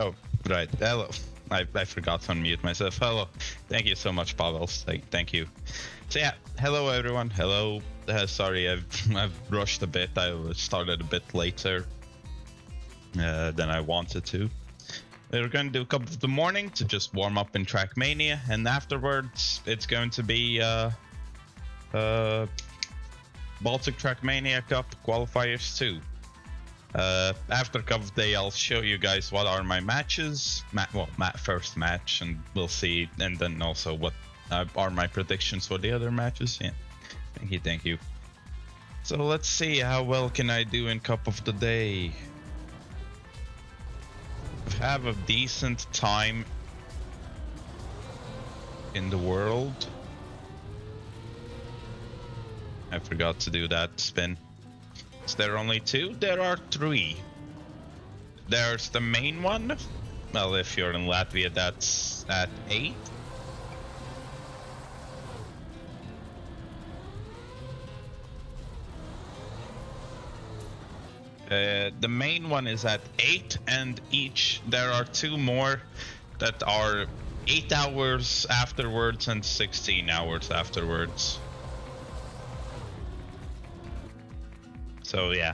Oh, right. Hello. I forgot to unmute myself. Hello. Thank you so much, Pavel. Thank you. So yeah, hello everyone. Hello. Sorry, I've rushed a bit. I started a bit later than I wanted to. We're going to do a couple of the morning to just warm up in Trackmania, and afterwards it's going to be Baltic Trackmania Cup Qualifiers 2. After a couple of days, I'll show you guys what are my matches. First match, and we'll see, and then also what are my predictions for the other matches. Yeah, thank you. So let's see, how well can I do in Cup of the Day? Have a decent time in the world. I forgot to do that spin. Is there only 2? There are 3. There's the main one. Well, if you're in Latvia, that's at 8. The main one is at 8, and there are 2 more that are 8 hours afterwards and 16 hours afterwards. So yeah.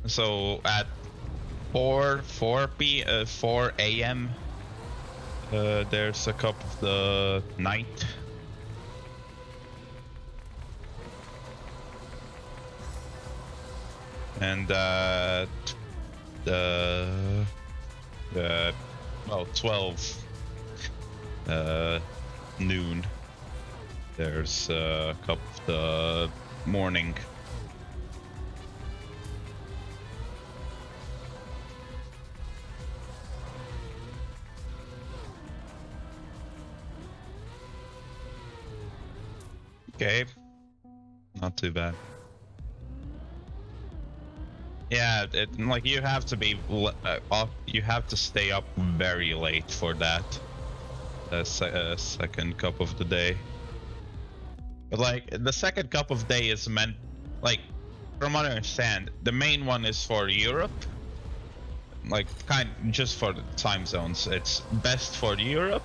So at 4 a.m. There's a Cup of the Night. And 12 noon, there's a Cup of the Morning. Okay, not too bad. Yeah, like you have to be you have to stay up very late for that second Cup of the Day. But like the second Cup of Day is meant, like, from what I understand, the main one is for Europe, like just for the time zones. It's best for Europe.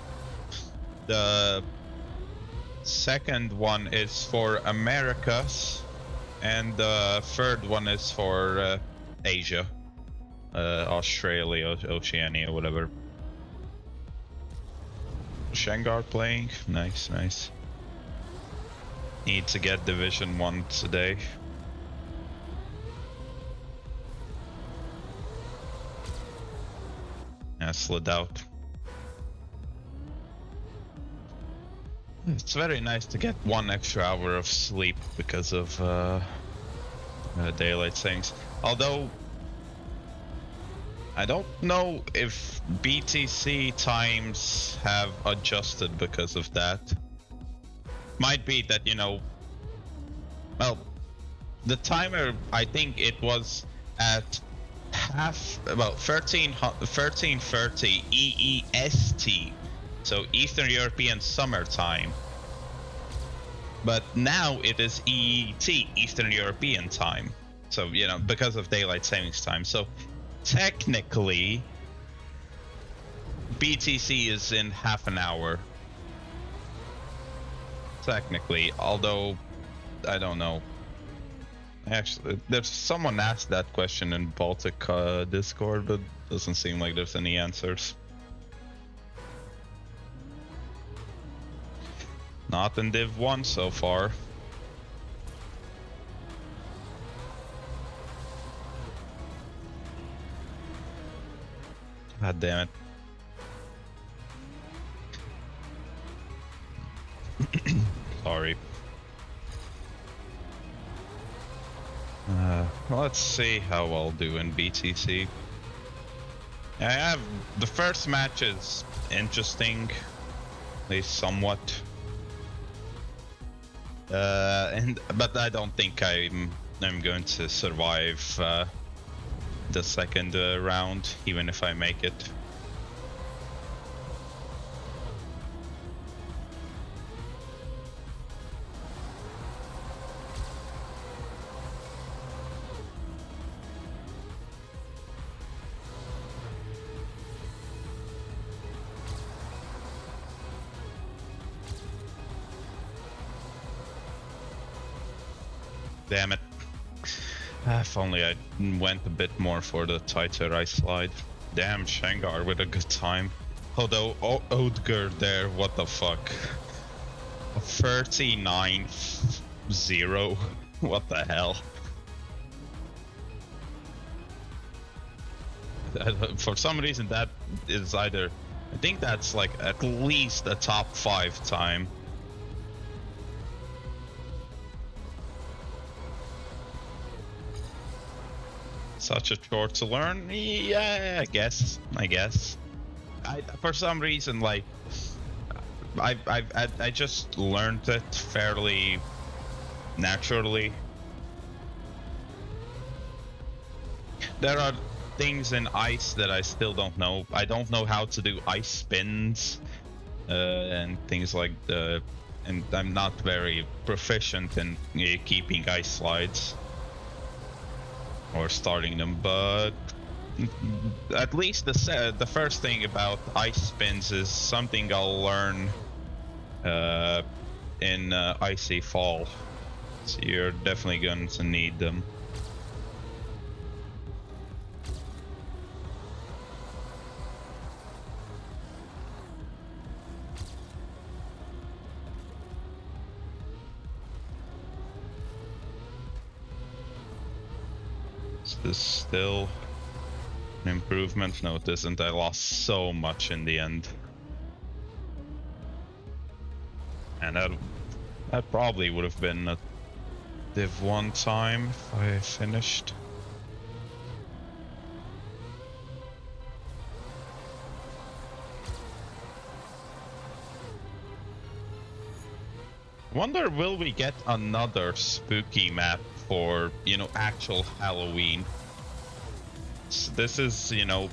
The second one is for Americas, and the third one is for Asia, Australia, Oceania, whatever. Shanghai playing, nice. Need to get Division 1 today. Yeah, slid out. It's very nice to get 1 extra hour of sleep because of daylight savings. Although I don't know if BTC times have adjusted because of that. Might be that, you know, well, the timer, I think it was at about 1330 EEST, so Eastern European Summer Time. But now it is EET, Eastern European Time. So, you know, because of daylight savings time. So technically, BTC is in half an hour. Technically, although I don't know. Actually, there's someone asked that question in Baltic Discord, but doesn't seem like there's any answers. Not in Div 1 so far. God damn it. Sorry. Let's see how I'll do in BTC. I have the first match is interesting, at least somewhat. But I don't think I'm going to survive the second round, even if I make it. Damn it. If only I went a bit more for the tighter ice slide. Damn, Shangar with a good time. Although, Odegaard there, what the fuck? 39-0. What the hell? For some reason that is either... I think that's like at least a top 5 time. Such a chore to learn? Yeah, I guess. For some reason, like, I just learned it fairly naturally. There are things in ice that I still don't know. I don't know how to do ice spins and things like the... And I'm not very proficient in keeping ice slides or starting them, but at least the first thing about ice spins is something I'll learn in Icy Fall. So you're definitely going to need them. Is this still an improvement? No, it isn't. I lost so much in the end. And that probably would have been a Div 1 time if I finished. Wonder, will we get another spooky map for, you know, actual Halloween? So this is, you know,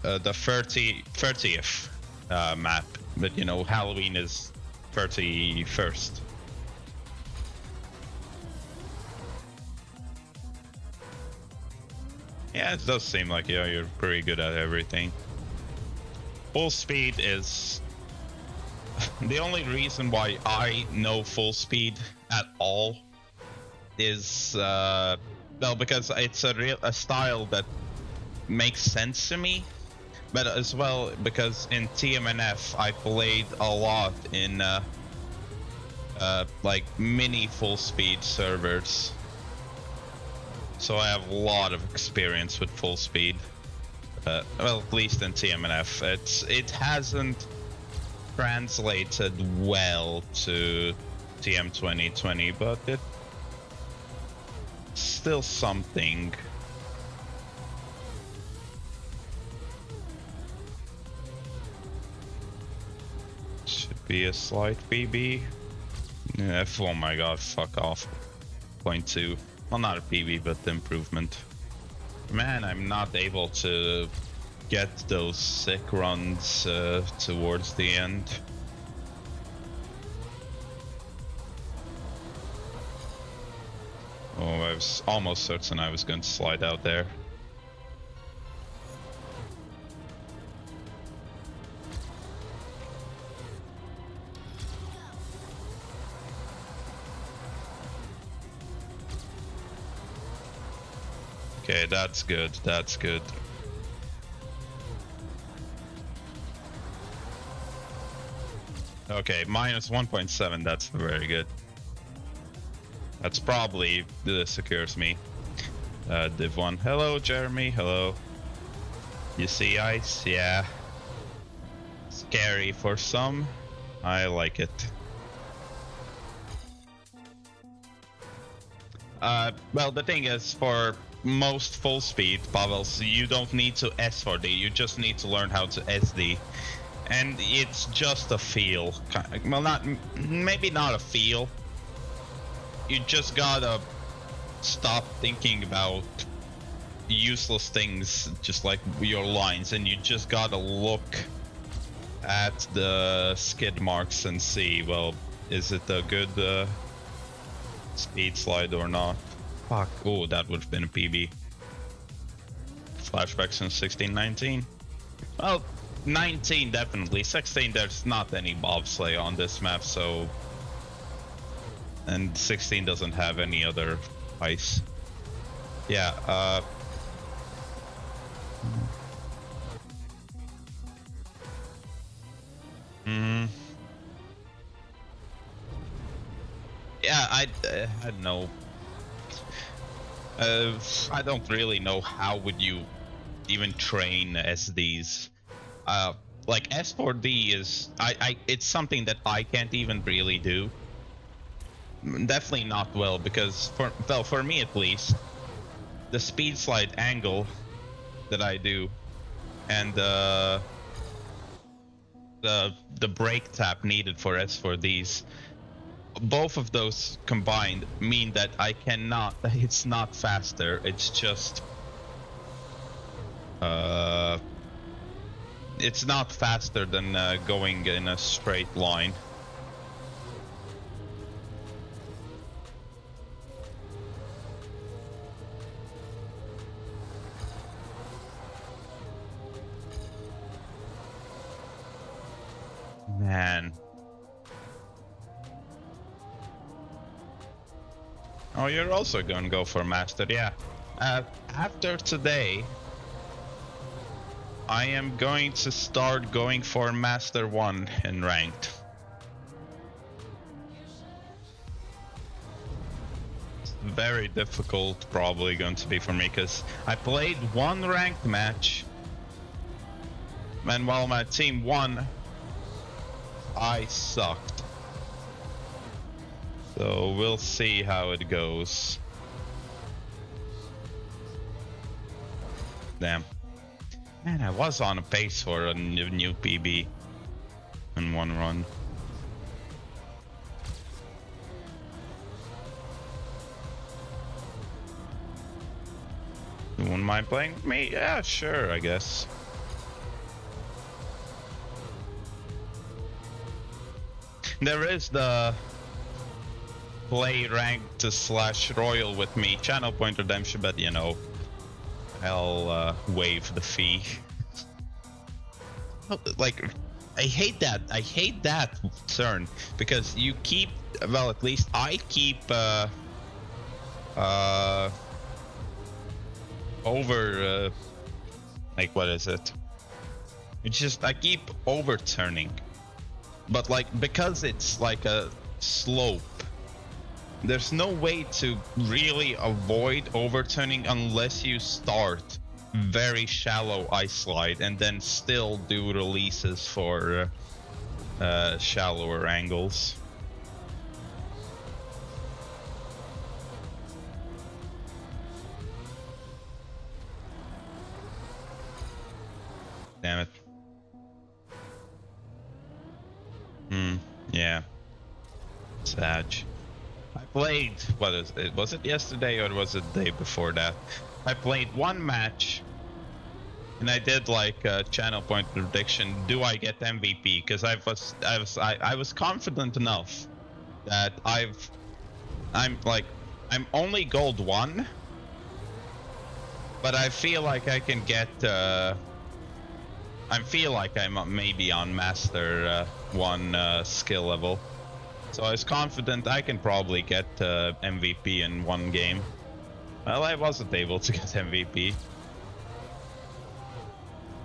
the 30th map, but you know, Halloween is 31st. Yeah, it does seem like, yeah, you're pretty good at everything. Full speed is the only reason why I know full speed at all is well, because it's a style that makes sense to me, but as well because in TMNF I played a lot in like mini full speed servers, so I have a lot of experience with full speed. Well, at least in TMNF, it hasn't translated well to TM 2020, but it's still something. Should be a slight PB. Yeah, oh my god, fuck off. 0.2. Well, not a PB, but improvement. Man, I'm not able to get those sick runs towards the end. Oh, I was almost certain I was going to slide out there. Okay, that's good, that's good. Okay, minus 1.7, that's very good. That's probably secures me. Div 1. Hello, Jeremy, hello. You see ice? Yeah. Scary for some. I like it. Well, the thing is, for most full speed Pavels, you don't need to S4D, you just need to learn how to SD. And it's just a feel. Well, maybe not a feel. You just gotta stop thinking about useless things, just like your lines, and you just gotta look at the skid marks and see, well, is it a good speed slide or not? Fuck, oh, that would have been a PB. Flashbacks in 16-19. Well, 19 definitely. 16, there's not any bobsleigh on this map, so and 16 doesn't have any other ice. Yeah, yeah, I don't know. I don't really know how would you even train SDs. Like S4D is, it's something that I can't even really do. Definitely not well, because for me at least, the speed slide angle that I do and the brake tap needed for S4Ds, both of those combined mean that I cannot. It's not faster. It's just it's not faster than going in a straight line. Man. Oh, you're also gonna go for Master, yeah. After today, I am going to start going for Master 1 in Ranked. It's very difficult, probably going to be for me, because I played one Ranked match, and while my team won, I sucked. So we'll see how it goes. Damn. Man, I was on a pace for a new PB in one run. You wouldn't mind playing with me? Yeah, sure, I guess. There is the play ranked / royal with me channel point redemption, but you know, I'll waive the fee. Like, I hate that turn, because you keep, well, at least I keep over like, what is it? It's just I keep overturning, but like, because it's like a slope, there's no way to really avoid overturning unless you start very shallow ice slide and then still do releases for shallower angles. Damn it. Yeah. Sag. I played, what is it? Was it yesterday or was it the day before that? I played one match and I did like a channel point prediction. Do I get MVP? Because I was confident enough that I'm only gold 1, but I feel like I can get I feel like I'm maybe on Master 1 skill level. So I was confident I can probably get MVP in one game. Well, I wasn't able to get MVP.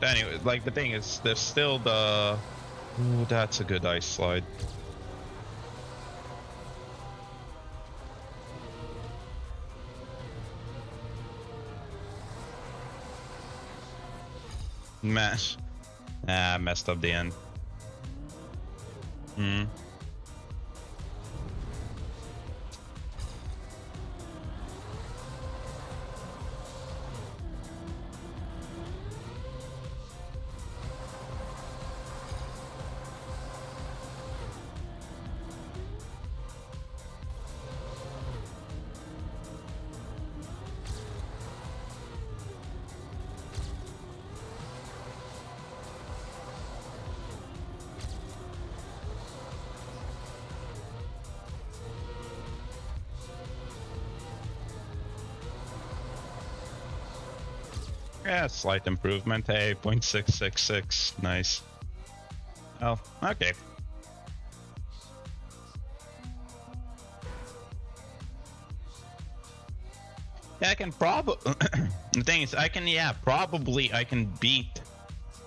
But anyway, like, the thing is, there's still the... Ooh, that's a good ice slide. Mess. Ah, messed up the end. Yeah, slight improvement. Hey, 0.666. Nice. Oh, okay. I can probably. The thing is, I can, yeah, probably I can beat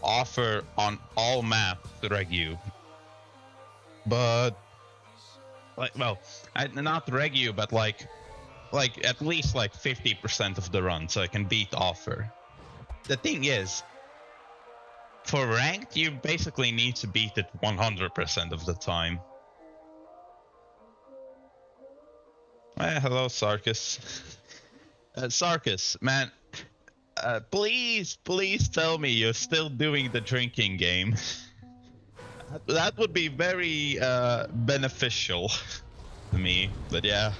Offer on all maps Regu. But, like, well, not Regu, but like at least like 50% of the run, so I can beat Offer. The thing is, for ranked, you basically need to beat it 100% of the time. Hello, Sarkis. Sarkis, man, please tell me you're still doing the drinking game. That would be very beneficial to me, but yeah.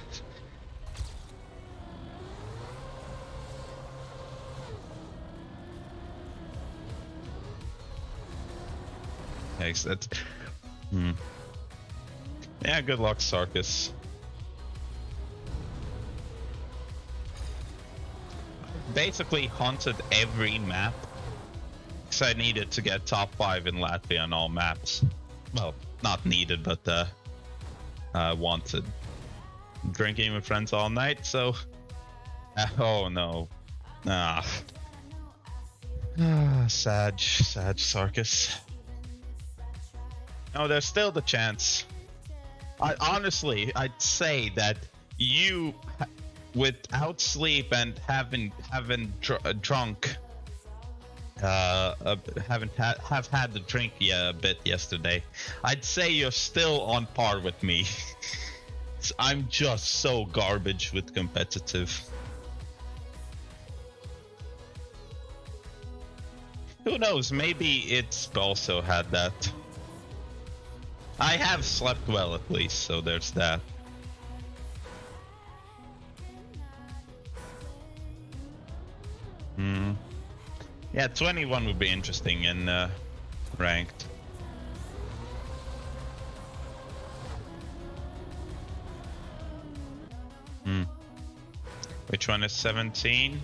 Thanks, that's... Yeah, good luck, Sarkis. Basically hunted every map because I needed to get top 5 in Latvia on all maps. Well, not needed, but wanted. Drinking with friends all night, so oh no. Sad Sarkis. No, there's still the chance. Honestly, I'd say that you, without sleep and having drunk, have had the drink a bit yesterday, I'd say you're still on par with me. I'm just so garbage with competitive. Who knows? Maybe it's also had that. I have slept well at least, so there's that. Yeah, 21 would be interesting in ranked. Which one is 17?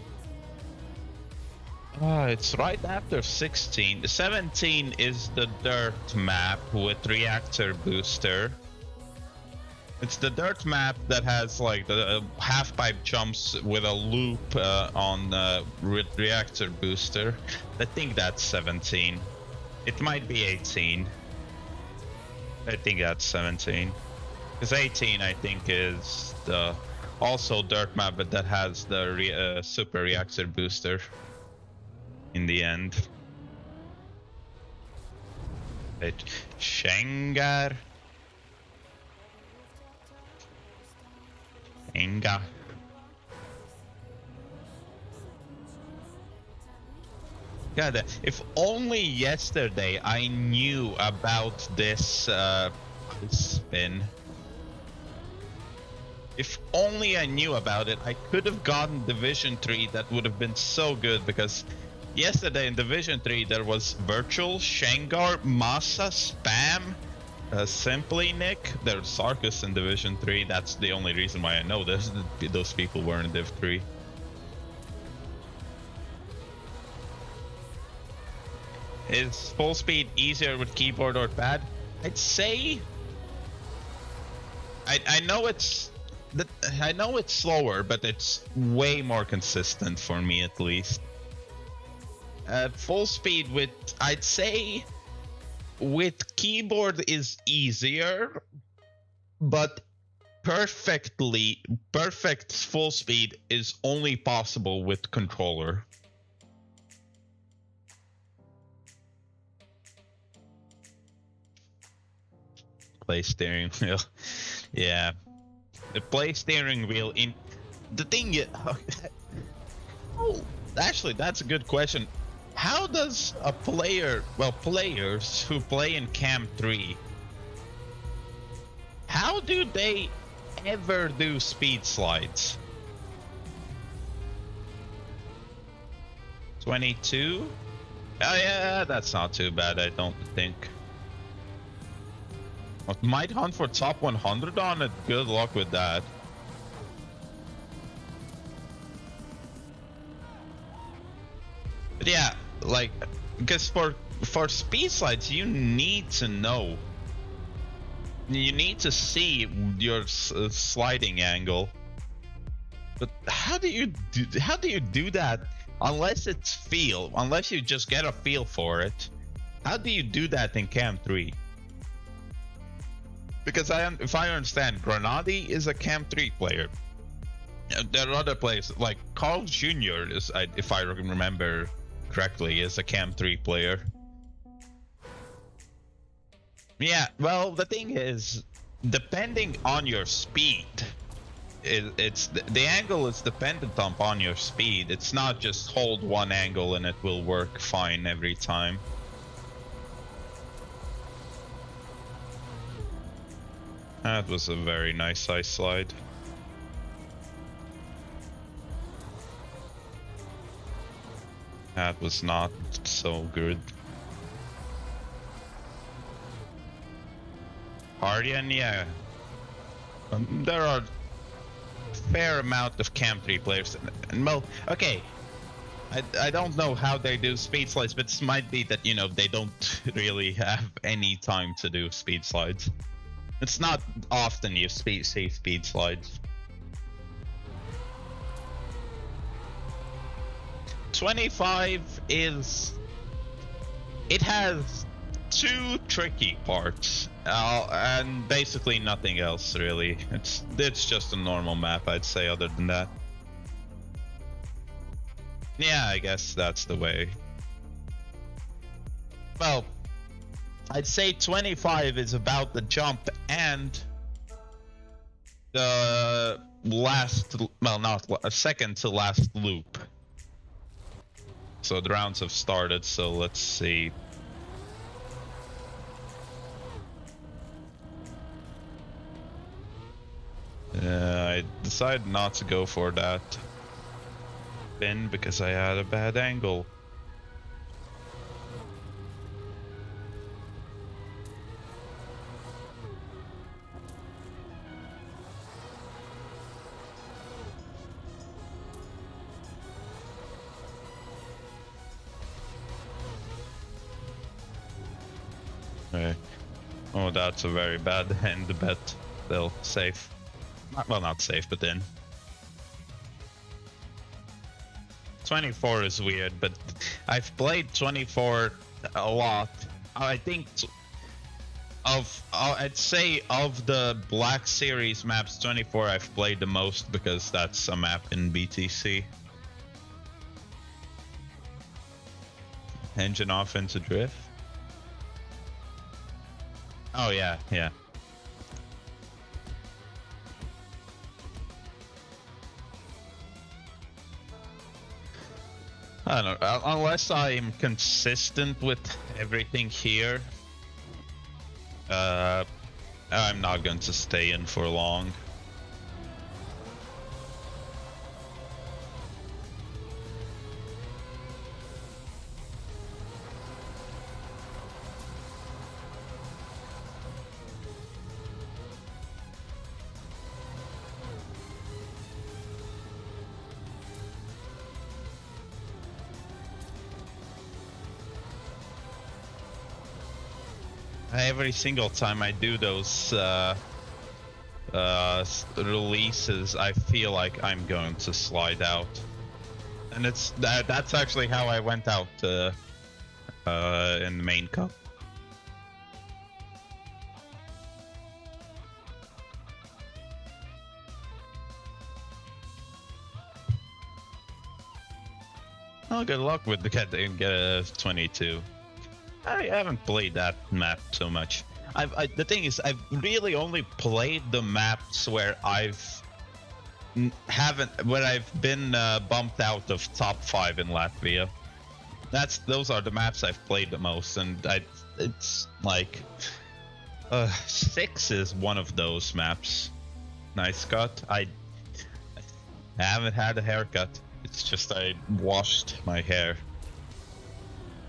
It's right after 16. 17 is the dirt map with reactor booster. It's the dirt map that has like the half pipe jumps with a loop on reactor booster. I think that's 17. It might be 18. I think that's 17. Because 18 I think is the also dirt map, but that has the super reactor booster in the end. Shengar. Enga. God, if only yesterday I knew about this spin. If only I knew about it, I could have gotten Division 3. That would have been so good, because yesterday in Division 3 there was Virtual, Shengar, Masa, Spam, Simply Nick. There's Sarkis in Division 3. That's the only reason why I know this. Those people were in Div 3. Is full speed easier with keyboard or pad? I'd say I know it's slower, but it's way more consistent for me at least. Full speed with, I'd say, with keyboard is easier, but perfect full speed is only possible with controller. Play steering wheel. Yeah. The play steering wheel in the thing. Oh, actually, that's a good question. How does a players who play in Cam 3, how do they ever do speed slides? 22? Oh yeah, that's not too bad, I don't think. Might hunt for top 100 on it. Good luck with that. But yeah, like, because for speed slides, you need to know. You need to see your sliding angle. But how do you do that? Unless it's feel, unless you just get a feel for it. How do you do that in Cam 3? Because if I understand, Granadi is a Cam 3 player. There are other players like Carl Jr. is, if I remember correctly, is a Cam 3 player. Yeah, well, the thing is, depending on your speed, it's the angle is dependent upon your speed. It's not just hold one angle and it will work fine every time. That was a very nice ice slide. That was not so good. Guardian, yeah. There are a fair amount of Cam 3 players. And well, okay. I don't know how they do speed slides, but it might be that, you know, they don't really have any time to do speed slides. It's not often you see speed slides. 25 is... It has two tricky parts, and basically nothing else really. It's just a normal map, I'd say, other than that. Yeah, I guess that's the way. Well, I'd say 25 is about the jump and the last, well, not a second to last loop. So the rounds have started, so let's see. I decided not to go for that spin because I had a bad angle. Okay. Oh, that's a very bad end bet. Still safe. Well, not safe, but in. 24 is weird, but I've played 24 a lot. I think I'd say of the Black Series maps, 24 I've played the most because that's a map in BTC. Engine off into drift. Oh yeah, yeah. I don't know, unless I'm consistent with everything here, I'm not going to stay in for long. Every single time I do those releases, I feel like I'm going to slide out, and that's actually how I went out in the main cup. Oh, good luck with the get a 22. I haven't played that map so much. The thing is, I've really only played the maps where I've been bumped out of top 5 in Latvia. Those are the maps I've played the most, and it's like 6 is one of those maps. Nice cut. I haven't had a haircut. It's just I washed my hair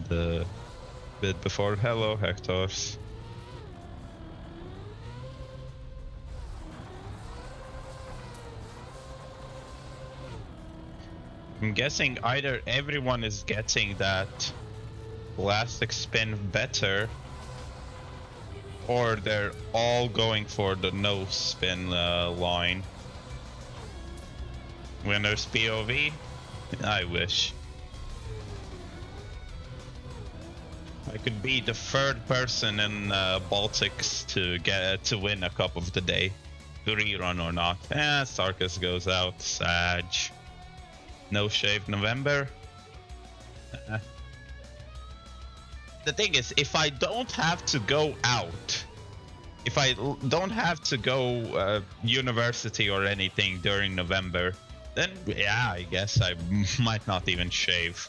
the bit before. Hello, Hectors. I'm guessing either everyone is getting that elastic spin better, or they're all going for the no spin line. Winners POV? I wish. I could be the third person in Baltics to win a cup of the day. Rerun or not. Sarkis goes out. Sag. No shave November. The thing is, if I don't have to go out, if I don't have to go university or anything during November, then yeah, I guess I might not even shave.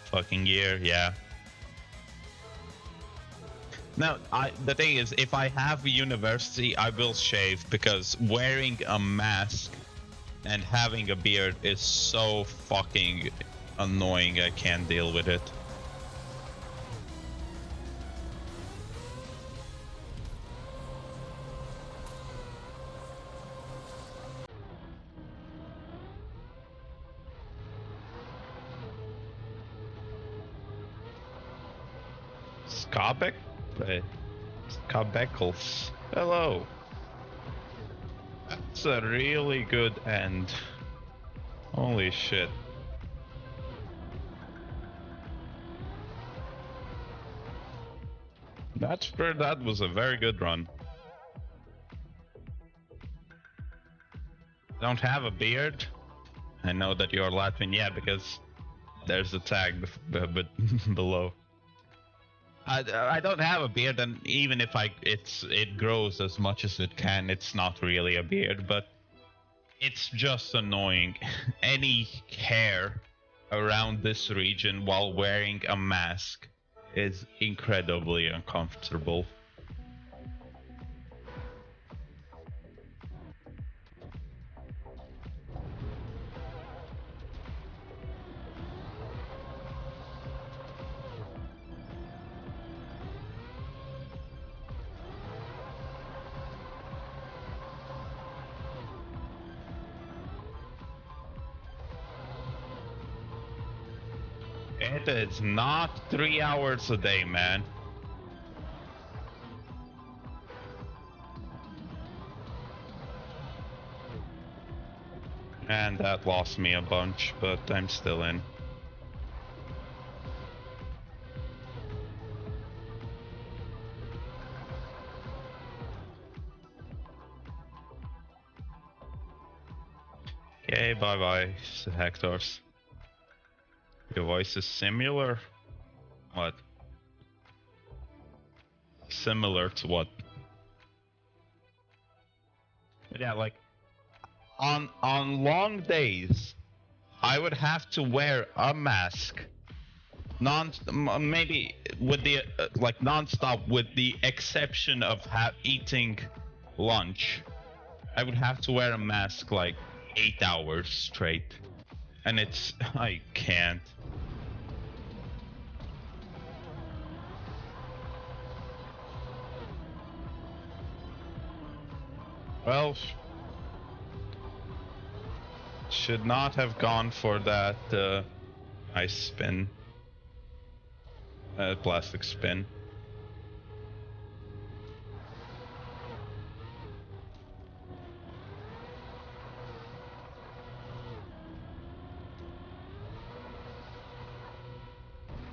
Fucking year, yeah. Now, the thing is, if I have a university, I will shave, because wearing a mask and having a beard is so fucking annoying. I can't deal with it. Skabekels. Hello. That's a really good end. Holy shit. That was a very good run. I don't have a beard. I know that you're Latvian, yeah, because there's a tag below. I don't have a beard, and even if it grows as much as it can, it's not really a beard, but it's just annoying. Any hair around this region while wearing a mask is incredibly uncomfortable. It is not 3 hours a day, man. And that lost me a bunch, but I'm still in. Okay, bye-bye, Hectors. Your voice is similar? What? Similar to what? But yeah, like, on long days, I would have to wear a mask. Maybe with the, like, non-stop, with the exception of eating lunch. I would have to wear a mask, like, 8 hours straight. And I can't. Well, should not have gone for that ice spin. Plastic spin.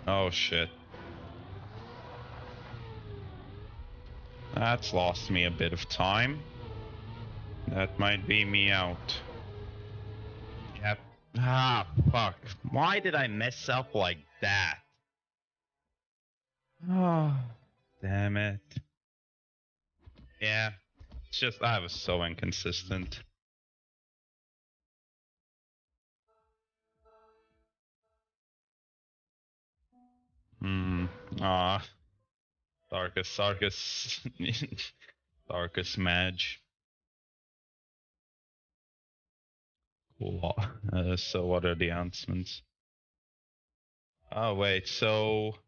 Oh shit. That's lost me a bit of time. That might be me out. Yep. Ah, fuck. Why did I mess up like that? Oh, damn it. Yeah, it's just I was so inconsistent. Sarkis. Sarkis Madge. Cool. So what are the announcements? Oh wait, so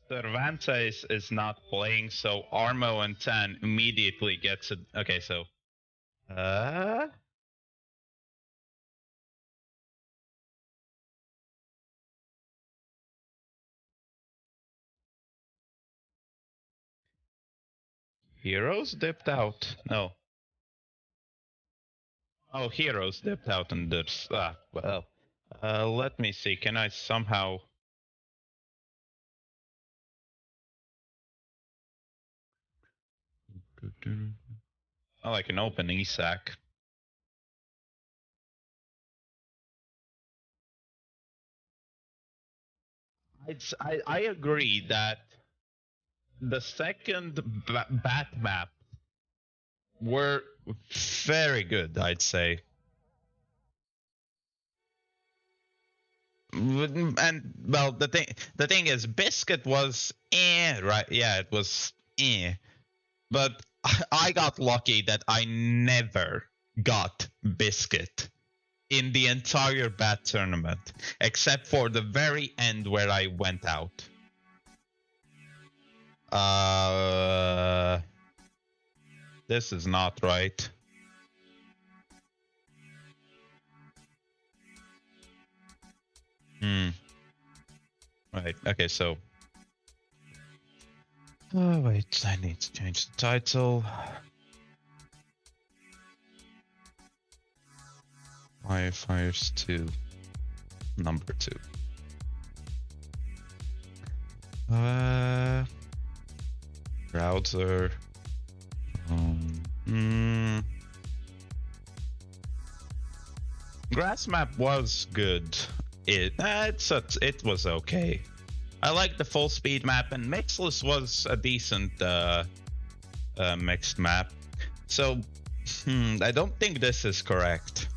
Cervantes is not playing, so Armo and Tan immediately gets it. Okay, so Heroes dipped out. No. Oh, heroes dipped out and there's well. Let me see. Can I somehow? Oh, I can open ESAC. I agree that the second bat map were very good, I'd say. And well, the thing is, Biscuit was right? Yeah, it was but I got lucky that I never got Biscuit in the entire bat tournament, except for the very end where I went out. This is not right. Right, okay, so... Oh, wait, I need to change the title. Qualifiers 2. Number 2. Browser. Grass map was good. It was okay. I like the full speed map, and Mixless was a decent mixed map. So I don't think this is correct.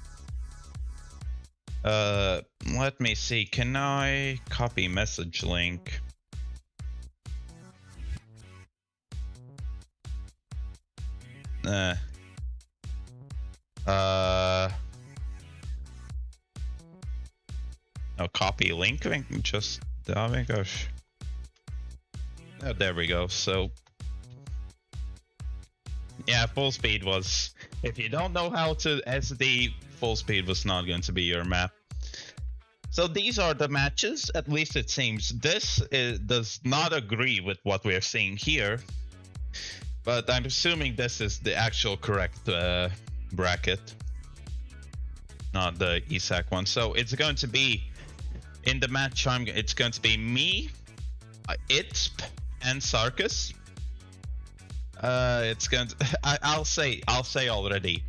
Let me see. Can I copy message link? No, copy link. Just oh my gosh. Oh, there we go. So yeah, full speed was. If you don't know how to SD, full speed was not going to be your map. So these are the matches. At least it seems. This does not agree with what we're seeing here. But I'm assuming this is the actual correct bracket, not the ESAC one. So it's going to be in the match. It's going to be me, ITSP, and Sarkis. It's going to. I'll say already.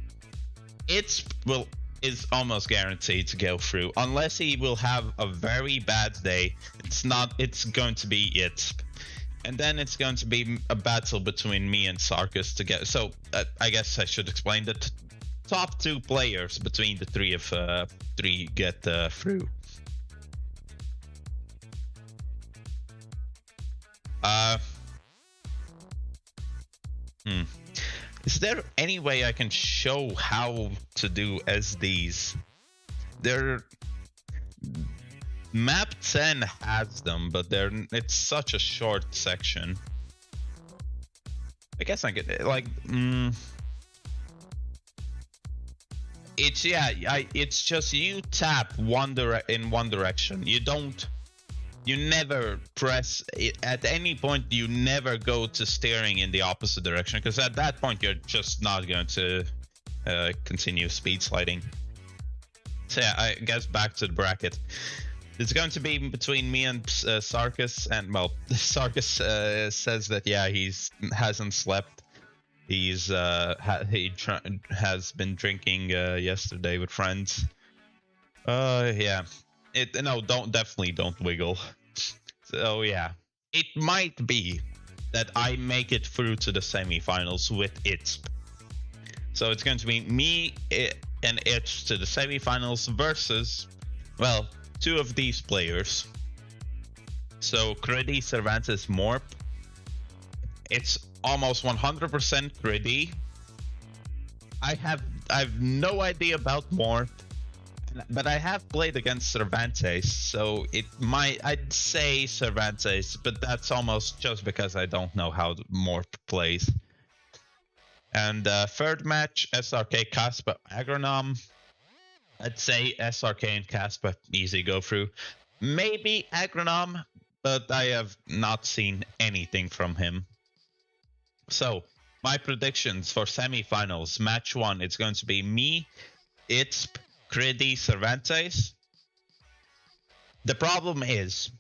ITSP is almost guaranteed to go through unless he will have a very bad day. It's going to be ITSP. And then it's going to be a battle between me and Sarkis to get. So I guess I should explain that top 2 players between the three get through. Is there any way I can show how to do SDs? Map 10 has them, but it's such a short section. I guess I could like it's just you tap in one direction. You never press it at any point. You never go to steering in the opposite direction, because at that point you're just not going to continue speed sliding. So yeah, I guess back to the bracket. It's going to be between me and Sarkis, and well, Sarkis says that he hasn't slept. He has been drinking yesterday with friends. Yeah. Definitely don't wiggle. So yeah, it might be that I make it through to the semifinals with ITSP. So it's going to be me and ITSP to the semifinals versus, well, 2 of these players. So COTD, Cervantes, Morp. It's almost 100% COTD. I have no idea about Morp, but I have played against Cervantes, so I'd say Cervantes, but that's almost just because I don't know how Morp plays. And third match, SRK, Casper, Agronom. I'd say SRK and Casper easy go through. Maybe Agronom, but I have not seen anything from him. So my predictions for semifinals: match 1, it's going to be me, ITSP, Critty, Cervantes. The problem is,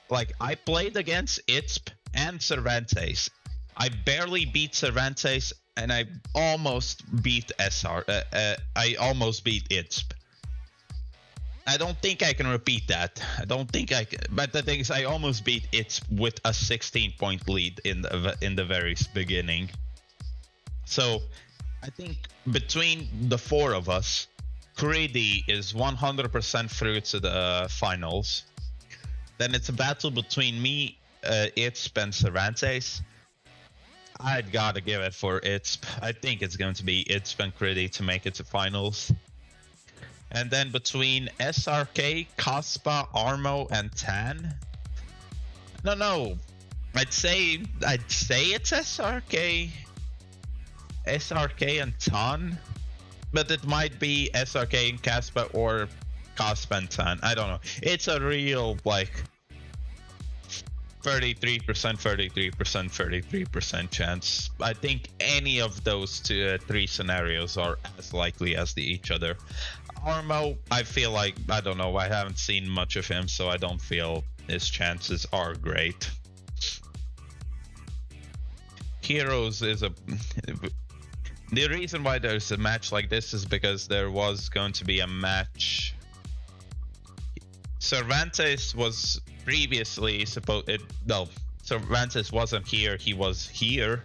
like, I played against ITSP and Cervantes. I barely beat Cervantes, and I almost beat I almost beat ITSP. I don't think I can repeat that. I don't think I can. But the thing is, I almost beat ITSP with a 16-point lead in the very beginning. So I think between the four of us, Critty is 100% through to the finals. Then it's a battle between me, ITSP, and Cervantes. I'd gotta give it for ITSP. I think it's going to be ITSP and Critty to make it to finals. And then between SRK, Kaspa, Armo, and Tan. No. I'd say it's SRK and Tan. But it might be SRK and Kaspa or Kaspa and Tan. I don't know. It's a real, like, 33%, 33% chance. I think any of those three scenarios are as likely as each other. Armo, I feel like, I don't know, I haven't seen much of him, so I don't feel his chances are great. Heroes is a... The reason why there's a match like this is because there was going to be a match. Cervantes was previously supposed... No, Cervantes wasn't here, he was here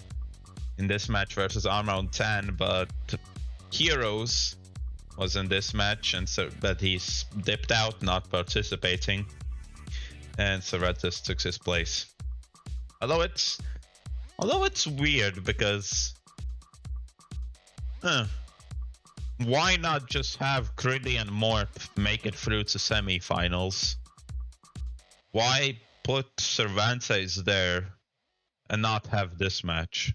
in this match versus Armo and Tan, but Heroes was in this match, and so but he's dipped out, not participating, and Cervantes took his place. Although it's weird because why not just have Critty and Morp make it through to semifinals? Why put Cervantes there and not have this match?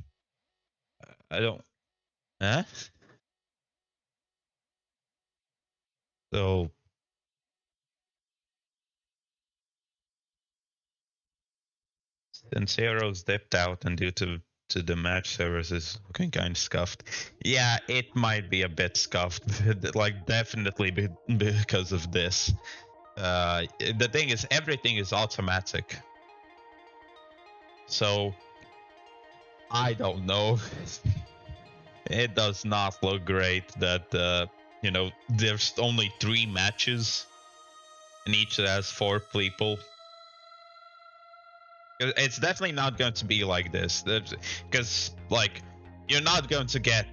I don't... So since Heroes dipped out and due to the match servers is looking kind of scuffed. Yeah, it might be a bit scuffed, like definitely because of this. The thing is, everything is automatic. So I don't know. It does not look great that you know, there's only 3 matches and each has 4 people. It's definitely not going to be like this, because like you're not going to get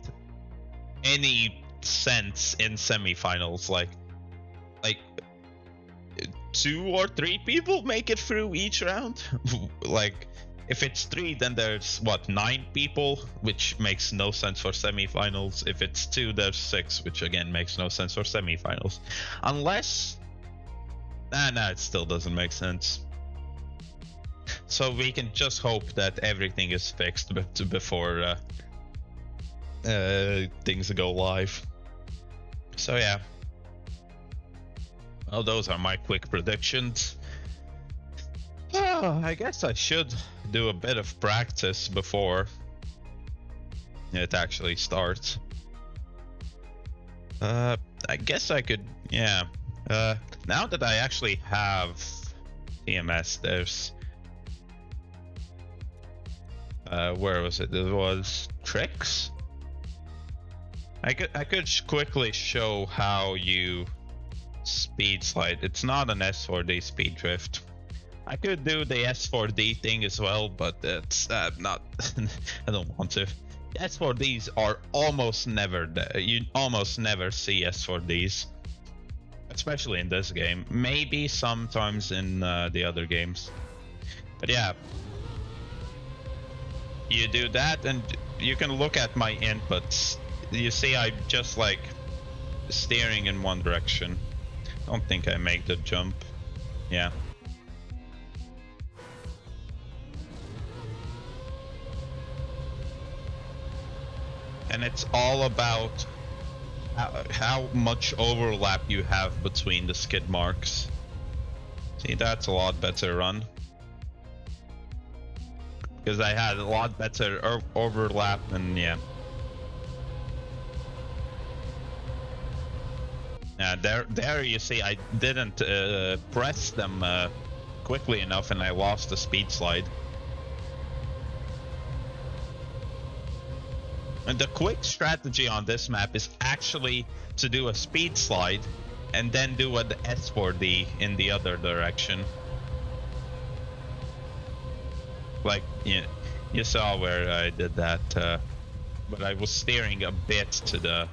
any sense in semifinals. Like 2 or 3 people make it through each round. Like if it's 3, then there's what, 9 people, which makes no sense for semifinals. If it's 2, there's 6, which again makes no sense for semifinals. Unless, nah, it still doesn't make sense. So we can just hope that everything is fixed before things go live. So yeah. Well, those are my quick predictions. Oh, I guess I should do a bit of practice before it actually starts. I guess I could, yeah. Now that I actually have TMS, there's... where was it? It was tricks. I could quickly show how you speed slide. It's not an S4D speed drift. I could do the S4D thing as well, but it's not. I don't want to. S4Ds are almost never there. You almost never see S4Ds, especially in this game. Maybe sometimes in the other games, but yeah. You do that, and you can look at my inputs. You see, I'm just like steering in one direction. I don't think I make the jump. Yeah. And it's all about how much overlap you have between the skid marks. See, that's a lot better run. Because I had a lot better overlap, and yeah. There you see, I didn't press them quickly enough, and I lost the speed slide. And the quick strategy on this map is actually to do a speed slide and then do an S4D in the other direction. Like, you saw where I did that, but I was steering a bit to the,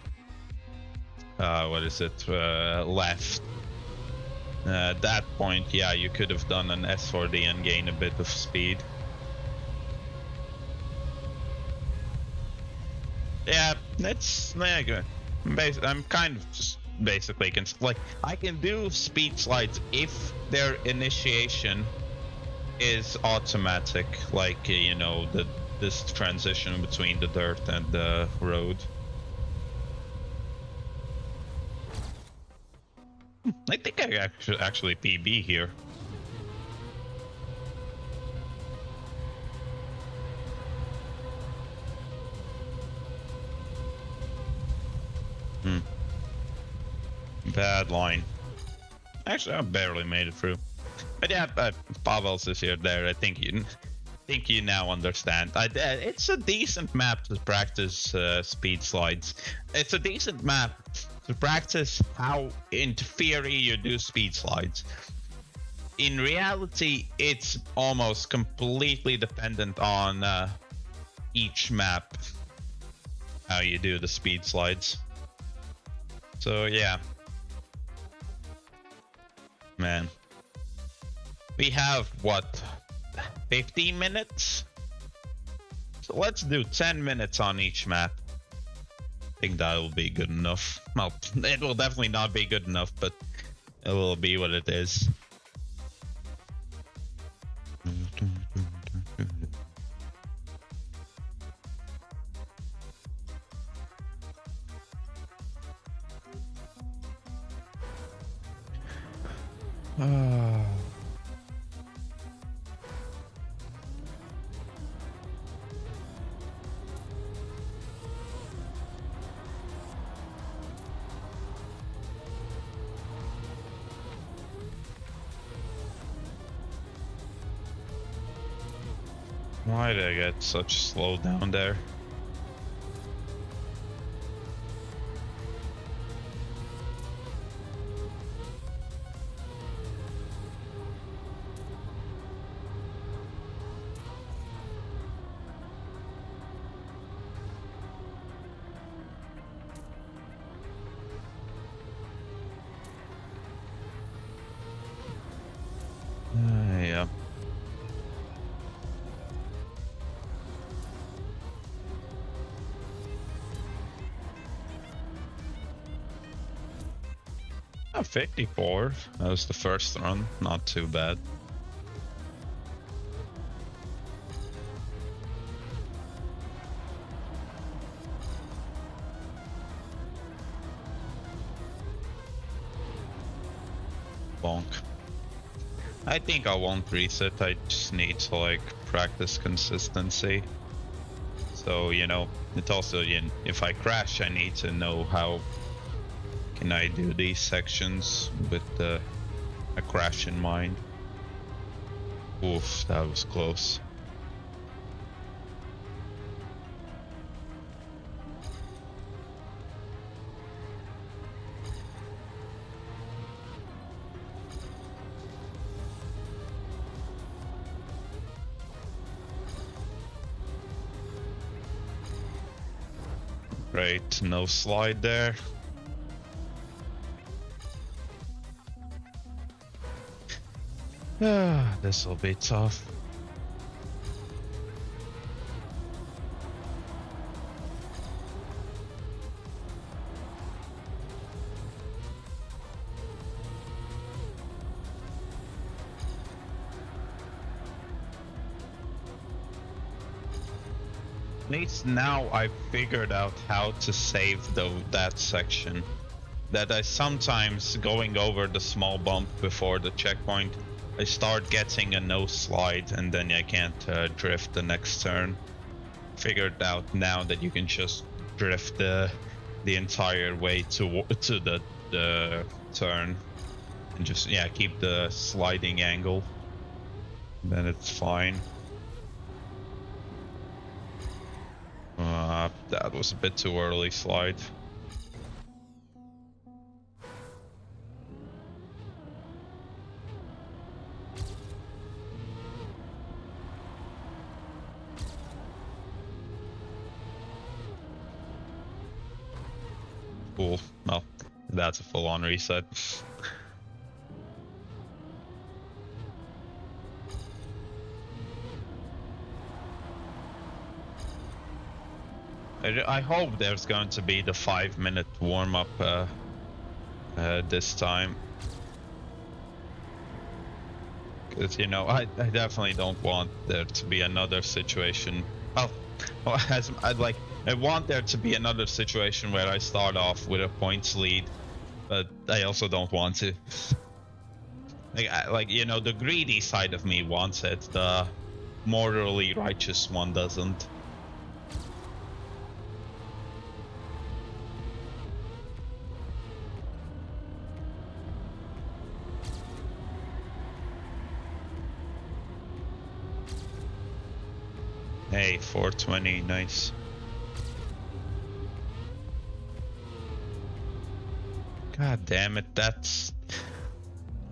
left. At that point, yeah, you could have done an S4D and gain a bit of speed. Yeah, it's good. I'm kind of just basically like, I can do speed slides if their initiation is automatic, like this transition between the dirt and the road. I think I actually PB here. Bad line. Actually, I barely made it through. But yeah, Pavel's is here. There, I think you now understand. It's a decent map to practice speed slides. It's a decent map to practice how, in theory, you do speed slides. In reality, it's almost completely dependent on each map, how you do the speed slides. So yeah, man, we have what, 15 minutes? So let's do 10 minutes on each map. I think that'll be good enough. Well, it will definitely not be good enough, but it will be what it is. Why did I get such slow down there? Yeah. Oh, 54. That was the first run. Not too bad. Bonk. I think I won't reset. I just need to like practice consistency. So, it also, if I crash, I need to know how can I do these sections with a crash in mind. Oof, that was close. Great, no slide there. This will be tough. At least now I figured out how to save that section. That I sometimes, going over the small bump before the checkpoint, I start getting a no slide and then I can't drift the next turn. Figured out now that you can just drift the entire way to the the turn and just, yeah, keep the sliding angle. Then it's fine. That was a bit too early slide. Cool. Well, that's a full-on reset. I hope there's going to be the 5-minute warm-up this time. Because, you know, I definitely don't want there to be another situation. Well, I want there to be another situation where I start off with a points lead, but I also don't want to. Like, you know, the greedy side of me wants it, the morally righteous one doesn't. Hey, 420, nice. God damn it, that's...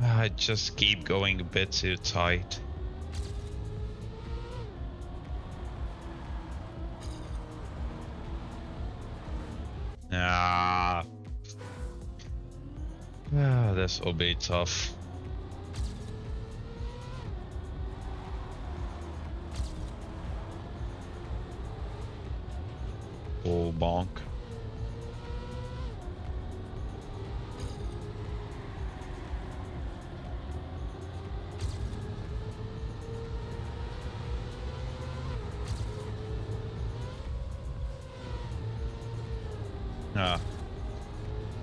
I just keep going a bit too tight. Ah, this will be tough. Full bonk.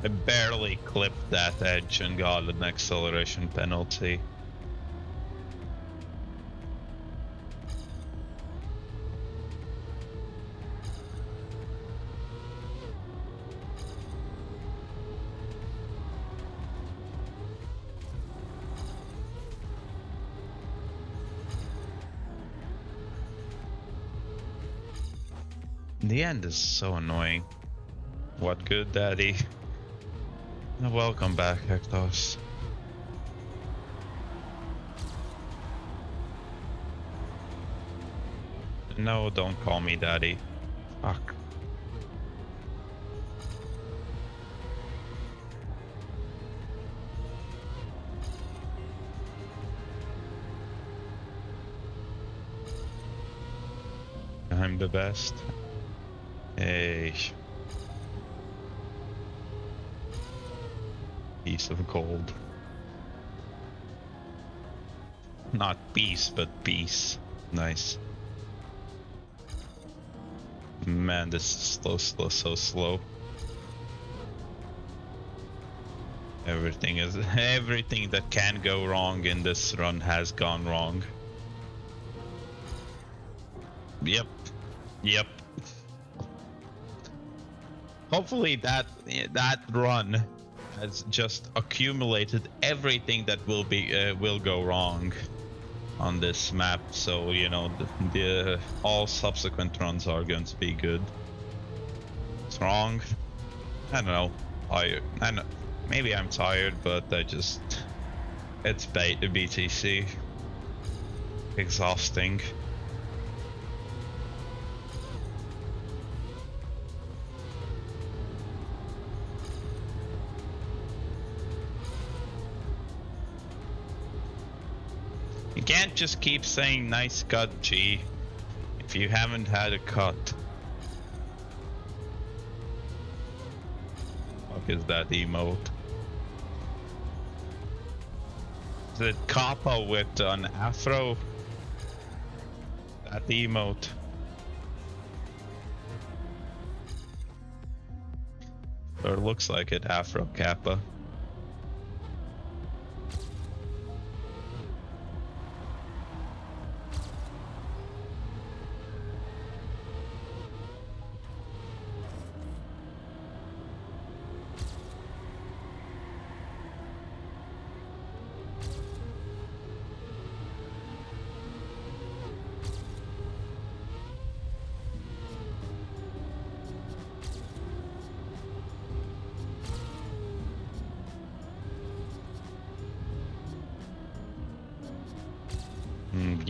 I barely clipped that edge and got an acceleration penalty. The end is so annoying. What good, Daddy? Welcome back, Hectos. No, don't call me Daddy. Fuck. I'm the best. Hey. Piece of gold. Not peace, but peace. Nice. Man, this is so slow. Everything that can go wrong in this run has gone wrong. Yep. Hopefully that run has just accumulated everything that will go wrong on this map, so you know the all subsequent runs are going to be good. What's wrong? I don't know. Maybe I'm tired, but it's BTC. Exhausting. You can't just keep saying nice cut, G, if you haven't had a cut. Fuck is that emote? Is it Kappa with an afro? That emote. Or looks like it, Afro Kappa.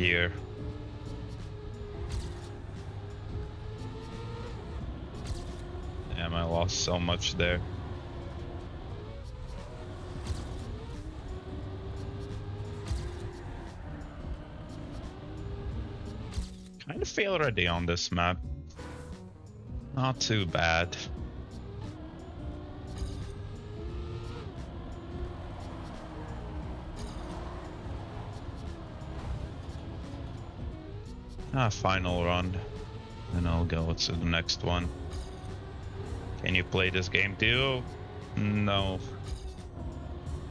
here. Damn, I lost so much there. Kind of fail already on this map. Not too bad. Final run. Then I'll go to the next one. Can you play this game too? No.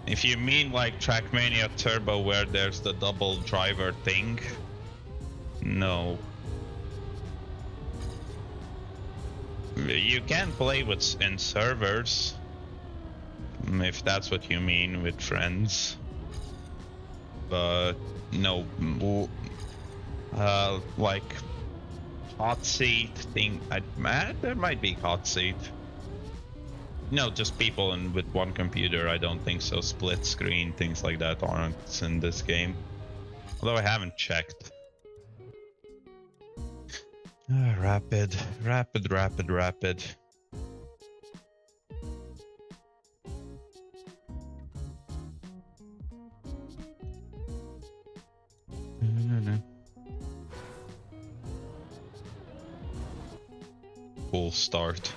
If you mean like Trackmania Turbo where there's the double driver thing, no. You can play with in servers, if that's what you mean, with friends. But no, like hot seat thing. There might be hot seat. No, just people with one computer. I don't think so. Split screen, things like that aren't in this game. Although I haven't checked. Rapid. Cool start.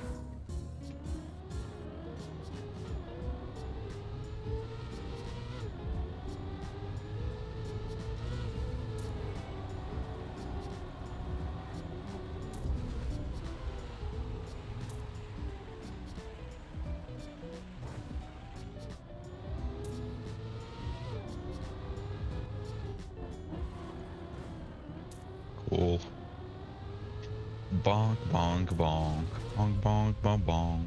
Cool. Bonk, bonk, bonk. Bonk, bonk, bonk, bonk.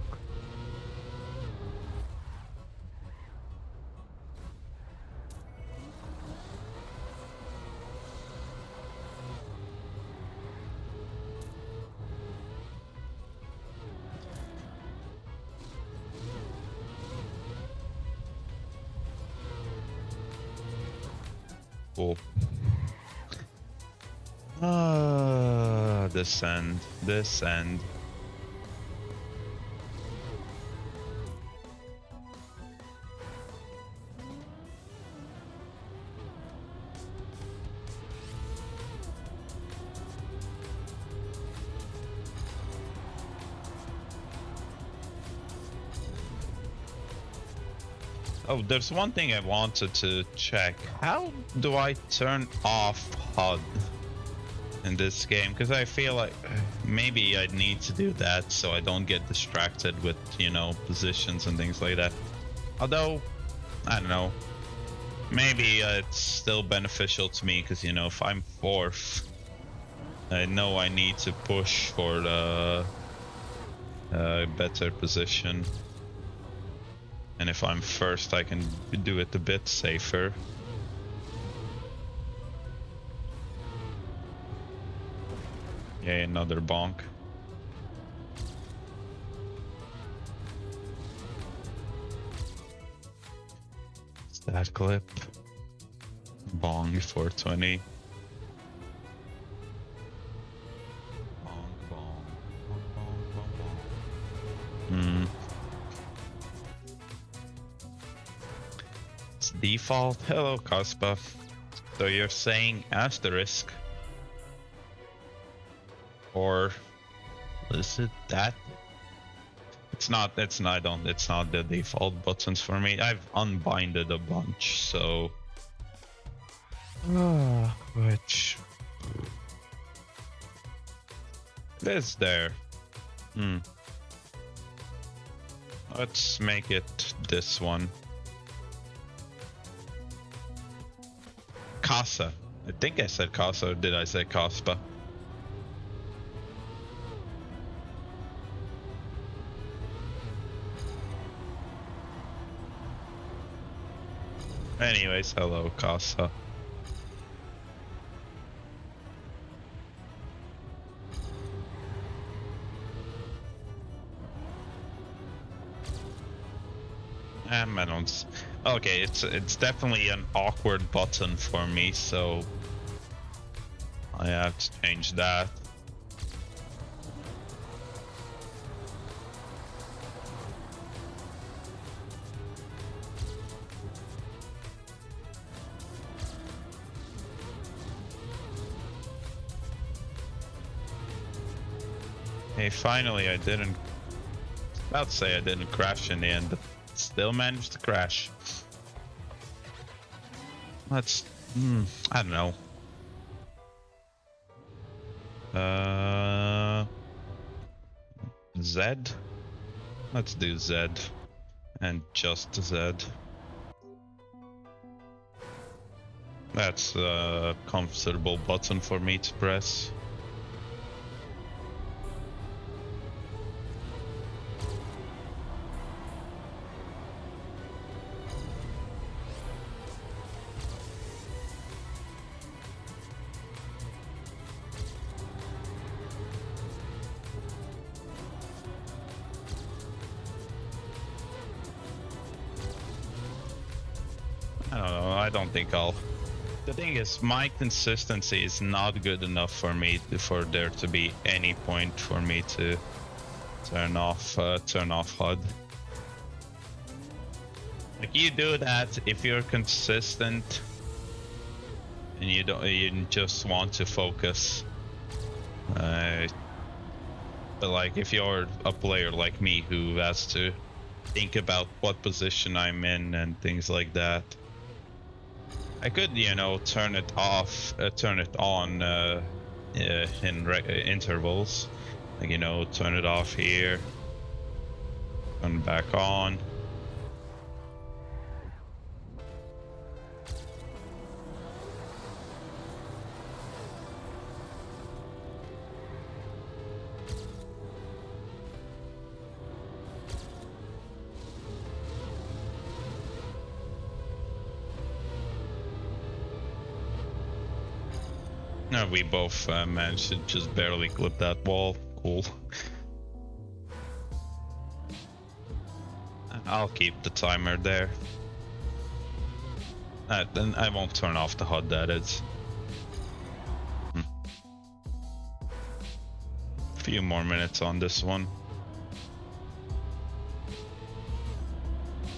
Cool. Descend. Oh, there's one thing I wanted to check. How do I turn off HUD in this game? Because I feel like maybe I need to do that so I don't get distracted with, you know, positions and things like that. Although, I don't know. Maybe it's still beneficial to me because, you know, if I'm fourth, I know I need to push for the better position. And if I'm first, I can do it a bit safer. Yay, another bonk. Stat clip. Bong 420. Bong, bong. Bong, bong, bong, bong. It's default. Hello, Kaspa. So you're saying asterisk? Or is it that? It's not the default buttons for me. I've unbinded a bunch, so which is there. Let's make it this one. Casa. I think I said Casa, or did I say Kaspa? Anyways, hello, Casa. I don't. Okay, it's definitely an awkward button for me, so I have to change that. Hey, finally I didn't... About to say I didn't crash in the end, but still managed to crash. Let's... I don't know. Z? Let's do Z. And just Z. That's a comfortable button for me to press. I don't know, I don't think I'll... The thing is, my consistency is not good enough for me for there to be any point for me to turn off HUD. Like, you do that if you're consistent and you just want to focus. But like, if you're a player like me who has to think about what position I'm in and things like that, I could, you know, turn it off, turn it on in intervals. Like, you know, turn it off here, turn it back on. No, we both managed to just barely clip that wall. Cool. I'll keep the timer there. Then I won't turn off the HUD, that is. A few more minutes on this one.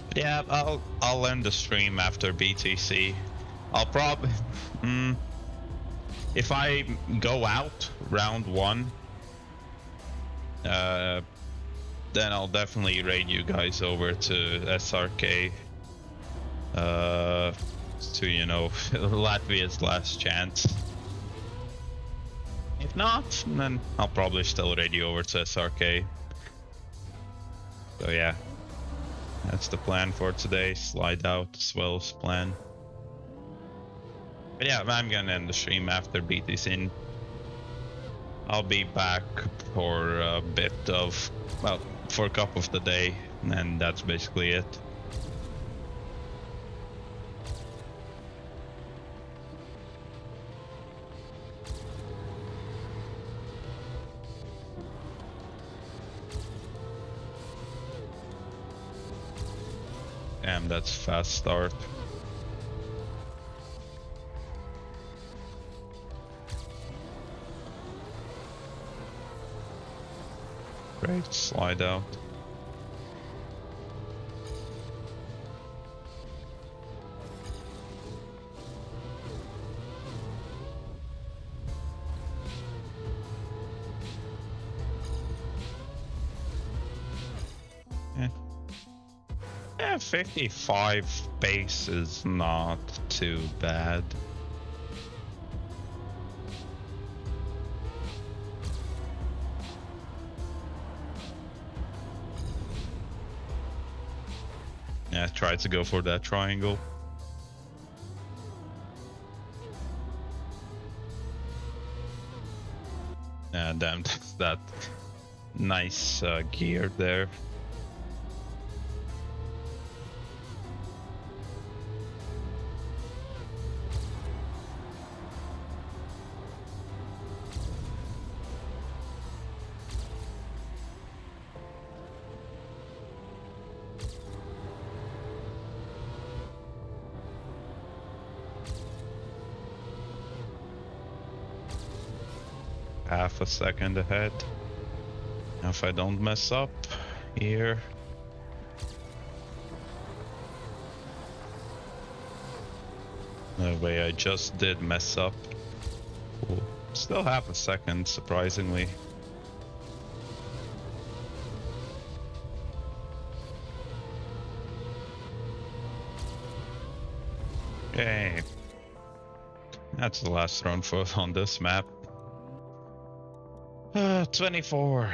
But yeah, I'll end the stream after BTC. I'll probably... If I go out round 1, then I'll definitely raid you guys over to SRK. To, you know, Latvia's last chance. If not, then I'll probably still raid you over to SRK. So yeah, that's the plan for today. Slide out as well as plan. But yeah, I'm gonna end the stream after BTC. I'll be back for a bit of, well, for a cup of the day, and that's basically it. Damn, that's fast start. Great, slide out. Yeah, 55 base is not too bad. Yeah, try to go for that triangle. Yeah, damn, that nice gear there. half a second ahead. Now if I don't mess up here. No way, I just did mess up. Cool. Still half a second, surprisingly. Okay. That's the last run for on this map. 24.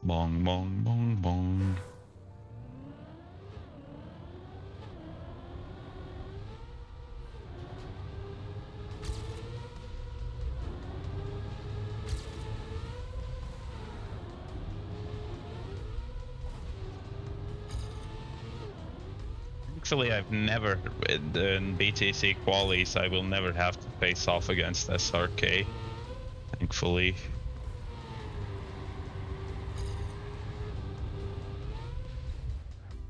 Bong, bong, bong, bong. Actually, I've never, in BTC Qualies, I will never have to face off against SRK, thankfully.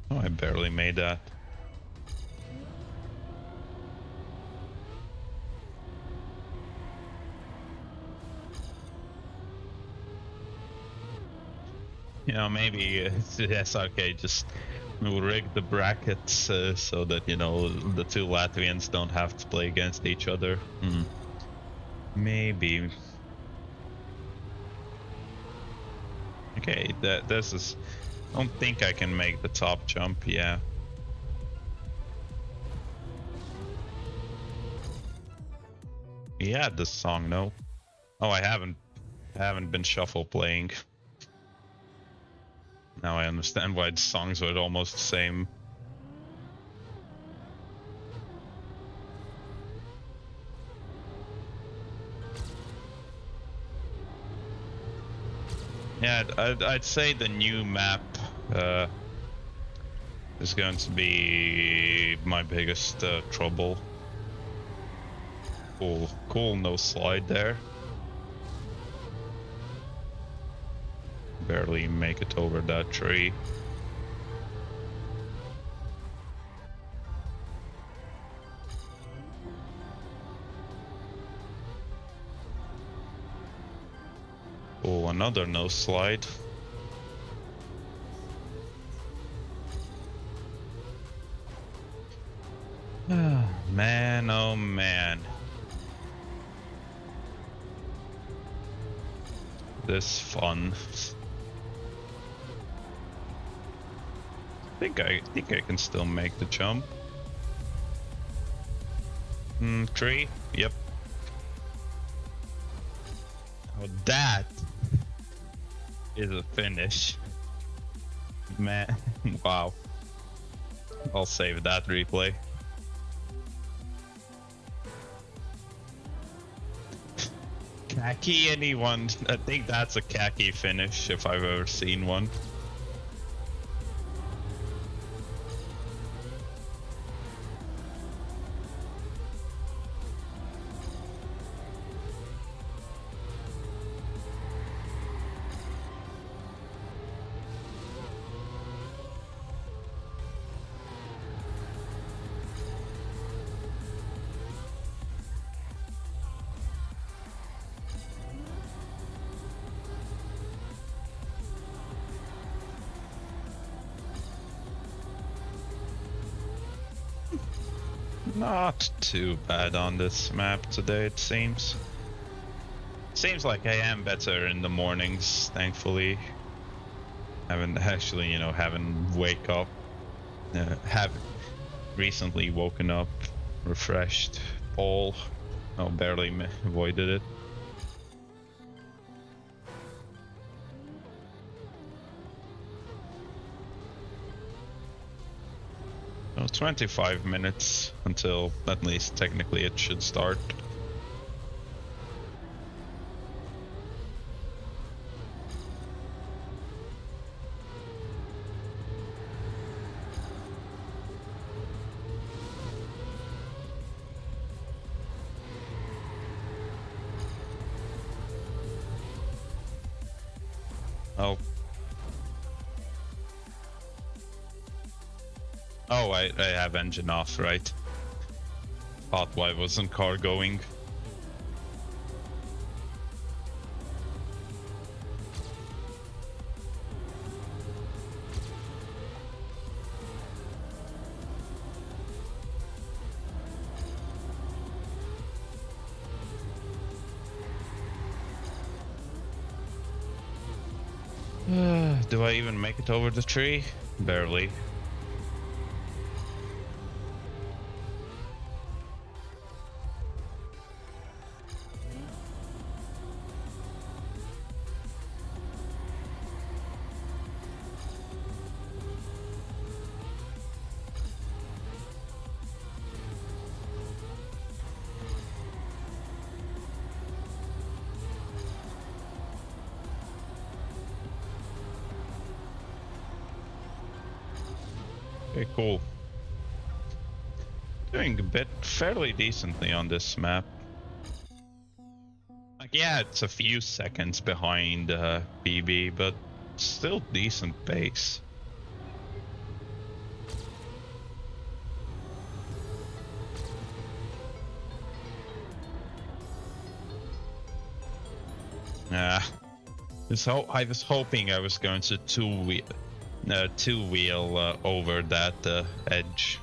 Oh, I barely made that. You know, maybe the SRK just will rig the brackets so that, you know, the two Latvians don't have to play against each other. Maybe. Okay, this is... I don't think I can make the top jump, yeah. He had this song, no? Oh, I haven't been shuffle playing. Now I understand why the songs were almost the same. Yeah, I'd say the new map is going to be my biggest trouble. Cool, no slide there. Barely make it over that tree. Oh, another no slide. Man, oh man. This fun. I think I can still make the jump. Tree? Yep. Oh, that is a finish. Man, wow. I'll save that replay. Khaki anyone? I think that's a khaki finish if I've ever seen one. Not too bad on this map today, it seems. Seems like I am better in the mornings, thankfully. Haven't actually, you know, haven't wake up. Haven't recently woken up, refreshed, all. Oh, barely avoided it. So 25 minutes until at least technically it should start. Oh. Oh, I have engine off, right? Thought why wasn't car going? Do I even make it over the tree? Barely. Okay, cool. Doing a bit fairly decently on this map. Like, yeah, it's a few seconds behind BB, but still decent pace. I was hoping I was going to two-wheel over that edge.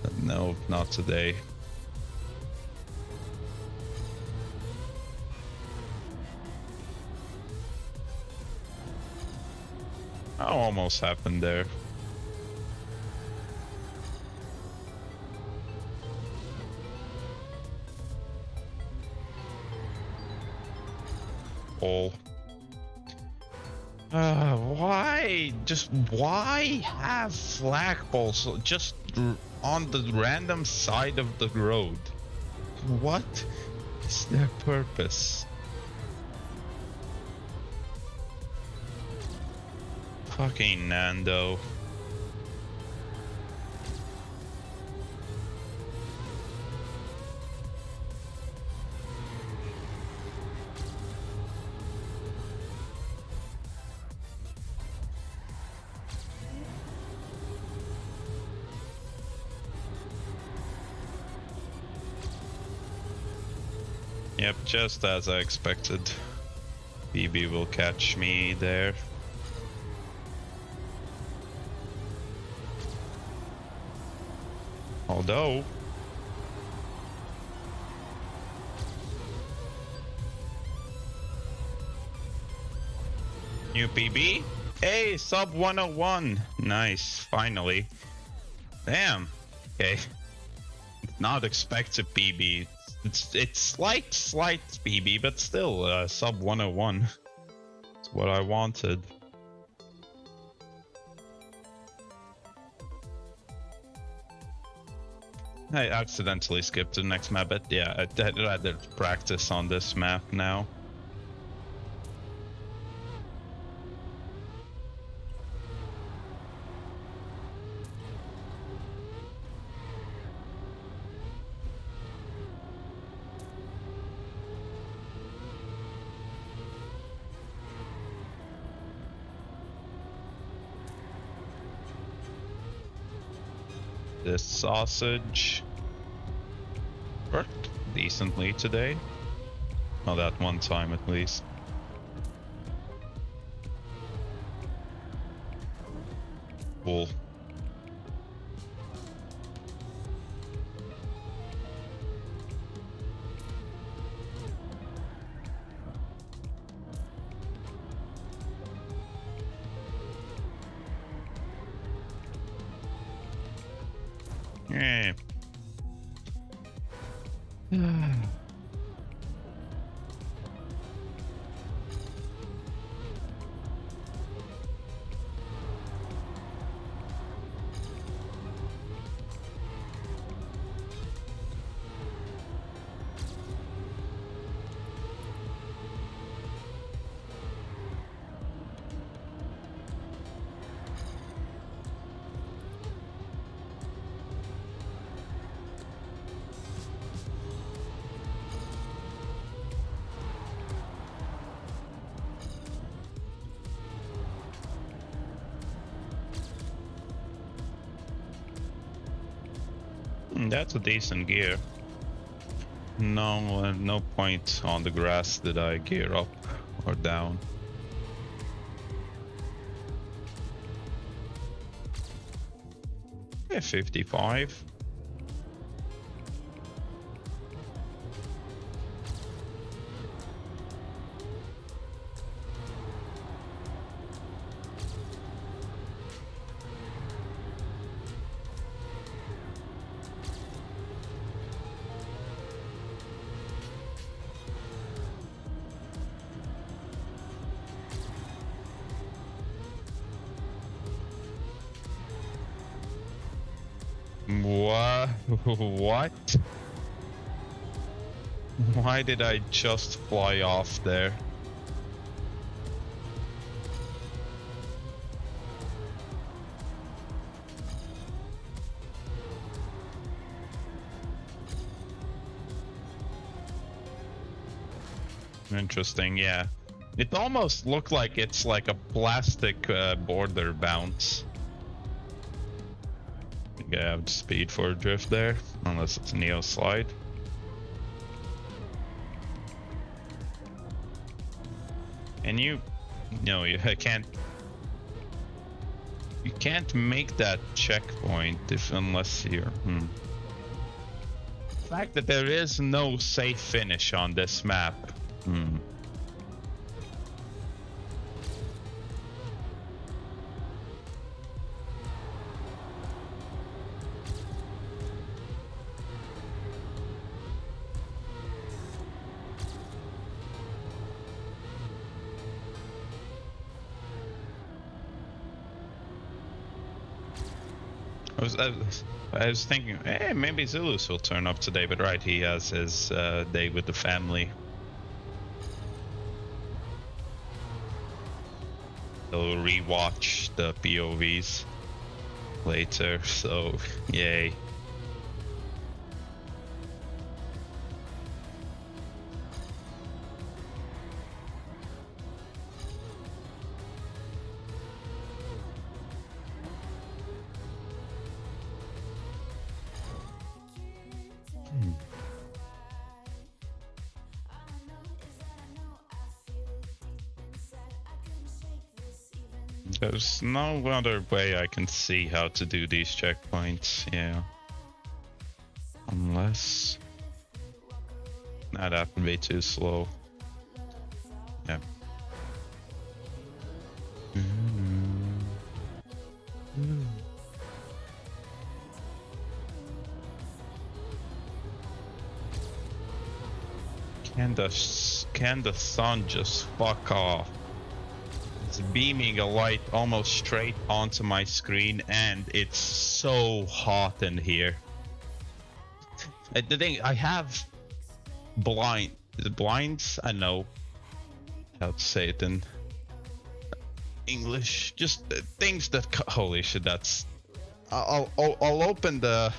But no, not today. Oh, almost happened there. All. Why have flagpoles just on the random side of the road? What is their purpose? Fucking Nando. Yep, just as I expected. BB will catch me there. Although... New PB? Hey, sub 101. Nice, finally. Damn. Okay. Not expect a PB. It's slight PB, but still sub 101. It's what I wanted. I accidentally skipped to the next map, but yeah, I'd rather practice on this map now. This sausage worked decently today. Well, that one time at least. Cool. Yeah. That's a decent gear. No, no point on the grass did I gear up or down. Yeah, 55. What? Why did I just fly off there? Interesting, yeah. It almost looked like it's like a plastic border bounce. I think I have speed for a drift there, unless it's a Neo slide. And you can't make that checkpoint unless you're. The fact that there is no safe finish on this map. I was thinking, hey, maybe Zulus will turn up today, but right, he has his day with the family. He'll rewatch the POVs later, so yay. There's no other way I can see how to do these checkpoints, yeah. Unless... Nah, that would be too slow. Yeah. Can the sun just fuck off? It's beaming a light almost straight onto my screen, and it's so hot in here. The thing, I have blinds. I know how to say it in English. Just things that. Holy shit! That's. I'll open the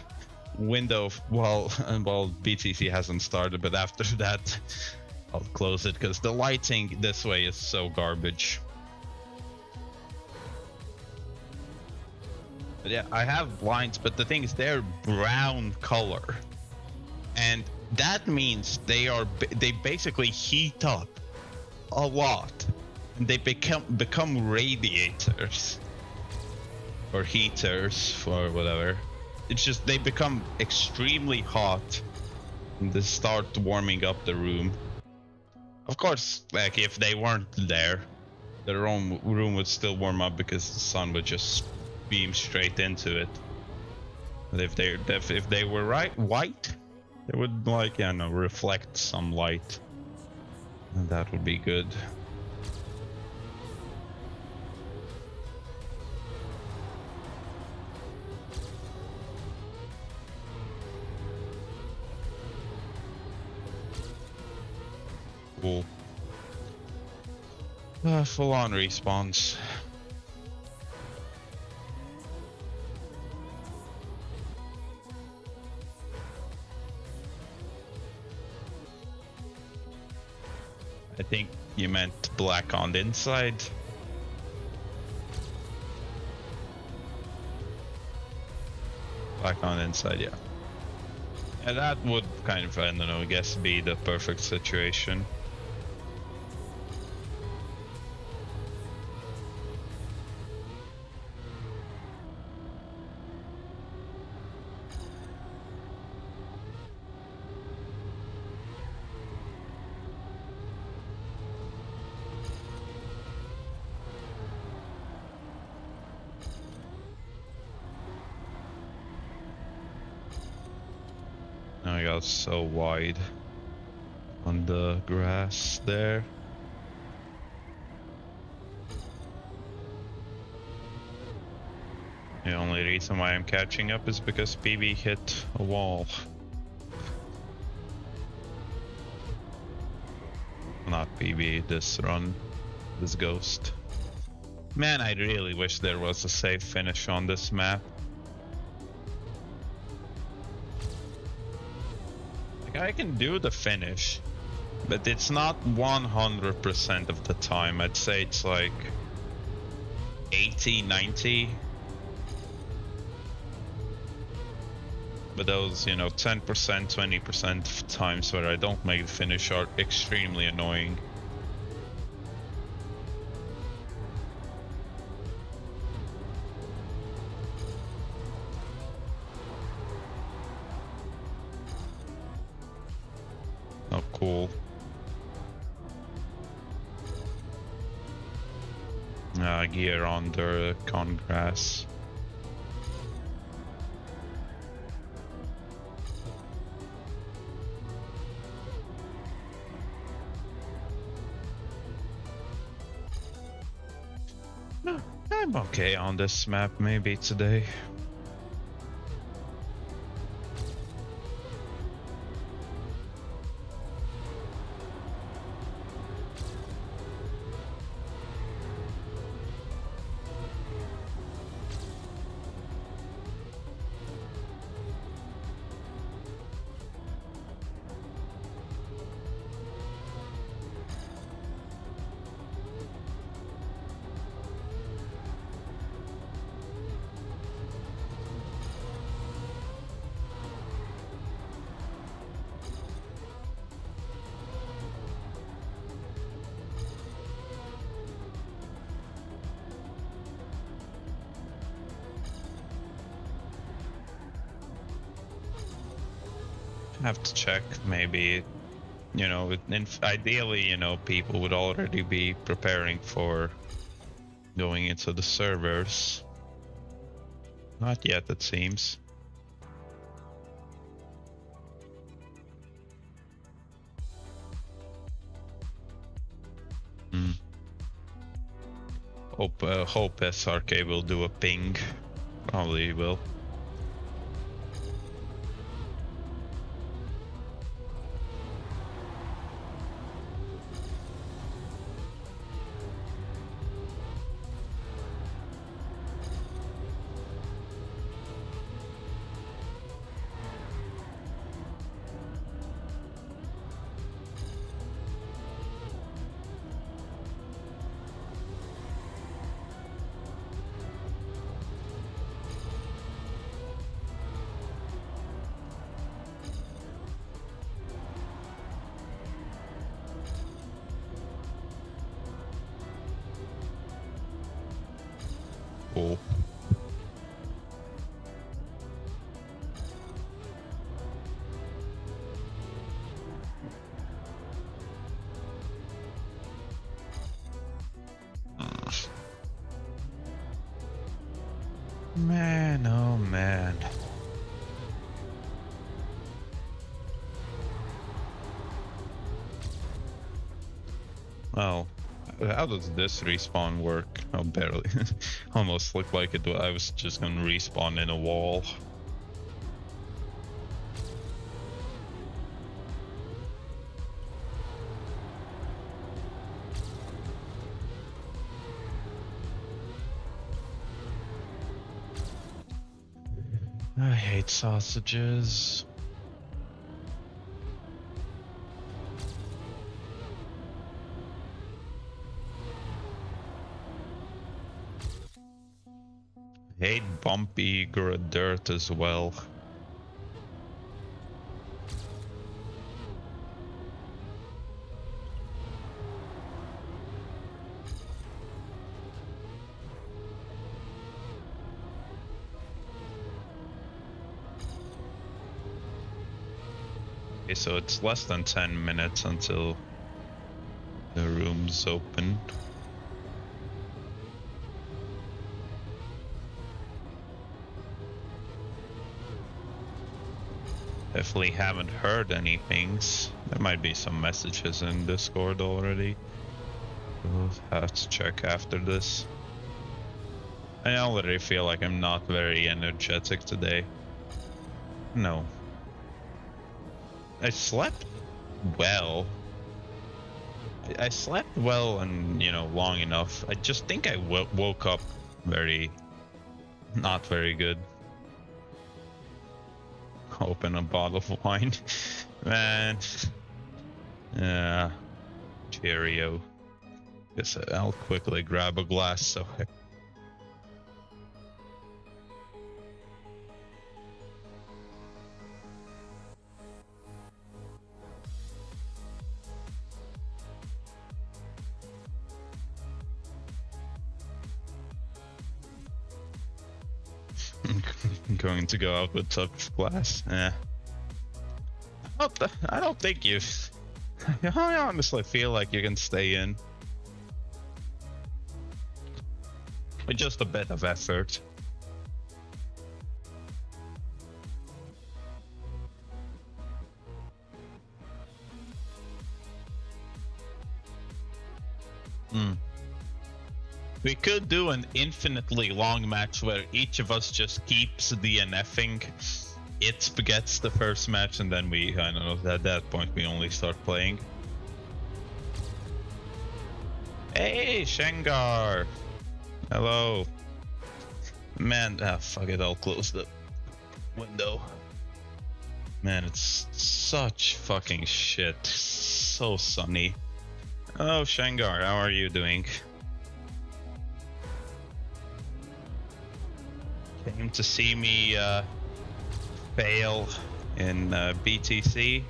window while BTC hasn't started, but after that, I'll close it because the lighting this way is so garbage. But yeah, I have blinds, but the thing is they're brown color, and that means they basically heat up a lot, and they become radiators or heaters or whatever. It's just they become extremely hot and they start warming up the room. Of course, like if they weren't there, the room would still warm up because the sun would just beam straight into it. But if they were white, they would reflect some light, and that would be good. Cool. Full on respawns. I think you meant black on the inside. Black on the inside, yeah. And that would kind of, I don't know, I guess be the perfect situation. I got so wide on the grass there. The only reason why I'm catching up is because PB hit a wall. Not PB, this run, this ghost. Man, I really wish there was a safe finish on this map. I can do the finish, but it's not 100% of the time. I'd say it's like 80, 90. But those, you know, 10%, 20% of times where I don't make the finish are extremely annoying. Oh, cool. Gear under con grass. No, I'm okay on this map, maybe today. Have to check, maybe, you know, ideally, you know, people would already be preparing for going into the servers. Not yet, it seems. Hope SRK will do a ping. Probably will. Cool. Man, oh man. Well, how does this respawn work? Oh, barely. Almost looked like I was just gonna respawn in a wall. I hate sausages. Hate bumpy dirt as well. Okay, so it's less than 10 minutes until the room's open. Definitely haven't heard any pings. There might be some messages in Discord already. We'll have to check after this. I already feel like I'm not very energetic today. No. I slept well. I slept well and, you know, long enough. I just think I woke up not very good. Open a bottle of wine. Man. Yeah. Cheerio. Guess I'll quickly grab a glass so I'm going to go out with touch glass. Yeah. I don't think you. I honestly feel like you can stay in. With just a bit of effort. We could do an infinitely long match where each of us just keeps DNFing. It gets the first match, and then I don't know, at that point we only start playing. Hey, Shengar! Hello. Man, fuck it, I'll close the window. Man, it's such fucking shit. So sunny. Hello, Shengar, how are you doing? Came to see me fail in BTC.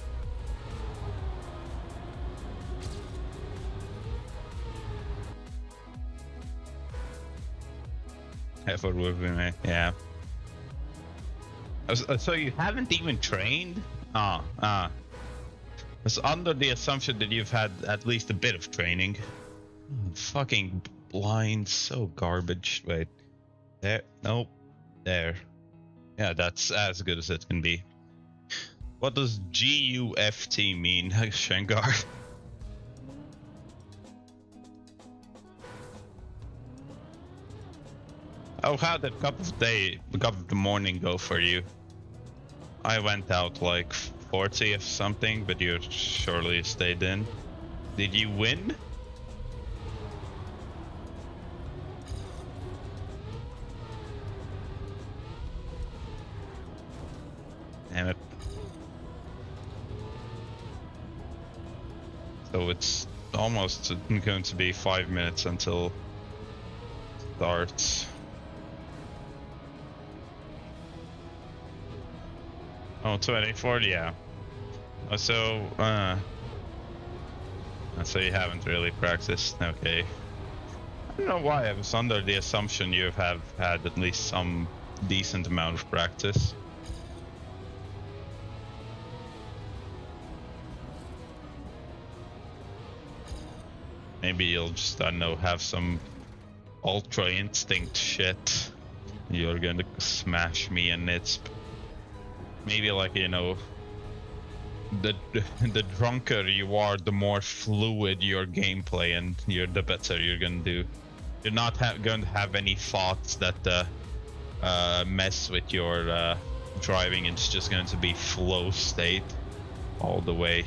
Effort with me, yeah. So you haven't even trained? I was under the assumption that you've had at least a bit of training. Fucking blind, so garbage. Wait, there, nope. There. Yeah, that's as good as it can be. What does GUFT mean, Shengar? Oh, how did cup of the morning go for you? I went out like 40 or something, but you surely stayed in. Did you win? Damn it. So it's almost going to be 5 minutes until starts. Oh, 24, yeah. So you haven't really practiced, okay. I don't know why, I was under the assumption you have had at least some decent amount of practice. Maybe you'll just, I don't know, have some ultra instinct shit. You're gonna smash me and it's maybe like, you know, the drunker you are, the more fluid your gameplay and the better you're gonna do. You're not going to have any thoughts that mess with your driving. It's just going to be flow state all the way.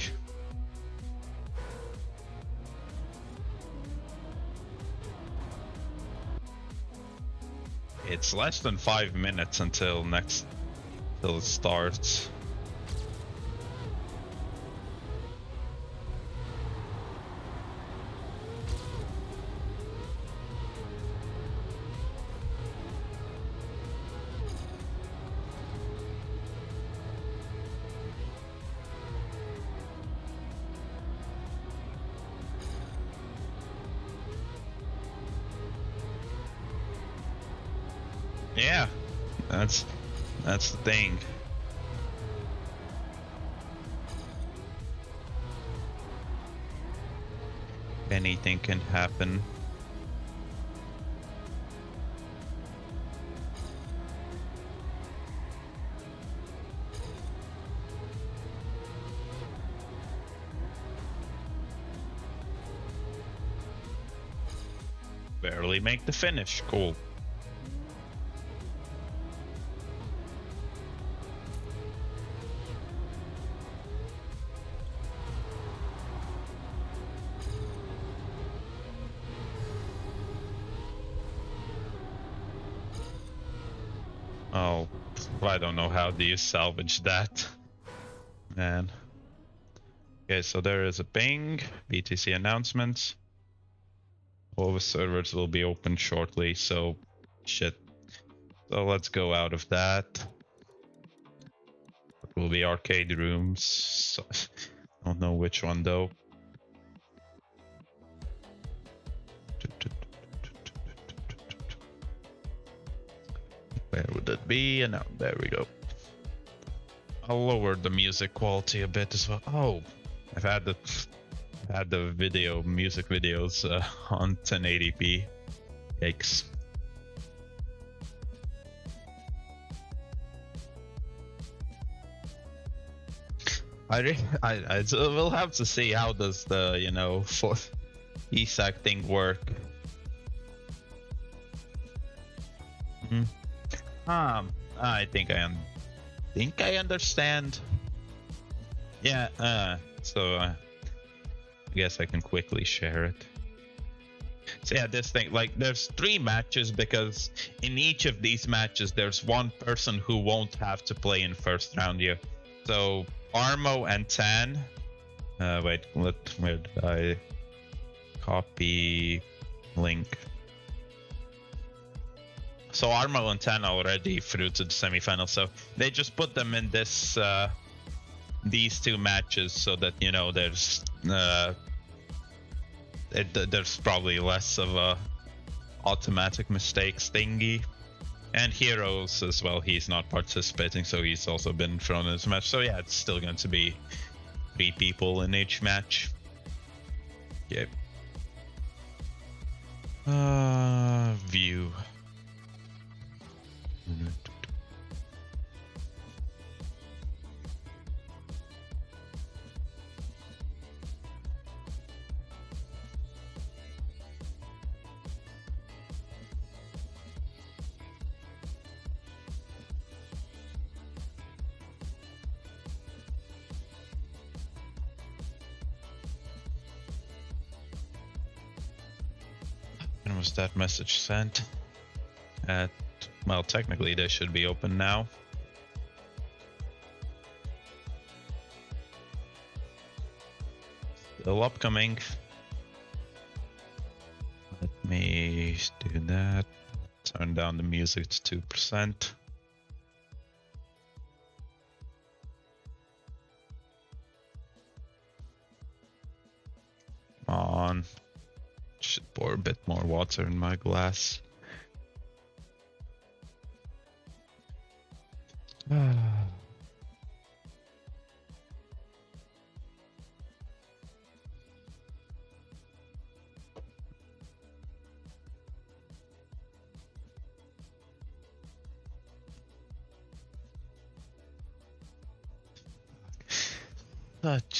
It's less than 5 minutes until it starts. Yeah, that's the thing. Anything can happen. Barely make the finish. Cool. Oh, I don't know how do you salvage that, man. Okay, so there is a ping. BTC announcements. All the servers will be open shortly, so shit. So let's go out of that. It will be arcade rooms. So, don't know which one though. Where would it be? And now, there we go. I'll lower the music quality a bit as well. Oh, I've had the music videos on 1080p. Yikes. We'll have to see how does the fourth ESAC thing work. I think I understand. Yeah. So I guess I can quickly share it. So yeah, this thing, like, there's 3 matches because in each of these matches there's one person who won't have to play in first round here. So Armo and Tan. Wait, where did I copy link? So Armo and Tan already through to the semifinals, so they just put them in this these 2 matches so that there's probably less of a automatic mistakes thingy. And Heroes as well, he's not participating, so he's also been thrown in this match. So yeah, it's still going to be 3 people in each match. Yep. View. When was that message sent? Well, technically they should be open now. Still upcoming. Let me do that. Turn down the music to 2%. Come on. Should pour a bit more water in my glass.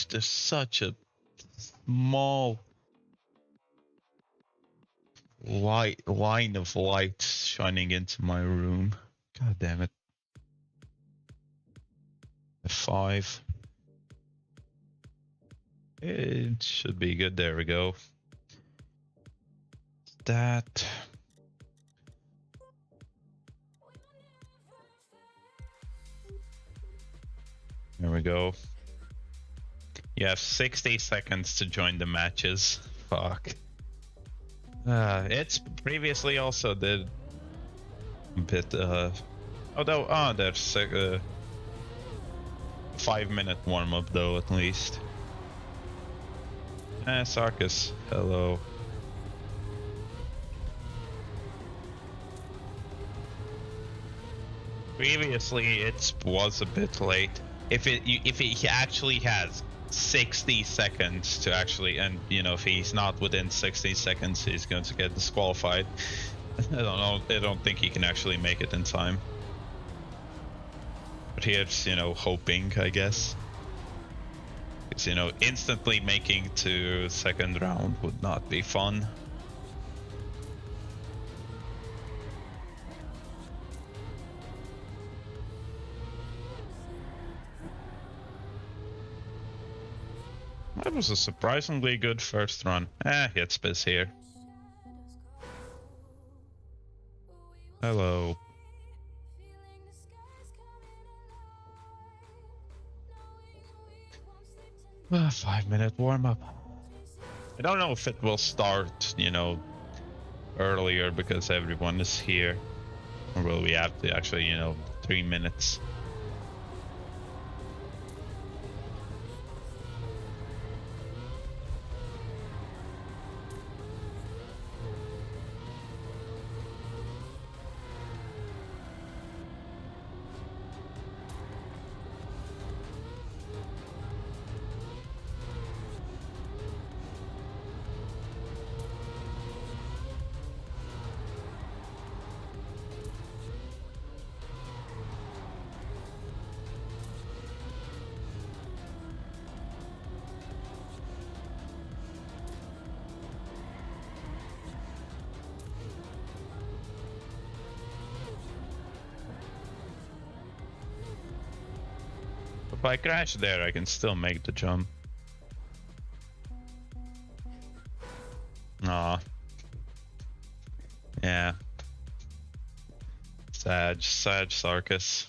There's such a small line of light shining into my room. God damn it. F5. It should be good. There we go. That. There we go. You have 60 seconds to join the matches. Fuck. It's previously also did a bit, although, there's a 5-minute warm-up though, at least. Sarkis, hello. Previously, it was a bit late. If it actually has 60 seconds to actually, and you know, if he's not within 60 seconds, he's going to get disqualified. I don't know. I don't think he can actually make it in time. But here's, you know, hoping, I guess. Because, you know, instantly making to second round would not be fun. That was a surprisingly good first run. Hit Spiz here. Hello. 5-minute warm-up. I don't know if it will start, you know, earlier because everyone is here. Or will we have to actually, you know, 3 minutes? If I crash there, I can still make the jump. Aw. Yeah. Sag Sarkis.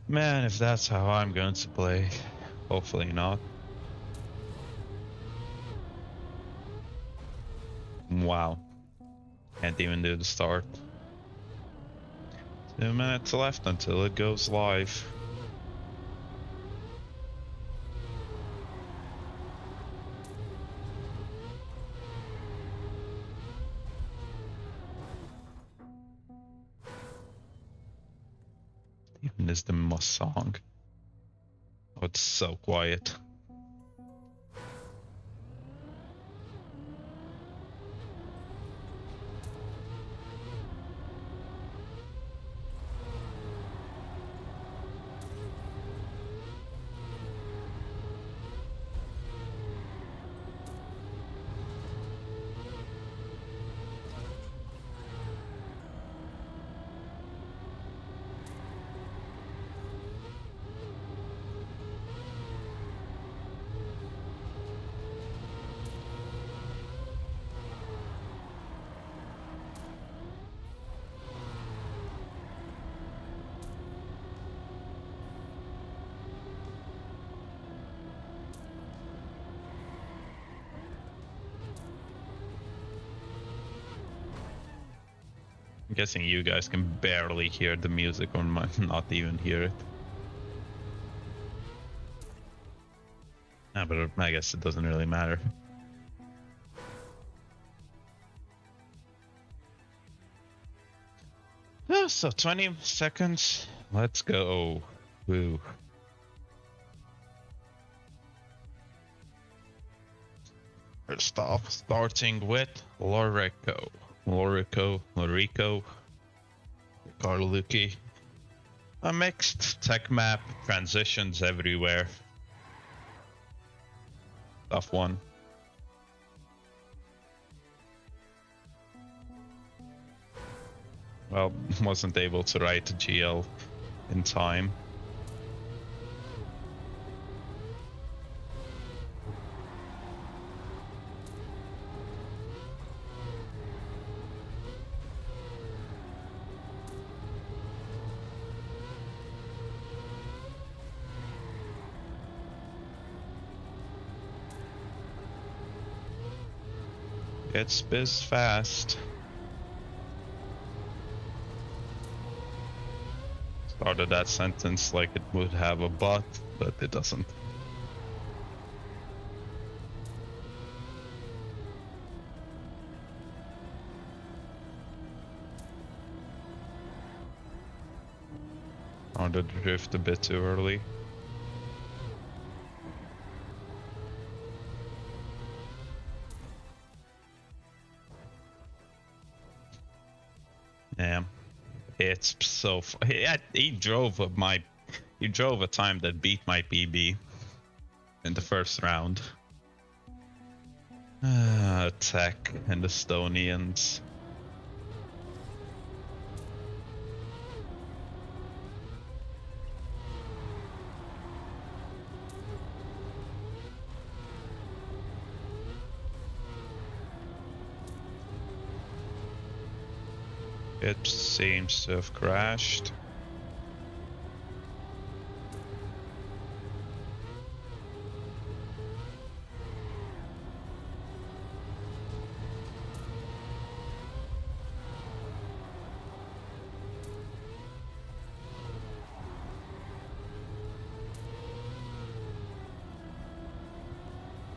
Man, if that's how I'm going to play, hopefully not. Wow. Can't even do the start. 2 minutes left until it goes live. Even is the song. Oh, it's so quiet. I'm guessing you guys can barely hear the music or might not even hear it. But I guess it doesn't really matter. Oh, so 20 seconds. Let's go. Woo. First off, starting with Lorico. Lorico, Carlucci. A mixed tech map, transitions everywhere. Tough one. Well, wasn't able to write the GL in time. It's biz fast. Started that sentence like it would have a but it doesn't. Started to drift a bit too early. Yeah, it's so. He drove a time that beat my PB in the first round. Attack and Estonians. It seems to have crashed.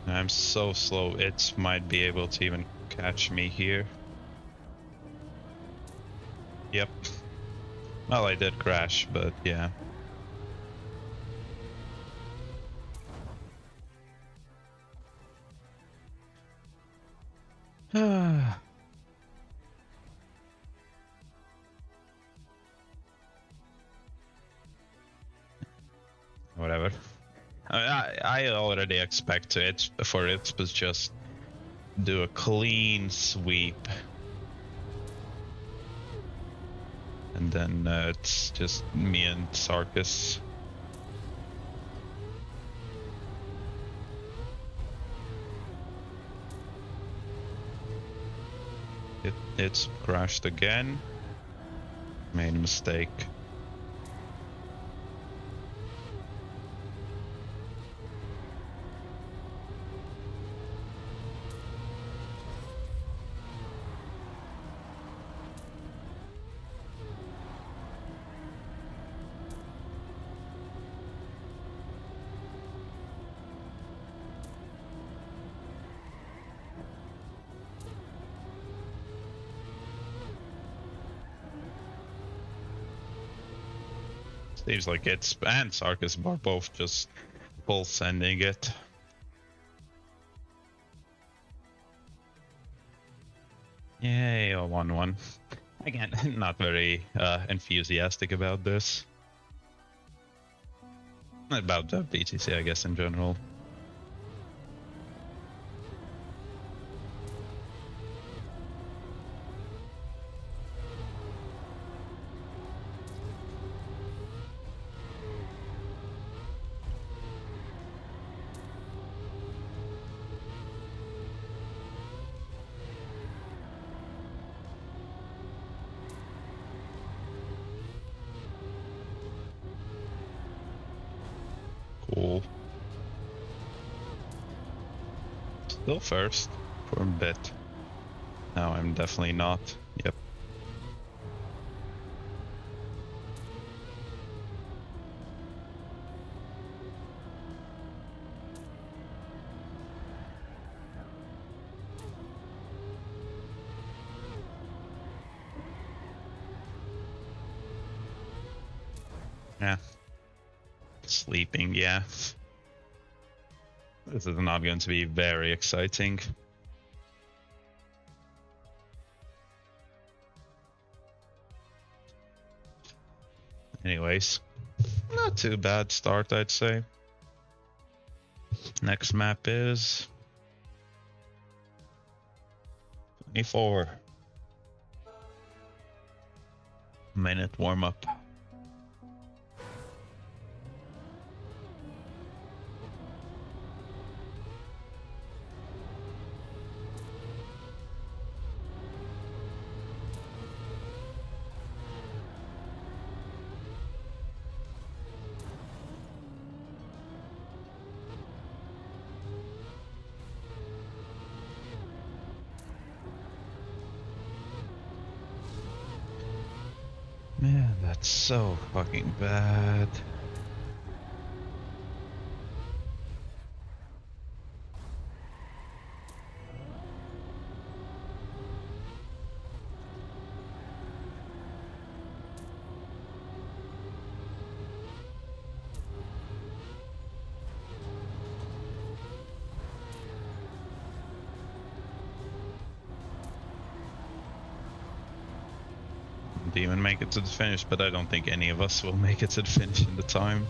I'm so slow, it might be able to even catch me here. Yep. Well, I did crash, but yeah. Whatever. I already expect it for it, but just do a clean sweep. And then it's just me and Sarkis. It's crashed again. Made a mistake. Seems like it's and Sarkis are both just full sending it. Yay, a 1-1. Again, not very enthusiastic about this. About the BTC, I guess, in general. Cool. Still first for a bit. No, I'm definitely not. Yep. Yeah. Sleeping, yeah. This is not going to be very exciting. Anyways, not too bad start, I'd say. Next map is 24. Minute warm up. So fucking bad. Didn't even make it to the finish, but I don't think any of us will make it to the finish in the time.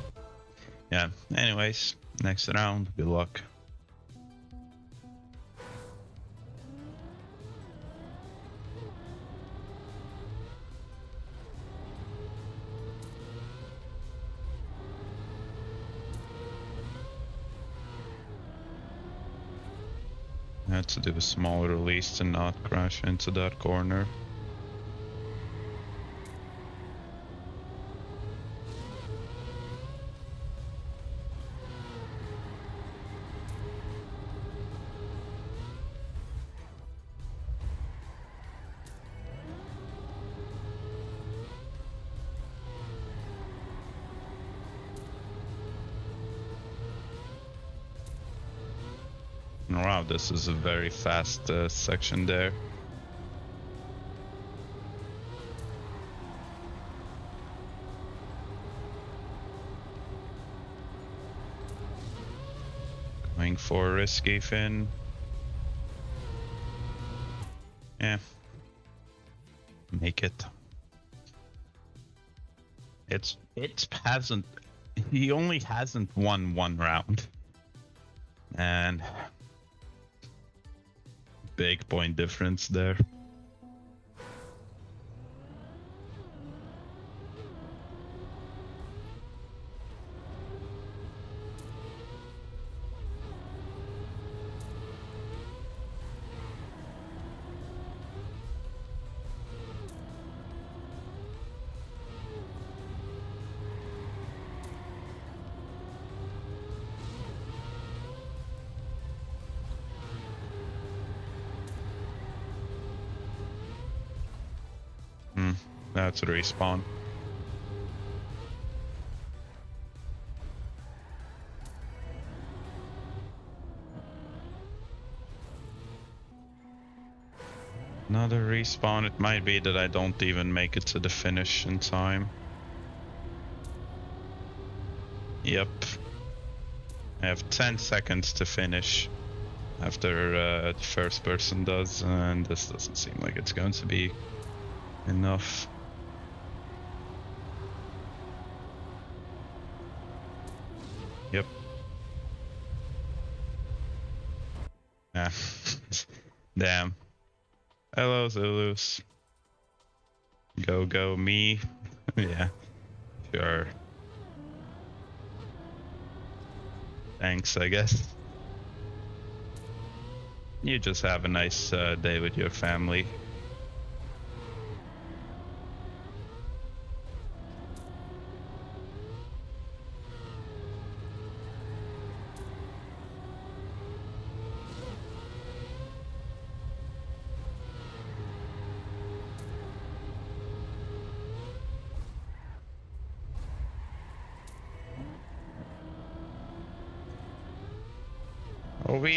Yeah, anyways, next round, good luck. I had to do a small release to not crash into that corner. Wow, this is a very fast section there. Going for a risky fin. Yeah. Make it. It hasn't. He only hasn't won one round. And big point difference there. That's a respawn. Another respawn. It might be that I don't even make it to the finish in time. Yep. I have 10 seconds to finish after the first person does, and this doesn't seem like it's going to be enough. Yep. Ah. Damn. Hello, Zulus. Go, me. Yeah. Sure. Thanks, I guess. You just have a nice day with your family.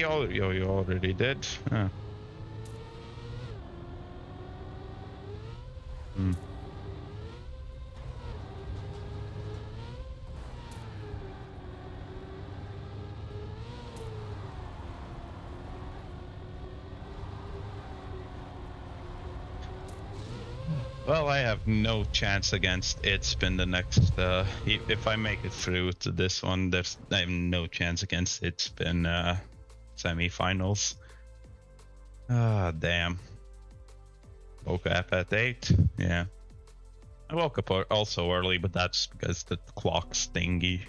Oh, you already did? Huh. Well, I have no chance against it spin the next. If I make it through to this one, I have no chance against it spin semi-finals. Ah, damn. Woke up at 8. Yeah. I woke up also early, but that's because the clock's thingy.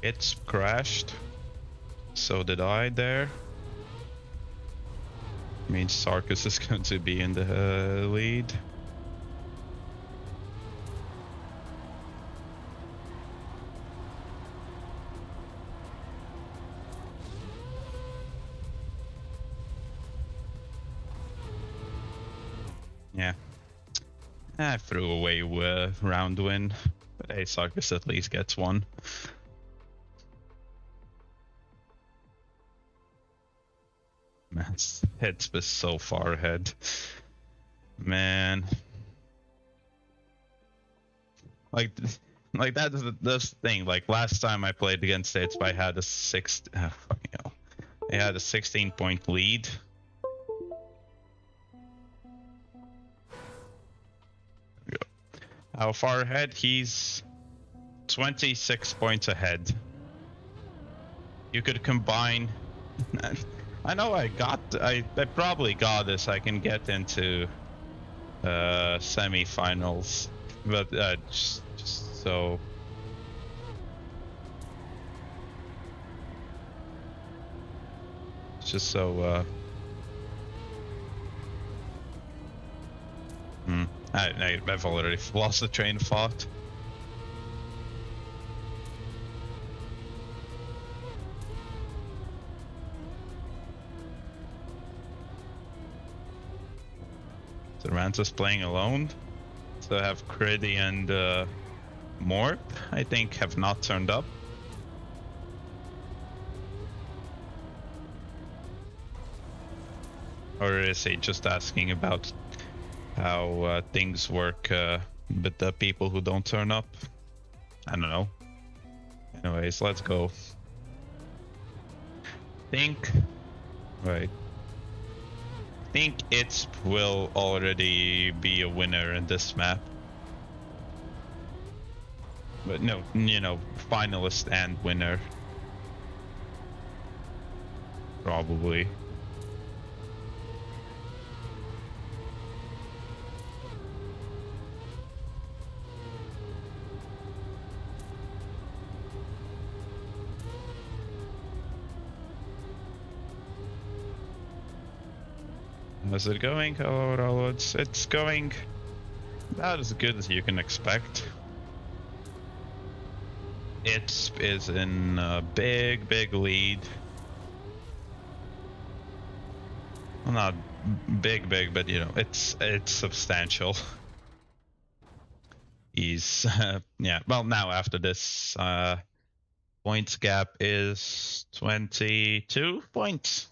It's crashed. So did I there. Means Sarkis is going to be in the lead. Yeah. I threw away round win, but hey, Sarkis at least gets one. Man, Heads was so far ahead. Man. Like that's the thing. Like last time I played against Heads, I had a fucking hell. I had a 16-point lead. How far ahead? He's 26 points ahead. You could combine. I know I probably got this. I can get into semi-finals, but just so. Just so. I've already lost the train of thought. So Ranta's playing alone. So I have Critty and Morp, I think, have not turned up. Or is he just asking about how things work with the people who don't turn up? I don't know. Anyways, let's go. Right. I think it will already be a winner in this map. But no, finalist and winner. Probably. How's it going? Hello, it's going about as good as you can expect. It is in a big lead. Well, not big, but it's substantial. He's yeah. Well, now after this, points gap is 22 points.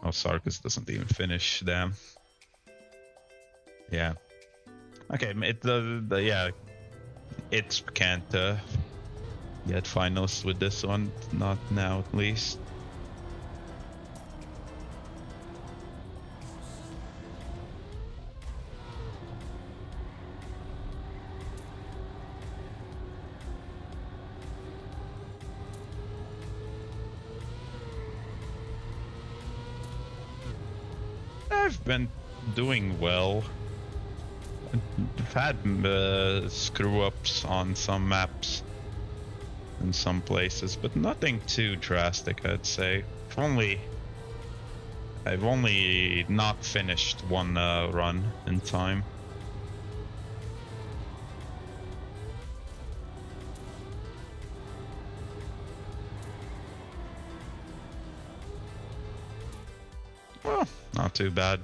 Oh, Sarkis doesn't even finish. Damn. Yeah. Okay. It can't get finals with this one. Not now, at least. I've been doing well. I've had screw-ups on some maps in some places, but nothing too drastic, I'd say. I've only not finished one run in time. Well, not too bad.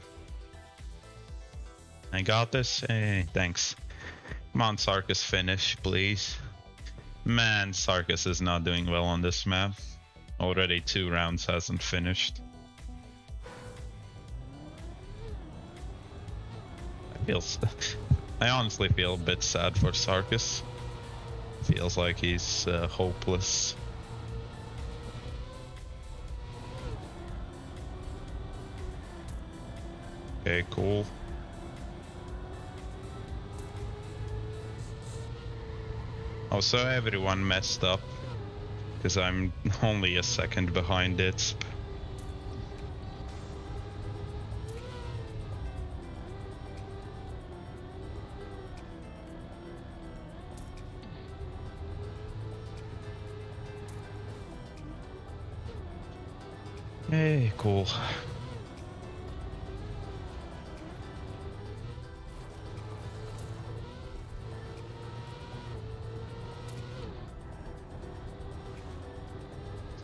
I got this. Hey, thanks. Come on, Sarkis, finish, please. Man, Sarkis is not doing well on this map. Already 2 rounds hasn't finished. I honestly feel a bit sad for Sarkis. Feels like he's hopeless. Okay, cool. Also, everyone messed up because I'm only a second behind it. Hey, cool.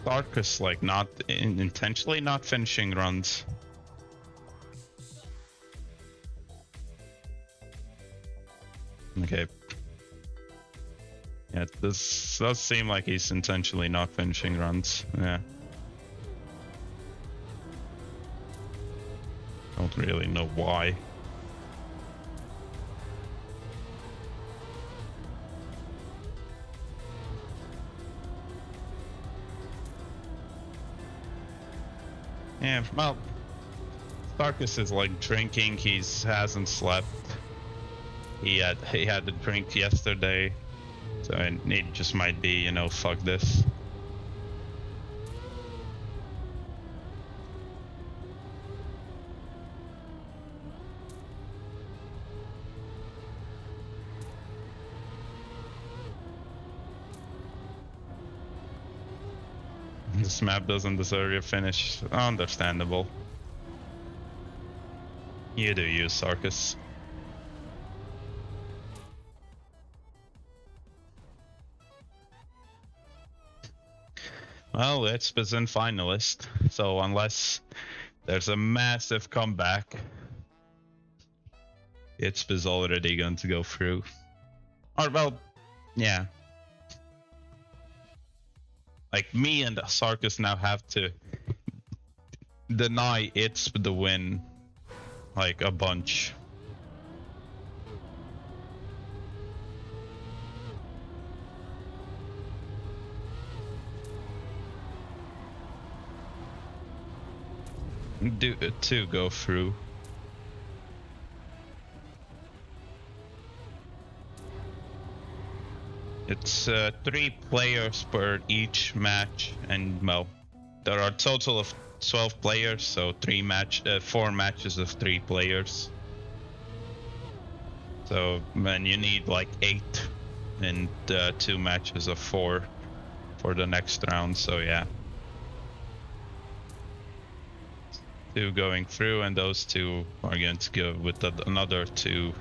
Darkus like not intentionally not finishing runs. Okay. Yeah, this does seem like he's intentionally not finishing runs. Yeah. Don't really know why. Yeah, well, Darkus is like drinking. He hasn't slept. He had a drink yesterday, so it just might be, you know, fuck this. This map doesn't deserve your finish. Understandable. You do you, Sarkis. Well, ITSP is in finalist, so unless there's a massive comeback, ITSP is already going to go through. Or, well, yeah. Like, me and Sarkis now have to deny ITSP the win, like, a bunch. To go through. It's 3 players per each match, and well, there are a total of 12 players, so 4 matches of 3 players. So man, you need like 8 and 2 matches of 4 for the next round. So yeah, 2 going through, and those 2 are going to go with another 2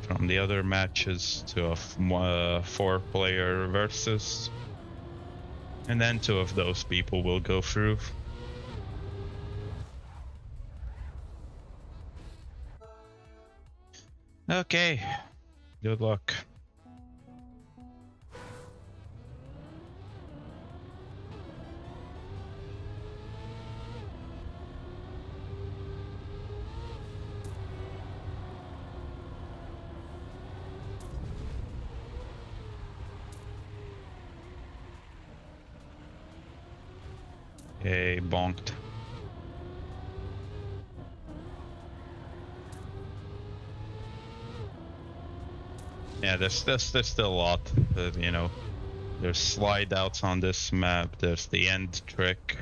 from the other matches to a 4-player versus, and then 2 of those people will go through. Okay, good luck. Hey, bonked. Yeah, there's still a lot. You know, there's slide outs on this map. There's the end trick.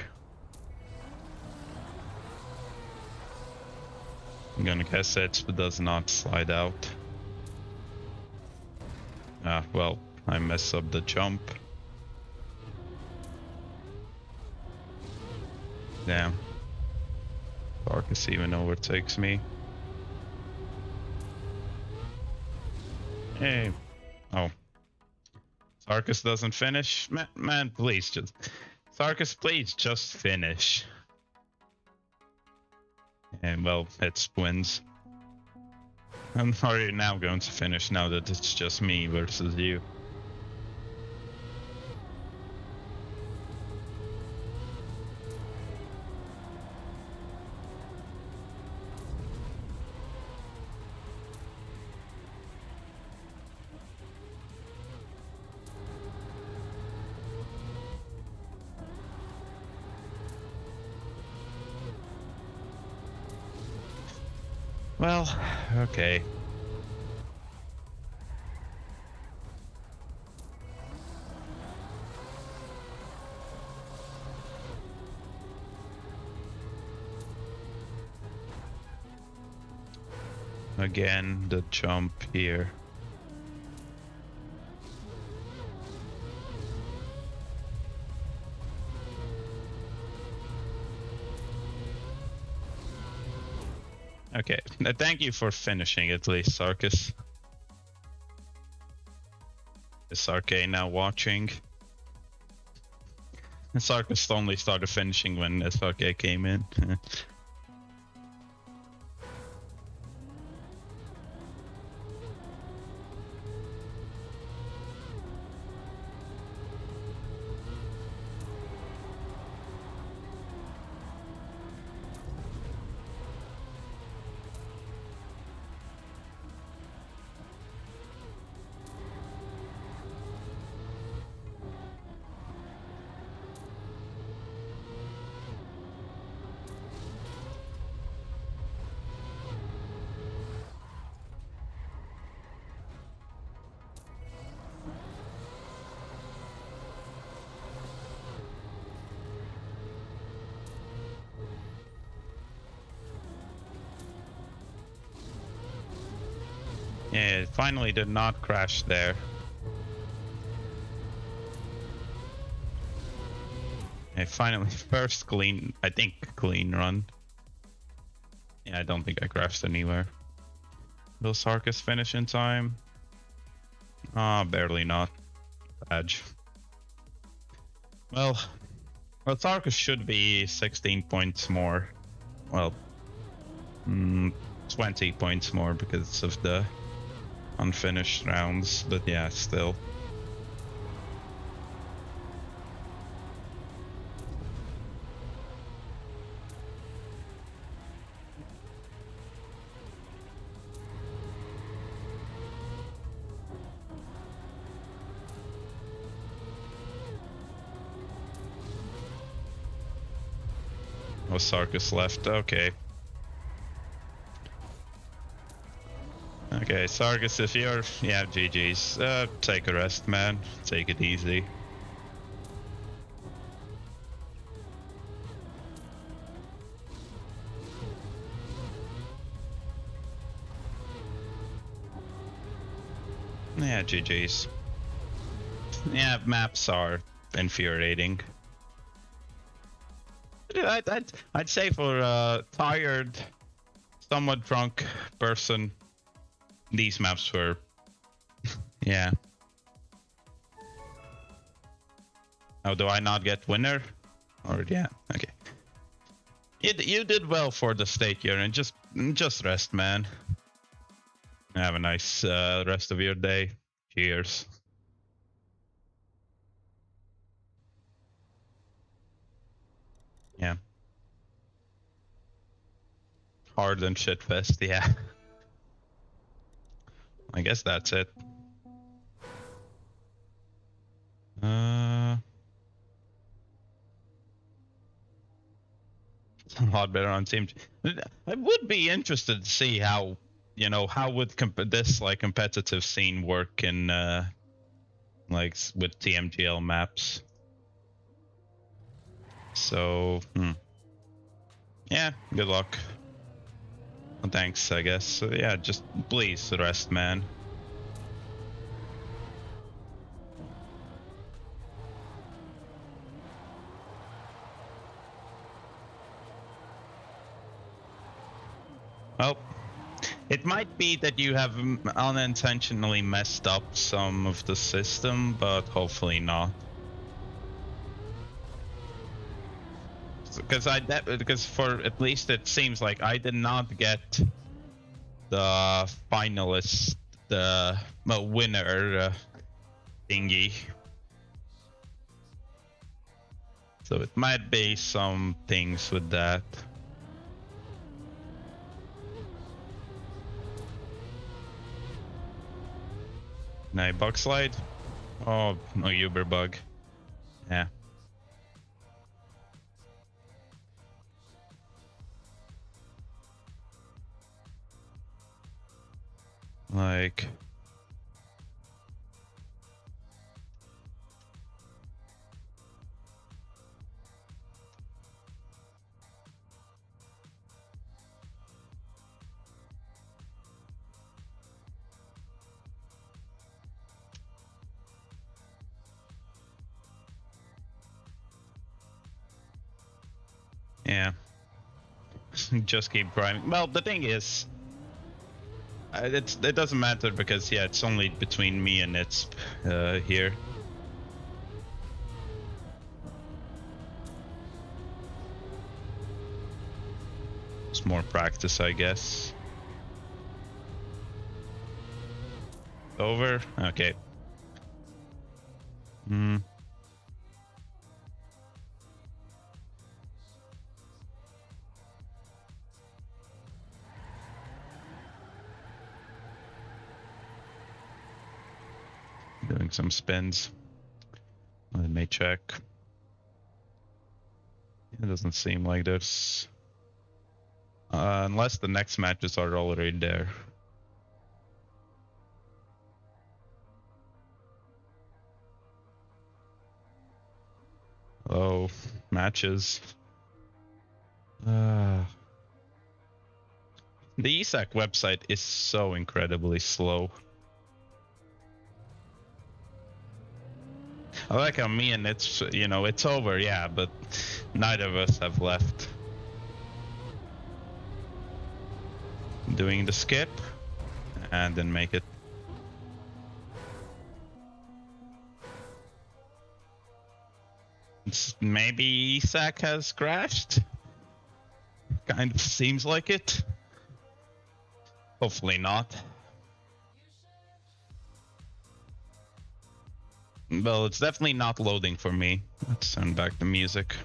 I'm gonna guess it does not slide out. Ah, well, I mess up the jump. Damn. Darkus even overtakes me. Hey. Oh. Sarkis doesn't finish? Man, please just... Sarkis, please just finish. And well, it wins. I'm already now going to finish now that it's just me versus you. Well, okay. Again, the jump here. Okay, thank you for finishing at least, Sarkis. Is Sarkay now watching? Sarkis only started finishing when SRK came in. Yeah, it finally did not crash there. Yeah, finally, first clean, I think clean run. Yeah, I don't think I crashed anywhere. Will Sarkis finish in time? Ah, barely not. Badge. Well, Sarkis should be 16 points more. Well, 20 points more because of the unfinished rounds, but yeah, still. Oh, Sarkis left. Okay. Okay, Sarkis, if you're... Yeah, GG's. Take a rest, man. Take it easy. Yeah, GG's. Yeah, maps are infuriating. I'd say for a tired, somewhat drunk person, these maps were... yeah. Oh, do I not get winner? Or yeah, okay. You did well for the state year, and just rest, man. Have a nice rest of your day. Cheers. Yeah. Hard and shit fest, yeah. I guess that's it. A lot better on team. I would be interested to see how, you know, how would this like competitive scene work in like with TMGL maps. So, yeah, good luck. Well, thanks, I guess. So, yeah, just please rest, man. Well, it might be that you have unintentionally messed up some of the system, but hopefully not. Because for at least it seems like I did not get the finalist, the winner thingy. So it might be some things with that. No bug slide? Oh, no Uber bug. Yeah. Like... yeah. just keep grinding. Well, the thing is, it doesn't matter because yeah, it's only between me and it's here. It's more practice, I guess. Over? Okay. Hmm. Doing some spins. Let me check. It doesn't seem like there's... unless the next matches are already there. Oh, matches. The ESAC website is so incredibly slow. I like how me and it's, you know, it's over, yeah, but neither of us have left. Doing the skip and then make it. Maybe ESAC has crashed? Kind of seems like it. Hopefully not. Well, it's definitely not loading for me. Let's turn back the music.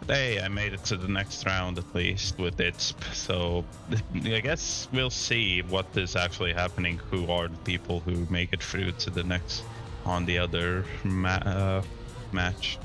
Hey, I made it to the next round at least with it, so I guess we'll see what is actually happening. Who are the people who make it through to the next on the other match?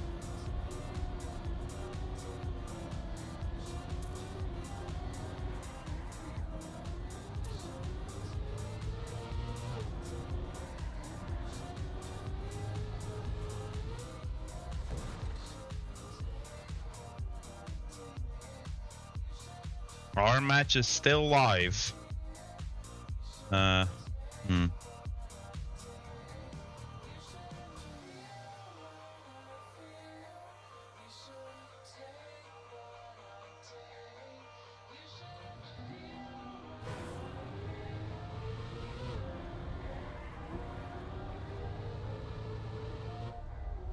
Our match is still live.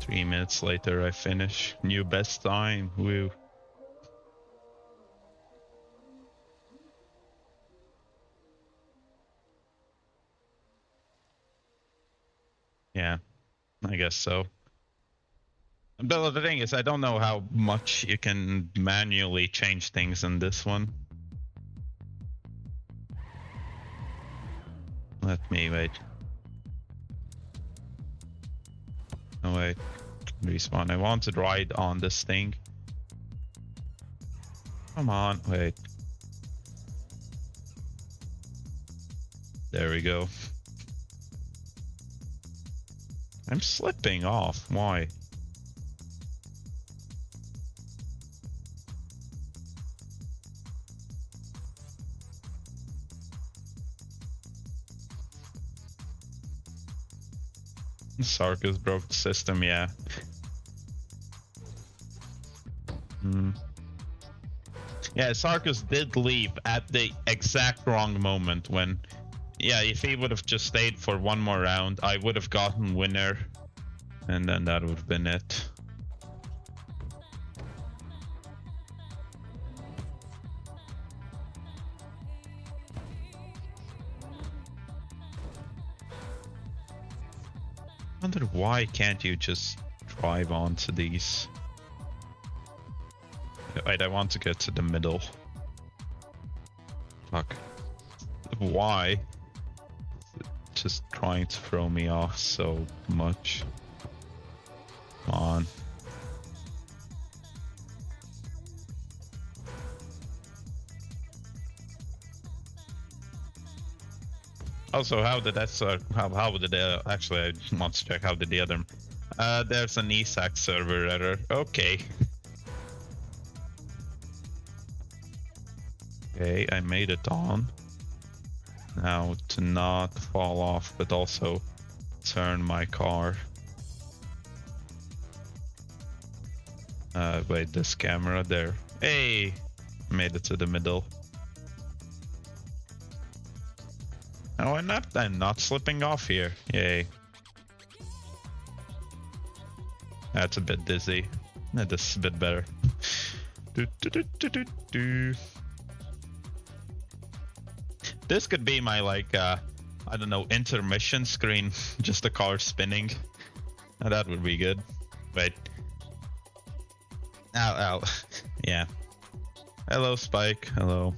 3 minutes later, I finish. New best time. Woo. Yeah, I guess so. But the thing is, I don't know how much you can manually change things in this one. Let me wait. Oh wait, respawn. I want to ride on this thing. Come on, wait. There we go. I'm slipping off. Why? Sarkis broke the system, yeah. Yeah, Sarkis did leave at the exact wrong moment when... Yeah, if he would have just stayed for one more round, I would have gotten winner. And then that would have been it. I wonder why can't you just drive onto these? Wait, I want to get to the middle. Fuck. Why? Just trying to throw me off so much. Come on. Also, how did that how did actually I want to check how did the other there's an ESAC server error. Okay. Okay, I made it on. Now to not fall off, but also turn my car. Wait, this camera there. Hey, made it to the middle. Oh, I'm not slipping off here. Yay. That's a bit dizzy. This is a bit better. This could be my, like, I don't know, intermission screen. Just the car spinning. Oh, that would be good. Wait. Ow, ow. Yeah. Hello, Spike. Hello.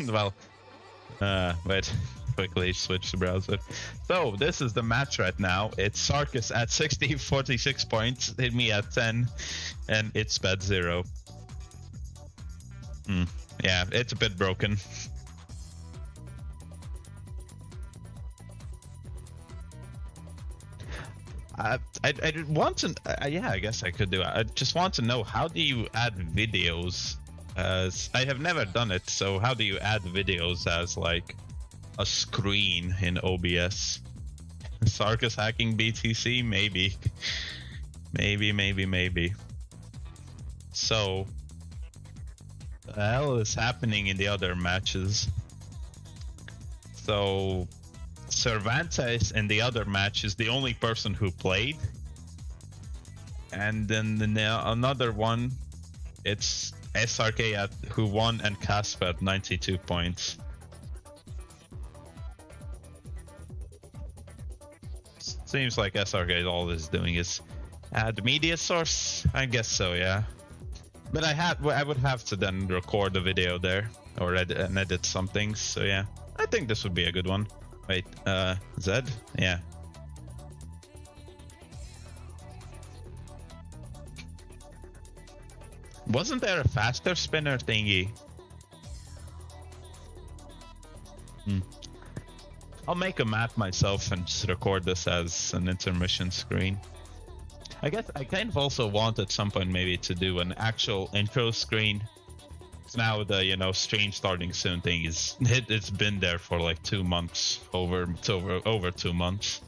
Well, wait. Quickly switch the browser. So, this is the match right now. It's Sarkis at 60, 46 points. Hit me at 10. And it's at 0. Yeah, it's a bit broken. I want to, yeah, I guess I could do it. I just want to know, how do you add videos? I have never done it, so how do you add videos as like a screen in OBS? Sarkis hacking BTC? Maybe. Maybe. So, what the hell is happening in the other matches? So, Cervantes in the other match is the only person who played. And then another one, it's SRK who won and Casper at 92 points. Seems like SRK all is doing is add media source. I guess so, yeah. But I would have to then record the video there or edit some things. So yeah, I think this would be a good one. Wait, Zed? Yeah. Wasn't there a faster spinner thingy? I'll make a map myself and just record this as an intermission screen. I guess I kind of also want at some point maybe to do an actual intro screen. Now the stream starting soon thing is it's been there for like 2 months, over 2 months.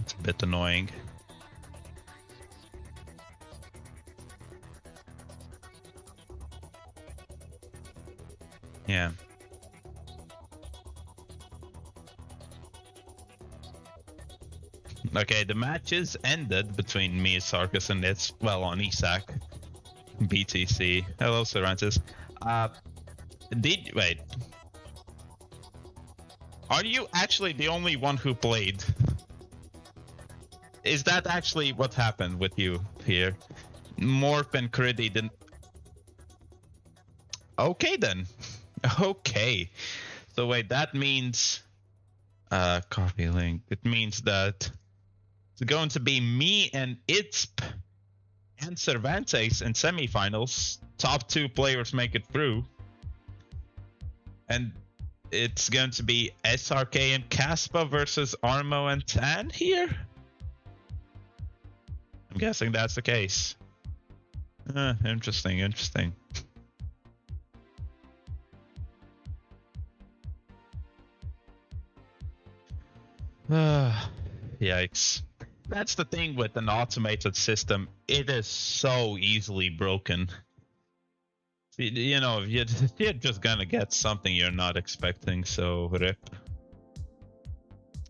It's a bit annoying. Yeah. Okay, the matches ended between me, Sarkis, and it's on Isak. BTC. Hello, Cervantes. Wait. Are you actually the only one who played? Is that actually what happened with you here? Morph and Critty didn't. Okay then. Okay. So wait, that means copy link. It means that it's going to be me and ITSP and Cervantes in semifinals. Top 2 players make it through. And it's going to be SRK and Caspa versus Armo and Tan here? I'm guessing that's the case. Interesting. Yikes. That's the thing with an automated system. It is so easily broken. You're just gonna get something you're not expecting, so rip.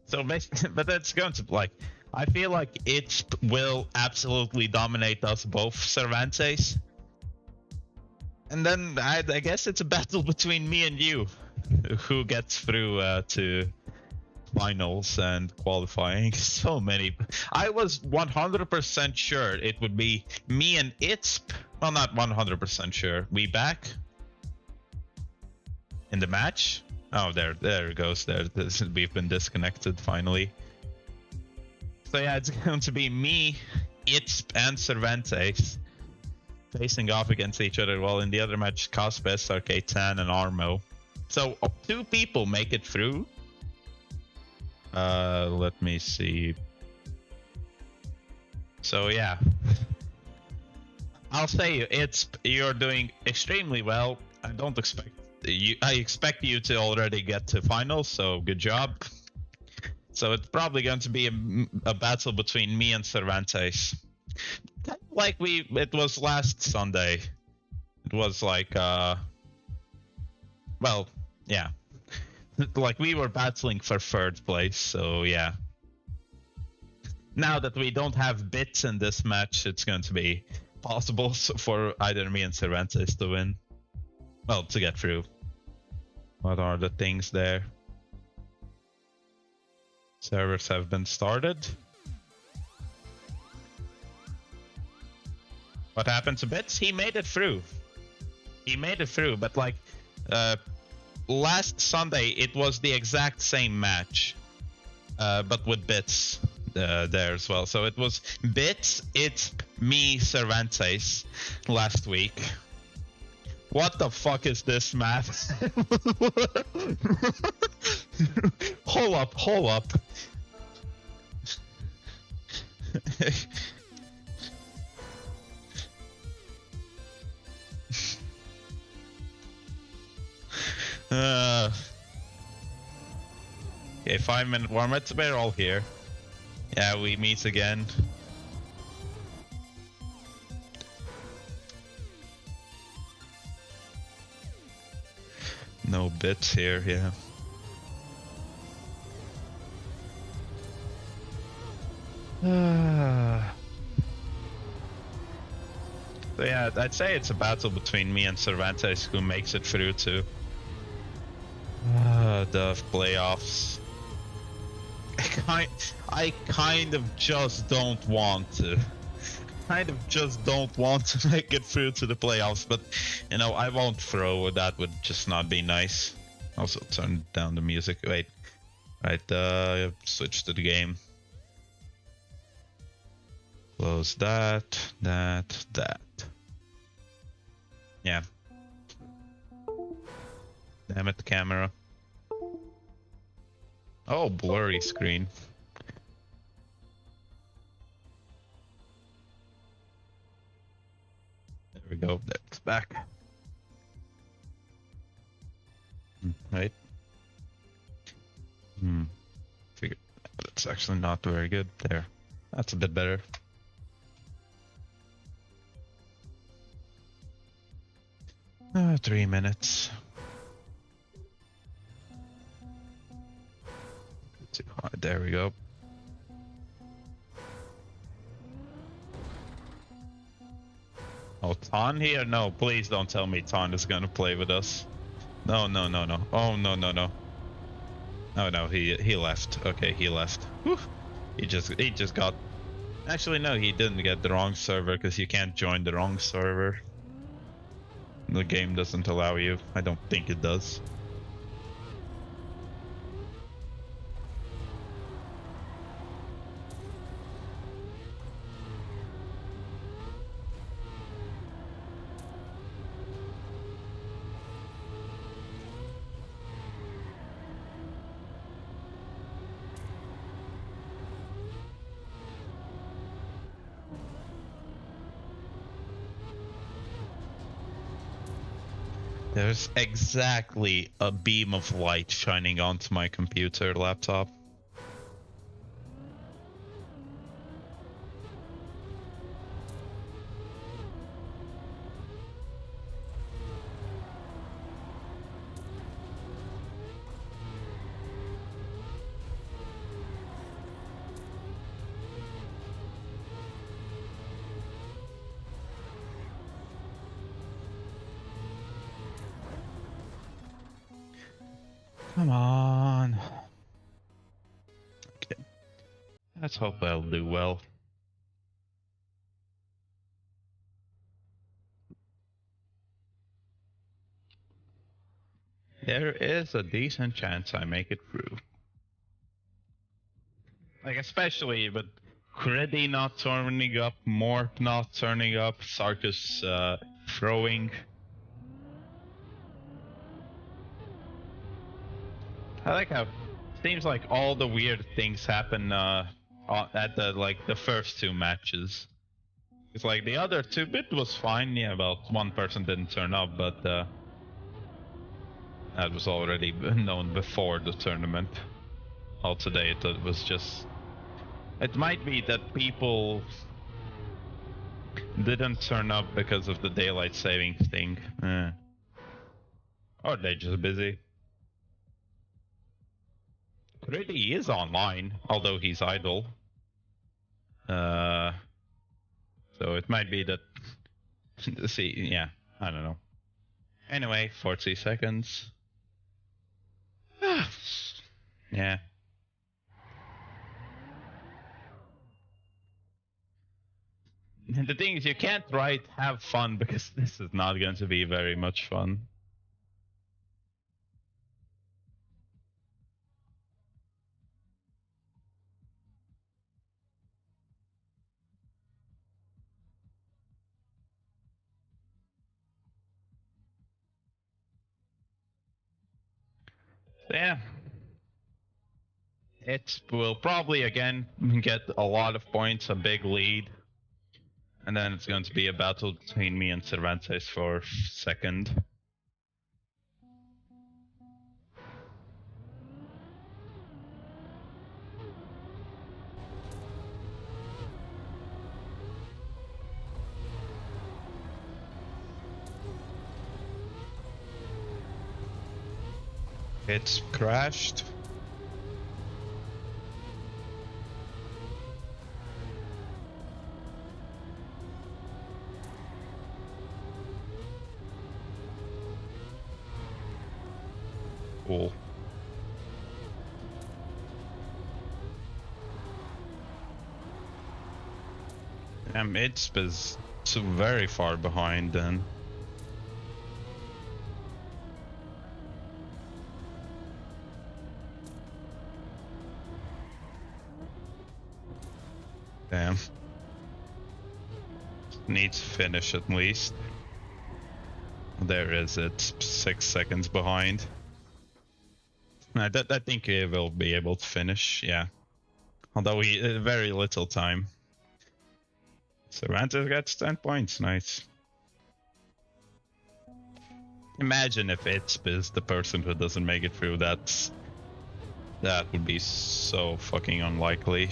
So basically, but that's going to I feel like it will absolutely dominate us both, Cervantes. And then I guess it's a battle between me and you, who gets through to finals and qualifying. So many. I was 100% sure it would be me and ITSP. Well, not 100% sure. We back in the match. Oh, there it goes. We've been disconnected finally. So yeah, it's going to be me, ITSP, and Cervantes facing off against each other. While in the other match, Cospes, SRK, Tan, and Armo. So 2 people make it through. Let me see. So yeah, I'll say you're doing extremely well. I don't expect you. I expect you to already get to finals, so good job. So it's probably going to be a battle between me and Cervantes, like it was last Sunday. It was like well, yeah, like we were battling for third place. So yeah. Now that we don't have bits in this match, it's going to be possible for either me and Cervantes to win. Well, to get through. What are the things there? Servers have been started. What happened to Bits? He made it through. He made it through, but like last Sunday, it was the exact same match, but with Bits there as well. So it was Bits, it's me, Cervantes last week. What the fuck is this map? Hold up. Okay, 5-minute warm-up. We're all here. Yeah, we meet again. No bits here, yeah. So yeah, I'd say it's a battle between me and Cervantes who makes it through to the playoffs. I kind of just don't want to. Kind of just don't want to make it through to the playoffs, but you know, I won't throw. That would just not be nice. Also turn down the music. Wait. Right, switch to the game. Close that. Yeah. Damn it, the camera. Oh, blurry screen. There we go. That's back. Right. Figured that's actually not very good. There. That's a bit better. 3 minutes. Too hard. There we go. Oh, Ton here? No, please don't tell me Ton is gonna play with us. No. Oh, no. Oh no, he left. Okay, he left. Whew. He just got. Actually, no, he didn't get the wrong server because you can't join the wrong server. The game doesn't allow you. I don't think it does. There's exactly a beam of light shining onto my computer laptop. Come on. Okay. Let's hope I'll do well. There is a decent chance I make it through. Like, especially with Creddy not turning up, Morp not turning up, Sarkis throwing. I like how it seems like all the weird things happen at the first two matches. It's like the other 2-bit was fine. Yeah, well, one person didn't turn up, but that was already known before the tournament. All today it was just... It might be that people didn't turn up because of the daylight savings thing. Or they're just busy. Really is online, although he's idle. So it might be that... See, yeah, I don't know. Anyway, 40 seconds. Yeah. The thing is, you can't write have fun because this is not going to be very much fun. Yeah. It will probably again get a lot of points, a big lead. And then it's going to be a battle between me and Cervantes for second. It's crashed. Cool. It's so very far behind then. Damn. Needs to finish at least. There is it, 6 seconds behind. I think he will be able to finish, yeah. Although he very little time. Cervantes gets 10 points, nice. Imagine if Itzp is the person who doesn't make it through, that would be so fucking unlikely.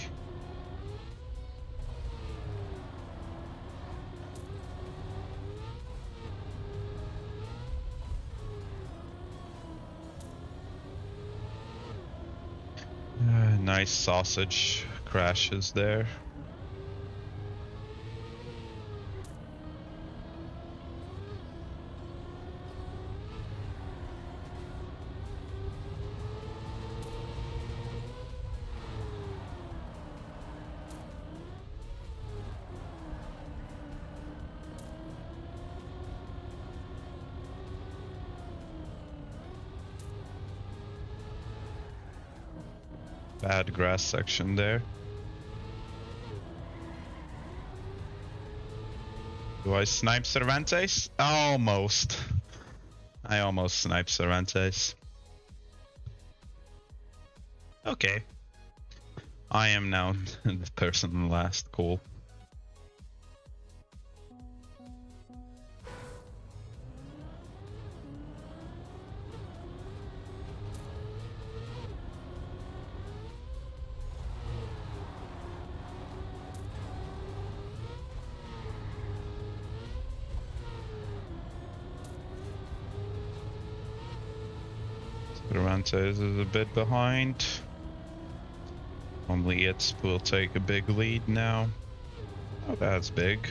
Nice sausage crashes there. Bad grass section there. Do I snipe Cervantes? Almost. I almost sniped Cervantes. Okay. I am now the person last. Cool. Cervantes is a bit behind. Only it will take a big lead now. Not as big.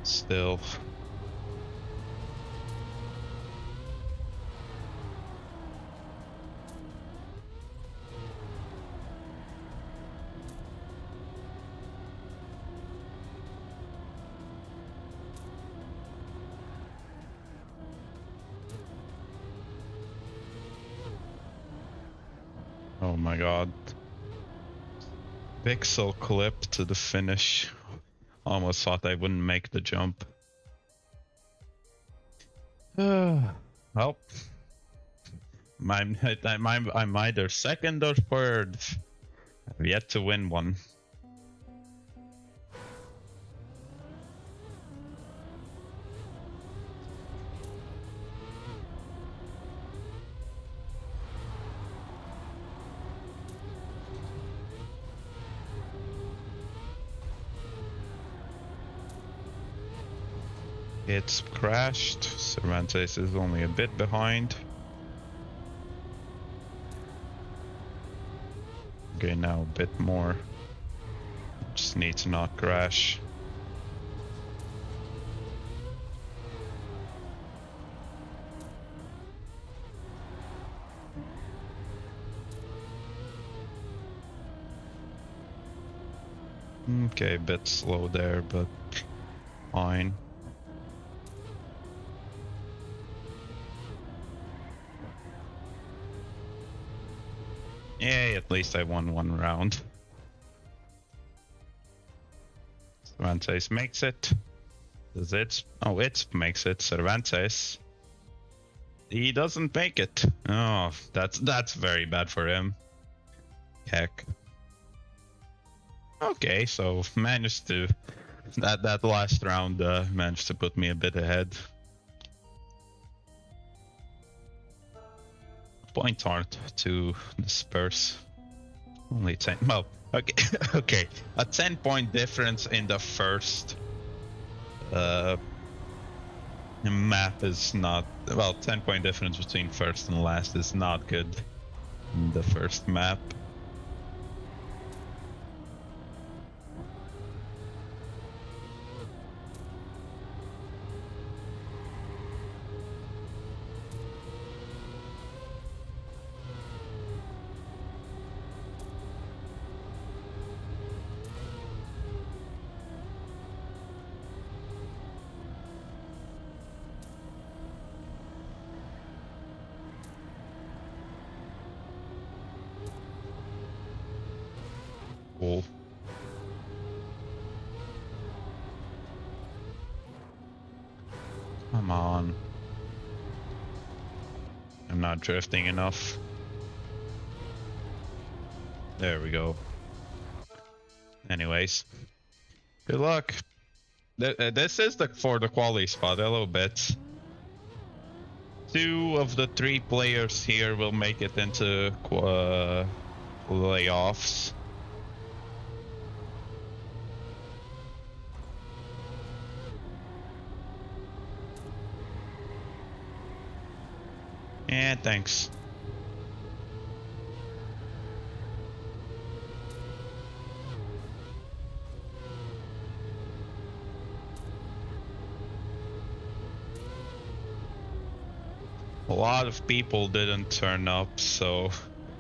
Still. Oh my god. Pixel clip to the finish. Almost thought I wouldn't make the jump. Well, I'm either second or third. I've yet to win one. It's crashed. Cervantes is only a bit behind. Okay, now a bit more. Just need to not crash. Okay, a bit slow there, but fine. Yay, at least I won one round. Cervantes makes it. Does it? Oh, it makes it. Cervantes. He doesn't make it. Oh, that's very bad for him. Heck. Okay, so managed to that last round managed to put me a bit ahead. Point art to disperse. Only 10. Well, okay, okay. A 10-point difference in the first map is not, well, 10-point difference between first and last is not good in the first map. Cool. Come on. I'm not drifting enough. There we go. Anyways, good luck. This is for the quali spot. Hello, bits. 2 of the 3 players here will make it into playoffs. Yeah, thanks. A lot of people didn't turn up, so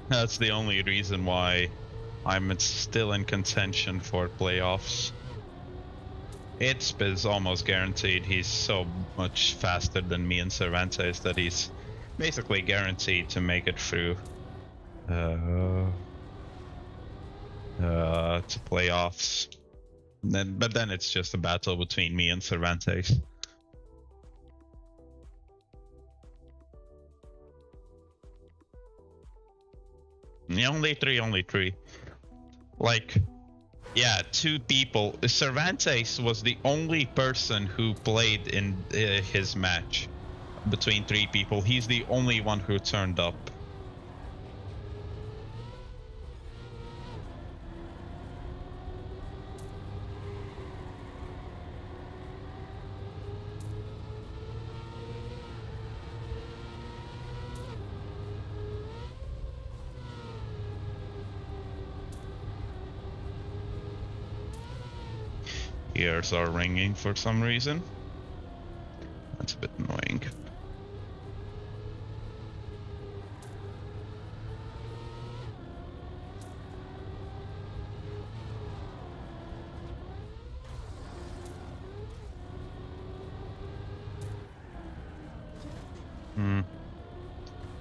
that's the only reason why I'm still in contention for playoffs. Itzp is almost guaranteed. He's so much faster than me and Cervantes that he's basically guaranteed to make it through to playoffs. But then it's just a battle between me and Cervantes. Only three. Like, yeah, 2 people. Cervantes was the only person who played in his match. Between 3 people, he's the only one who turned up. Ears are ringing for some reason. That's a bit annoying.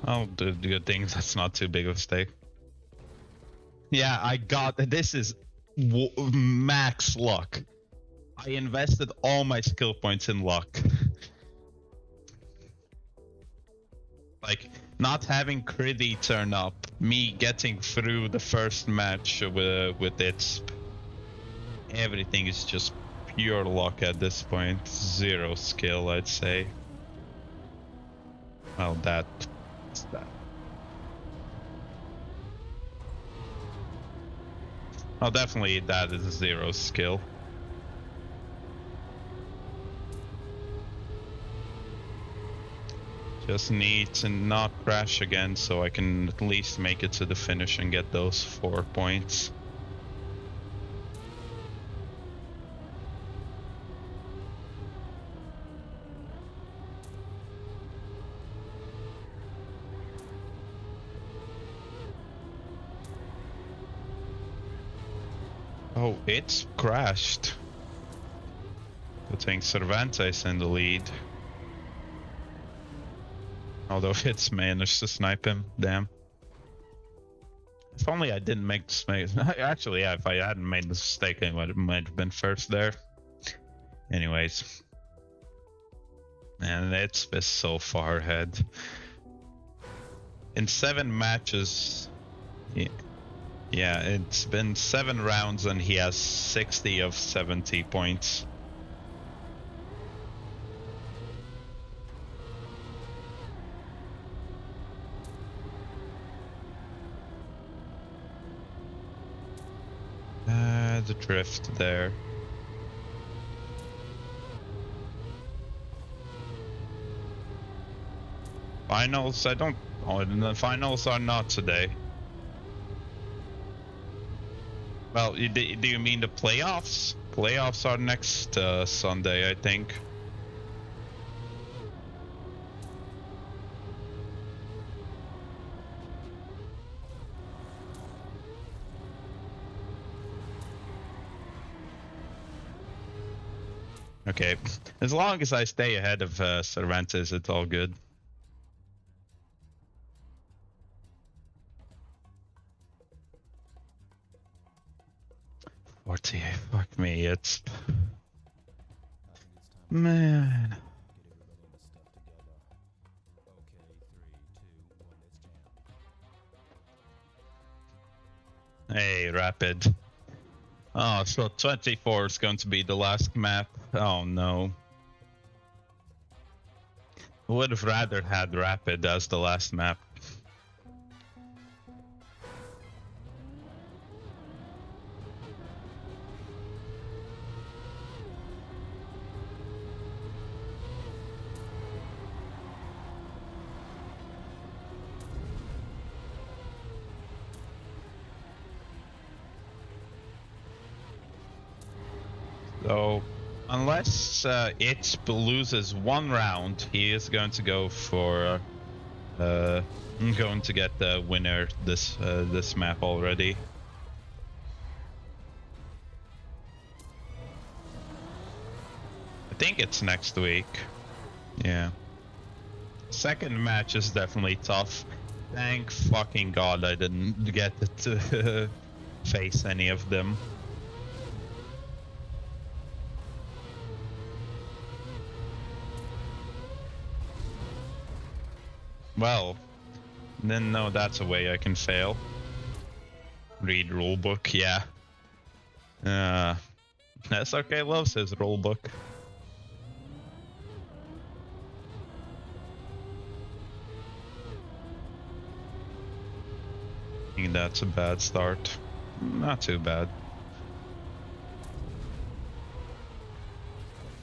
Oh, the good thing that's not too big of a stake. Yeah, I got this is max luck. I invested all my skill points in luck. Like, not having Critty turn up, me getting through the first match with it. Everything is just pure luck at this point. 0 skill, I'd say. Well, that's that. Oh, definitely that is 0 skill. Just need to not crash again so I can at least make it to the finish and get those 4 points. Oh, it's crashed. Good thing Cervantes in the lead. Although it's managed to snipe him, damn. If only I didn't make the mistake. Actually, yeah, if I hadn't made the mistake, I might have been first there. Anyways. Man, it's so far ahead. In 7 matches... Yeah, it's been 7 rounds and he has 60 of 70 points. The drift there. Finals, I don't... Oh, the finals are not today. Well, do you mean the playoffs? Playoffs are next Sunday, I think. Okay, as long as I stay ahead of Cervantes, it's all good. Fuck me, it's... Man. Hey, Rapid. Oh, so 24 is going to be the last map. Oh no. Would have rather had Rapid as the last map. So, unless it loses 1 round, he is going to go for going to get the winner this map already. I think it's next week. Yeah. Second match is definitely tough. Thank fucking God I didn't get to face any of them. Well, then no, that's a way I can fail. Read rulebook, yeah. SRK loves his rulebook. I think that's a bad start. Not too bad.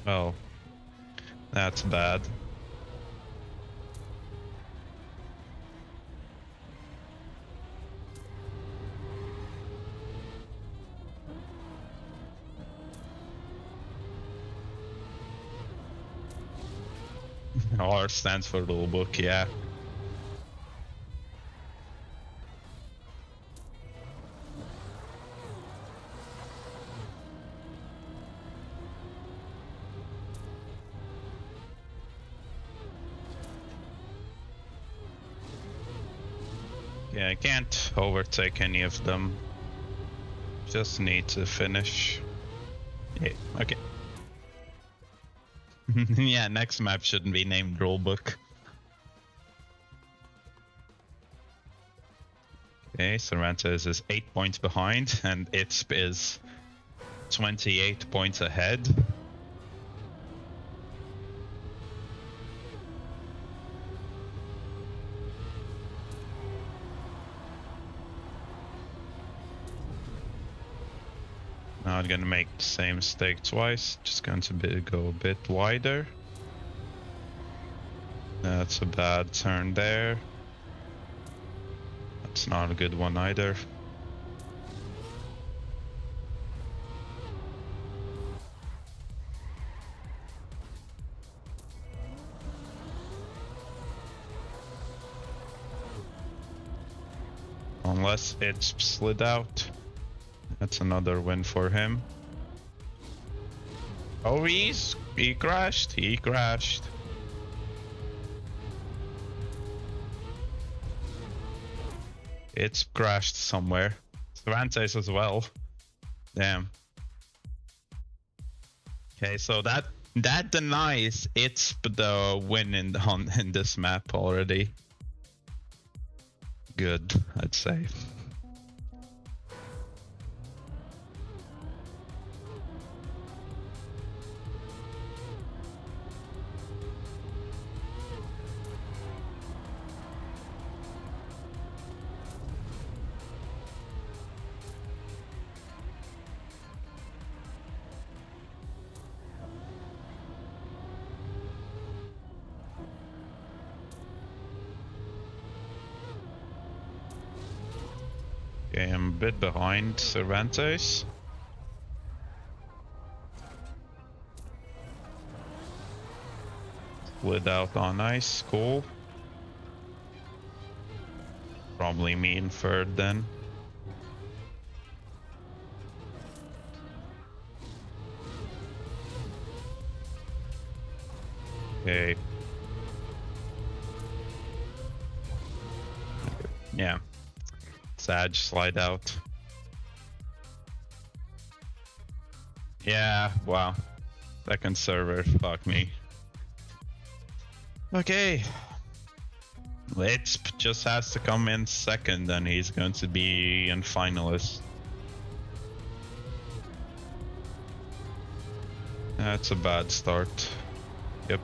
Oh, that's bad. R stands for rulebook, yeah. Yeah, I can't overtake any of them. Just need to finish. Yeah, okay. Yeah, next map shouldn't be named rulebook. Okay, Cervantes is 8 points behind, and ITSP is 28 points ahead. Not gonna make the same mistake twice, just going to go a bit wider. That's a bad turn there. That's not a good one either. Unless it's slid out. That's another win for him. Oh, he crashed. He crashed. It's crashed somewhere. Cervantes as well. Damn. Okay, so that denies it's the win in this map already. Good, I'd say. Okay, I'm a bit behind Cervantes. Slid out on ice, cool. Probably me in third then. Okay. Yeah. Sag slide out. Yeah, wow. Second server, fuck me. Okay. Lisp just has to come in second and he's going to be in finalist. That's a bad start. Yep.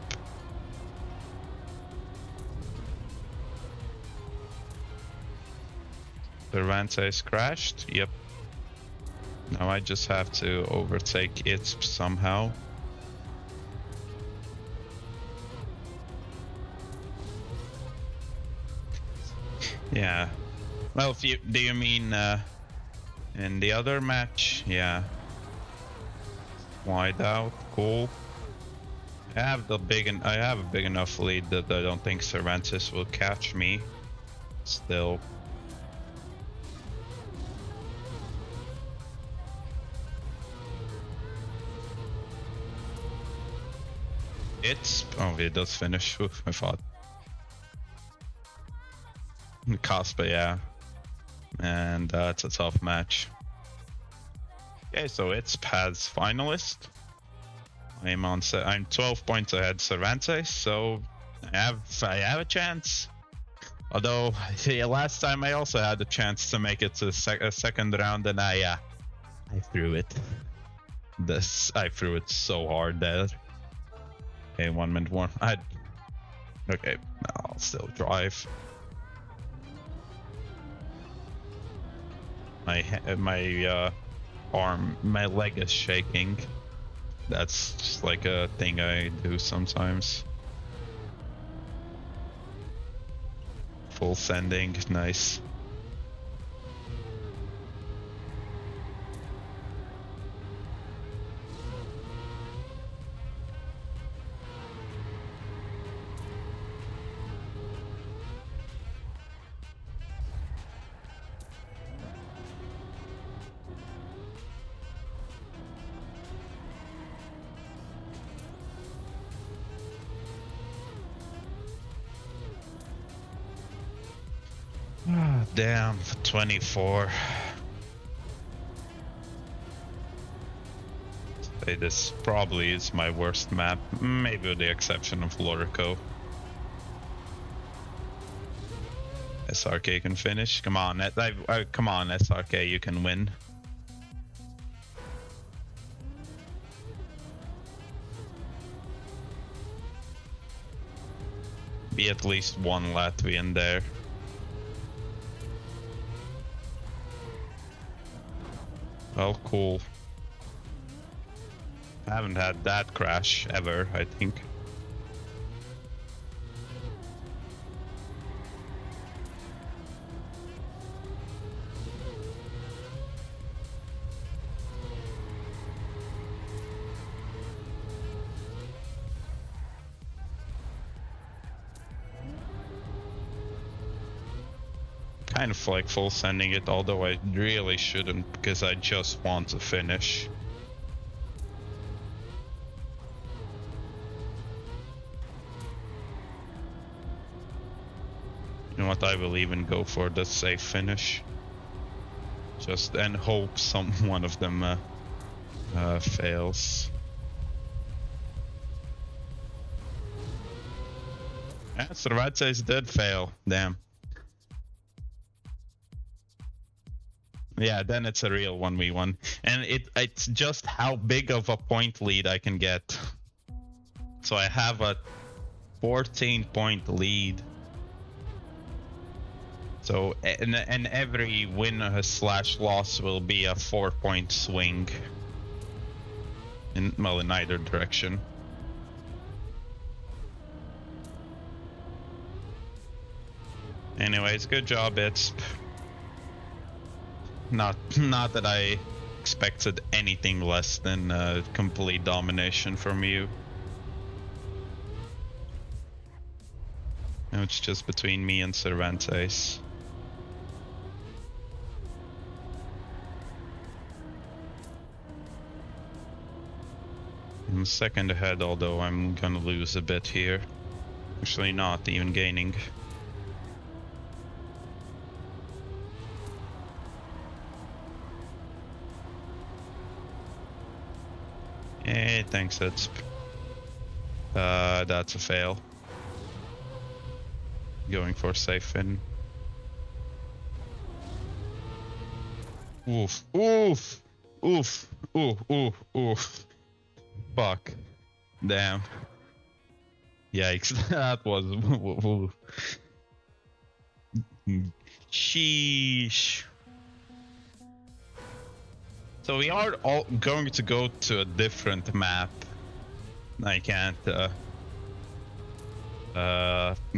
Cervantes crashed. Yep. Now I just have to overtake it somehow. Yeah. Well, if you do you mean in the other match? Yeah. Wide out, cool. I have a big enough lead that I don't think Cervantes will catch me. Still. It does finish. Oof, I thought. Casper, yeah. And it's a tough match. Okay, so it's Pad's finalist. I'm 12 points ahead Cervantes, so I have a chance. Although last time I also had a chance to make it to a second round, and I threw it. I threw it so hard there. Okay, 1 minute more. Okay, I'll still drive. My leg is shaking. That's just like a thing I do sometimes. Full sending, nice. Damn, 24. Say this probably is my worst map, maybe with the exception of Lorico. SRK can finish. Come on, come on, SRK, you can win. Be at least one Latvian there. Well, cool. I haven't had that crash ever, I think. kind of like full sending it, although I really shouldn't because I just want to finish. You know what, I will even go for the safe finish. Just and hope some one of them fails. Yeah, Cervantes did fail, damn. Yeah, then it's a real 1v1. And it's just how big of a point lead I can get. So I have a 14-point lead. So, and every win slash loss will be a 4-point swing. Well, in either direction. Anyways, good job, it's not that I expected anything less than complete domination from you. Now it's just between me and Cervantes. I'm second ahead, although I'm gonna lose a bit here. Actually not, even gaining. Hey, thanks, it's that's a fail. Going for safe in. Oof, oof, oof, oof, oof, oof. Fuck. Damn. Yikes, that was... Sheesh. So we are all going to go to a different map. I can't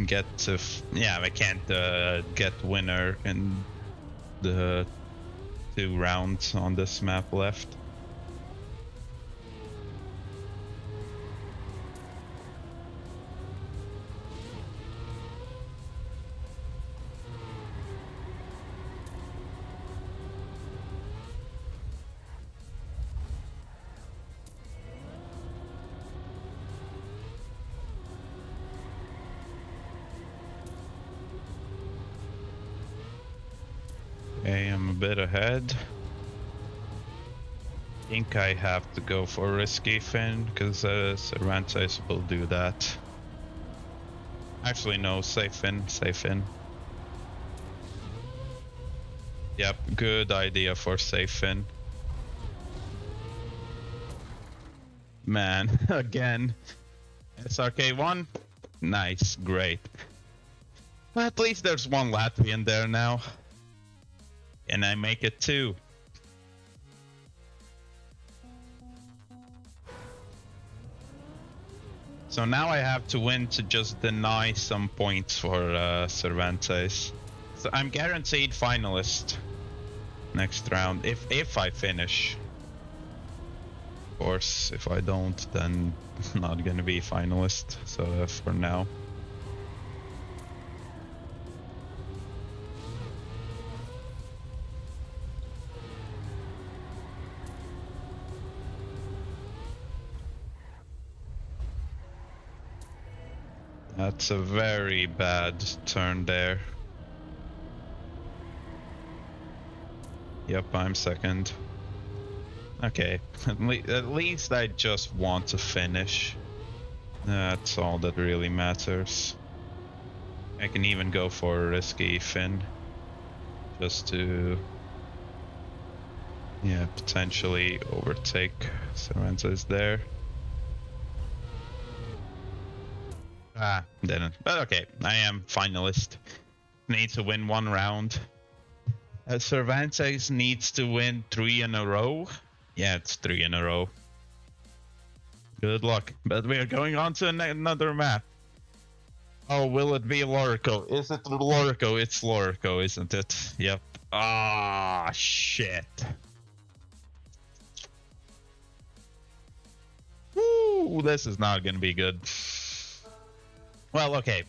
get to... yeah, I can't get winner in the 2 rounds on this map left. Okay, I'm a bit ahead. I think I have to go for risky fin, because Cervantes will do that. Actually, no, safe fin, safe in. Yep, good idea for safe fin. Man, again. SRK1, nice, great. At least there's one Latvian there now. And I make it 2. So now I have to win to just deny some points for Cervantes. So I'm guaranteed finalist next round if I finish. Of course, if I don't, then I'm not gonna be finalist. So for now. That's a very bad turn there. Yep, I'm second. Okay, at least I just want to finish. That's all that really matters. I can even go for a risky fin. Just to... yeah, potentially overtake Cervantes there. Ah, didn't. But okay, I am finalist. Need to win 1 round. Cervantes needs to win 3 in a row. Yeah, it's 3 in a row. Good luck. But we are going on to another map. Oh, will it be Lorico? Is it Lorico? It's Lorico, isn't it? Yep. Ah, shit. Woo, this is not gonna be good. Well, okay.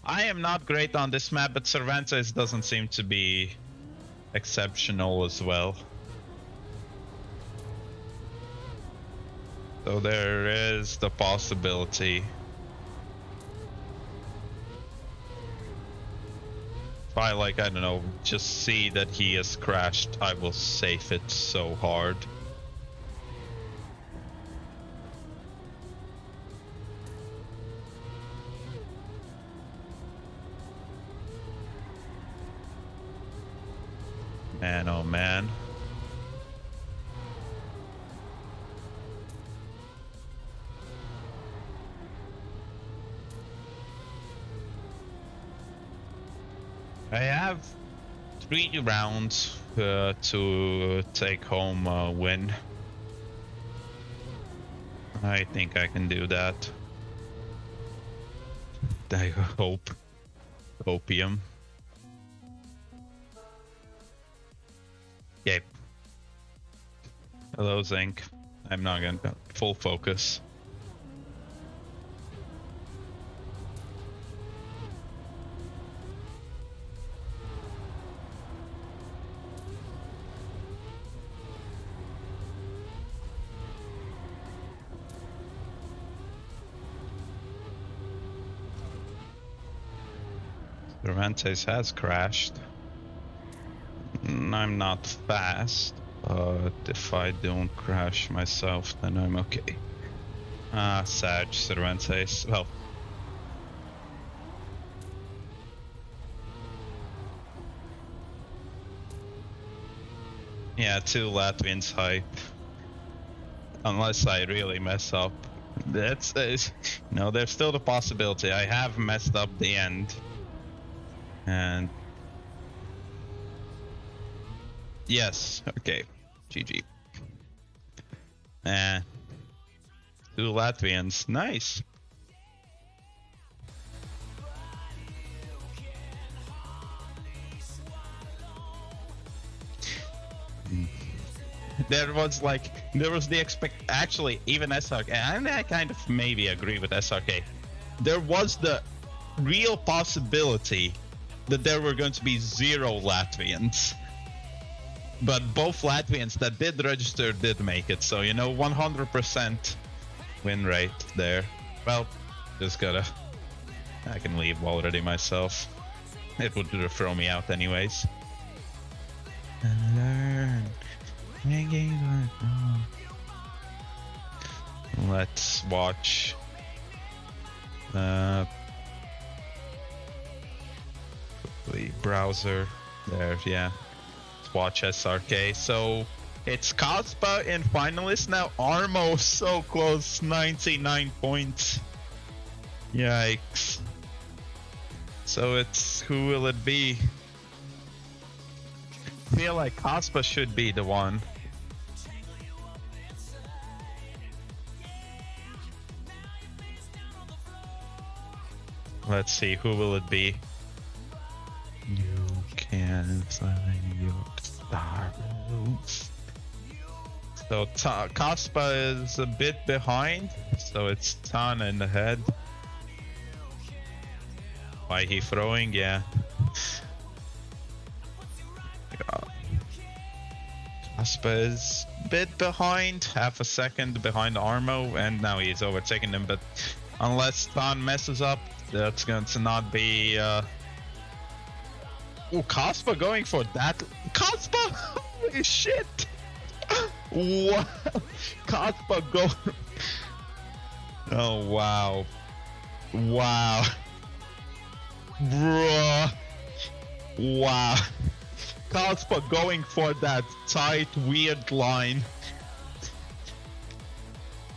I am not great on this map, but Cervantes doesn't seem to be exceptional as well. So there is the possibility. If I I don't know, just see that he has crashed, I will save it so hard. Man, oh man. I have 3 rounds to take home a win. I think I can do that. I hope. Opium. Okay. Hello, Zinc. I'm not gonna full focus. Cervantes has crashed. I'm not fast, but if I don't crash myself, then I'm okay. Sag, Cervantes. Well, yeah, 2 Latvians hype. Unless I really mess up. That's no, there's still the possibility. I have messed up the end. And yes, okay. GG. 2 Latvians. Nice. There was the actually, even SRK, and I kind of maybe agree with SRK. There was the real possibility that there were going to be 0 Latvians. But both Latvians that did register did make it, so 100% win rate there. Well, just gotta... I can leave already myself. It would throw me out anyways. And learn. Let's watch. The browser there, yeah. Let's watch SRK. So it's Kaspa in finalists now. Armo so close, 99 points. Yikes. So it's, who will it be? I feel like Kaspa should be the one. Let's see, who will it be? You can fly your stars. So Kaspa is a bit behind, so it's Tan in the head. Why he throwing? Yeah. Kaspa is a bit behind, half a second behind Armo, and now he's overtaking him. But unless Tan messes up, that's going to not be. Oh, Kaspa going for that. Kaspa! Holy shit! What? Kaspa go. Oh, wow. Wow. Bruh. Wow. Kaspa going for that tight, weird line.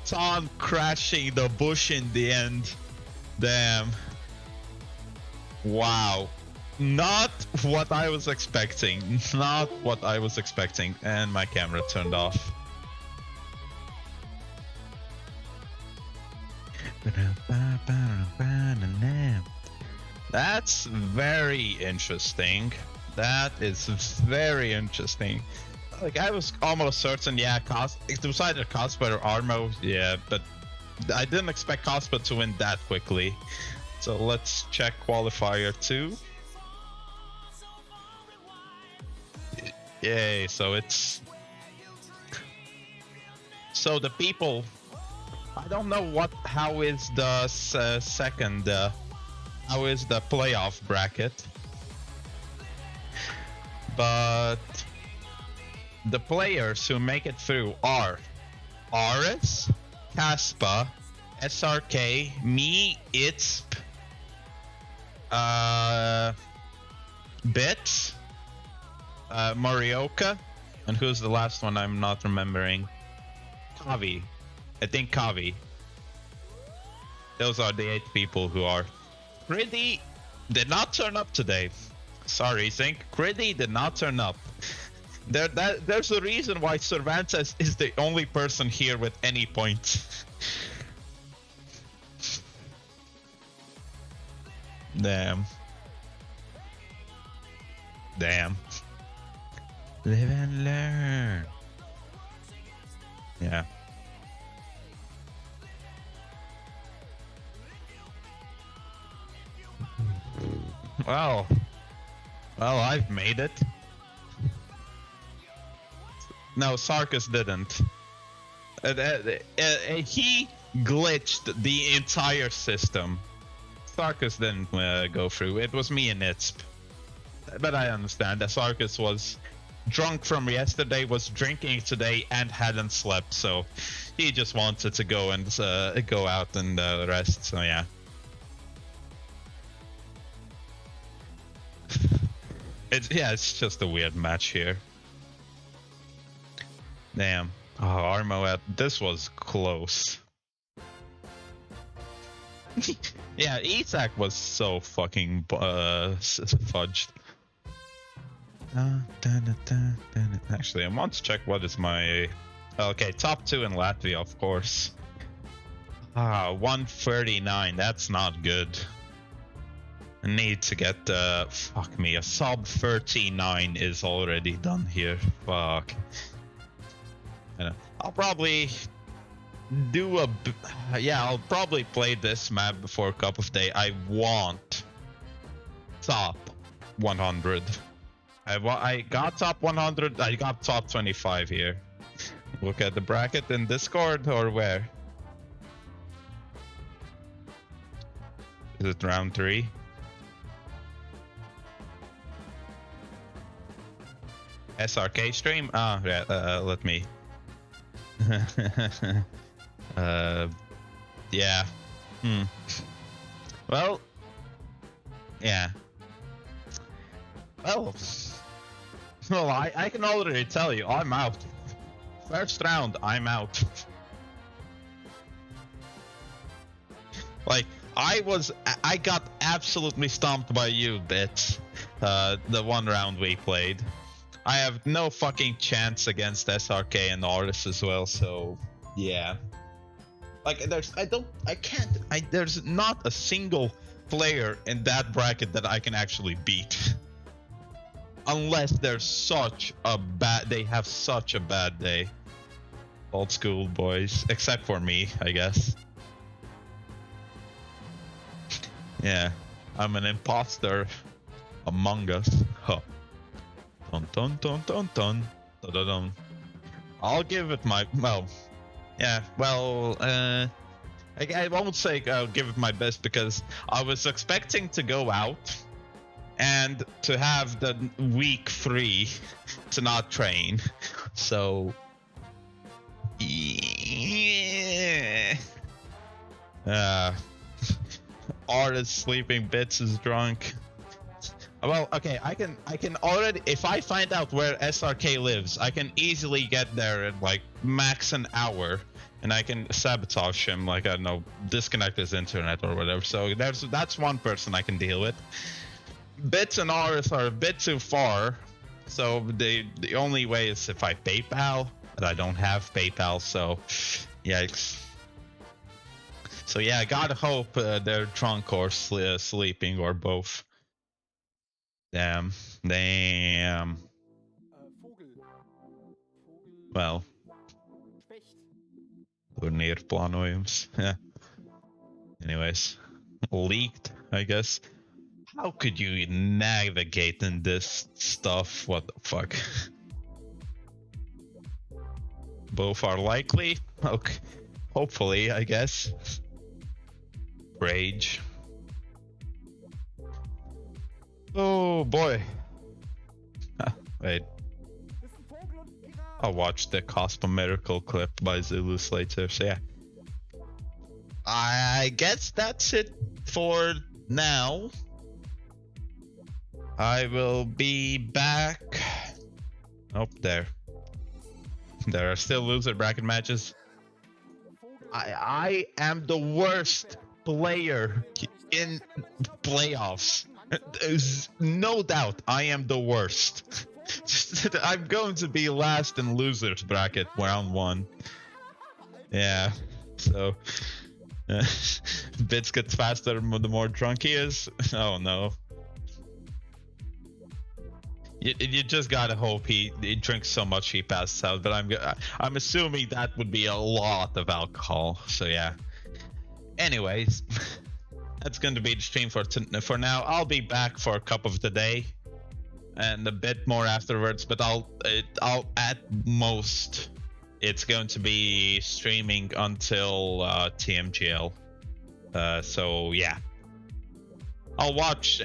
Tan crashing the bush in the end. Damn. Wow. Not what I was expecting. Not what I was expecting. And my camera turned off. That's very interesting. That is very interesting. Like, I was almost certain, yeah, it was either Kaspa or Armo, yeah, but I didn't expect Kaspa to win that quickly. So let's check qualifier 2. Yay, so it's... So the people... I don't know how is the second... how is the playoff bracket? But... the players who make it through are... Aris, Kaspa, SRK, me, ITSP, Bits, Morioka, and who's the last one I'm not remembering? Kavi. I think Kavi. Those are the 8 people who are. Critty did not turn up today. Sorry, Zink. Critty did not turn up. There's a reason why Cervantes is the only person here with any points. Damn. Damn. Live and learn. Yeah. Well, I've made it. No, Sarkis didn't. He glitched the entire system. Sarkis didn't go through. It was me and ITSP. But I understand that Sarkis was drunk from yesterday, was drinking today, and hadn't slept. So he just wanted to go and go out and rest. So yeah. It's just a weird match here. Damn. Oh, Armo, this was close. Yeah, Isak was so fucking fudged. Actually, I want to check what is my... Okay, top 2 in Latvia, of course. 139, that's not good. I need to get fuck me, a sub 39 is already done here. Fuck. I'll probably do I'll probably play this map before Cup of Day. I want top 100. I got top 100. I got top 25 here. Look at the bracket in Discord or where? Is it round 3? SRK stream? Yeah, let me. Yeah. Well, yeah. Well, I can already tell you, I'm out. First round, I'm out. Like, I got absolutely stomped by you, Bits. The one round we played. I have no fucking chance against SRK and Aris as well, so yeah. Like there's not a single player in that bracket that I can actually beat. Unless there's they have such a bad day. Old school boys, except for me, I guess. Yeah, I'm an imposter among us. Huh. Dun dun dun dun dun dun dun dun. I'll give it my I won't say I'll give it my best because I was expecting to go out and to have the week free to not train. So yeah. Art is sleeping, Bits is drunk. Well, okay, I can already, if I find out where SRK lives, I can easily get there in like max an hour, and I can sabotage him, like, I don't know, disconnect his internet or whatever. So that's one person I can deal with. Bits and Aris are a bit too far, so the only way is if I PayPal, but I don't have PayPal, so yikes. So yeah, I gotta hope they're drunk or sleeping or both. Damn. Well. Turnierplānojums. Anyways. leaked, I guess. How could you navigate in this stuff? What the fuck? Both are likely? Okay. Hopefully, I guess. Rage. Oh boy. Wait. I'll watch the Cosmo Miracle clip by Zulus later, so yeah. I guess that's it for now. I will be back. Oh, there. There are still loser bracket matches. I am the worst player in playoffs. There's no doubt I am the worst. I'm going to be last in losers bracket round 1. Yeah, so bits get faster the more drunk he is. Oh no. You just gotta hope he drinks so much he passes out, but I'm assuming that would be a lot of alcohol. So yeah. Anyways, that's going to be the stream for now. I'll be back for a cup of the day and a bit more afterwards, but I'll at most it's going to be streaming until TMGL. So yeah. I'll watch.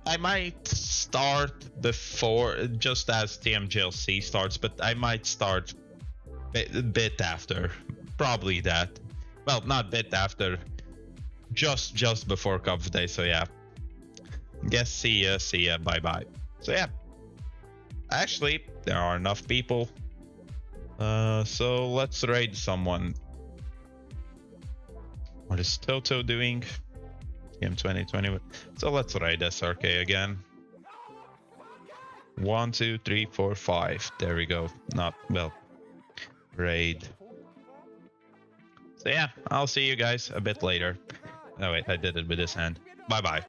I might start before, just as TMGLC starts, but I might start a bit after. Probably that. Well, not bit after. Just before Cup of Day. So yeah. Guess see ya. Bye bye. So yeah. Actually, there are enough people. So let's raid someone. What is Toto doing? Game 2020. So let's raid SRK again. 1, 2, 3, 4, 5. There we go. Not well. Raid. So yeah, I'll see you guys a bit later. Oh wait, I did it with this hand. Bye bye.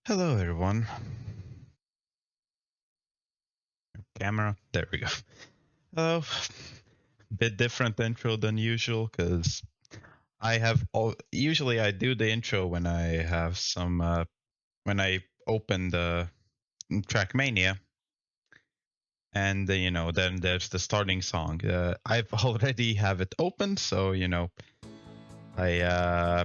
Hello, everyone. Camera. There we go. Hello. Bit different intro than usual because I have usually I do the intro when I have some when I open the Trackmania, and you know, then there's the starting song. I've already have it open, so you know, I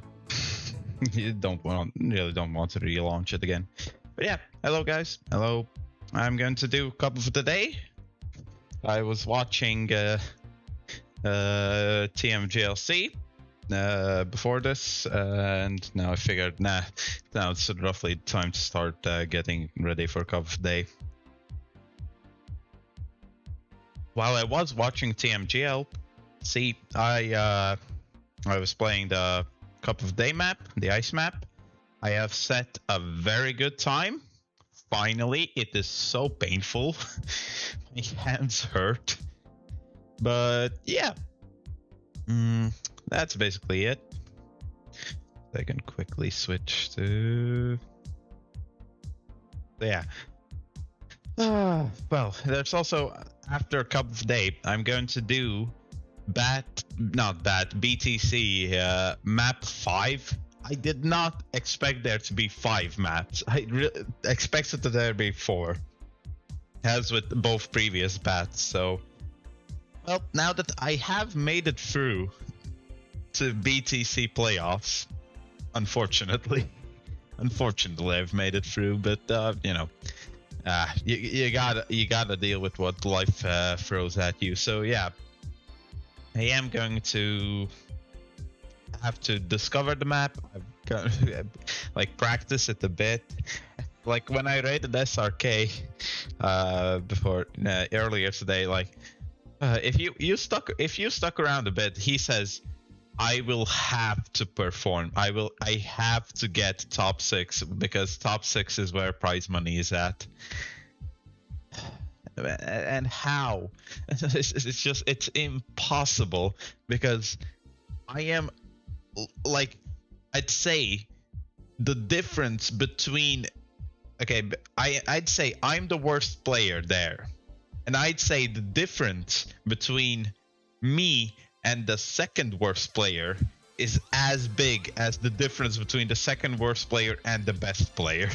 really don't want to relaunch it again. But yeah, hello guys. Hello. I'm going to do cup of the day. I was watching TMGLC before this, and now I figured, now it's roughly time to start getting ready for cup of the day. While I was watching TMGL, I was playing the cup of day map, the ice map. I have set a very good time. Finally, it is so painful. My hands hurt. But yeah, that's basically it. I can quickly switch to... Yeah. Well, there's also, after cup of day, I'm going to do BTC map 5. I did not expect there to be 5 maps. I expected there to be 4, as with both previous bats. So, well, now that I have made it through to BTC playoffs, unfortunately I've made it through. But you know, you gotta deal with what life throws at you. So yeah, I am going to have to discover the map. I've got like practice it a bit. Like when I rated SRK before earlier today, like if you stuck around a bit, he says, I will have to perform. I have to get top 6 because top 6 is where prize money is at. And how? It's impossible because I am, like, I'd say the difference between, okay, I'd say I'm the worst player there, and I'd say the difference between me and the second worst player is as big as the difference between the second worst player and the best player.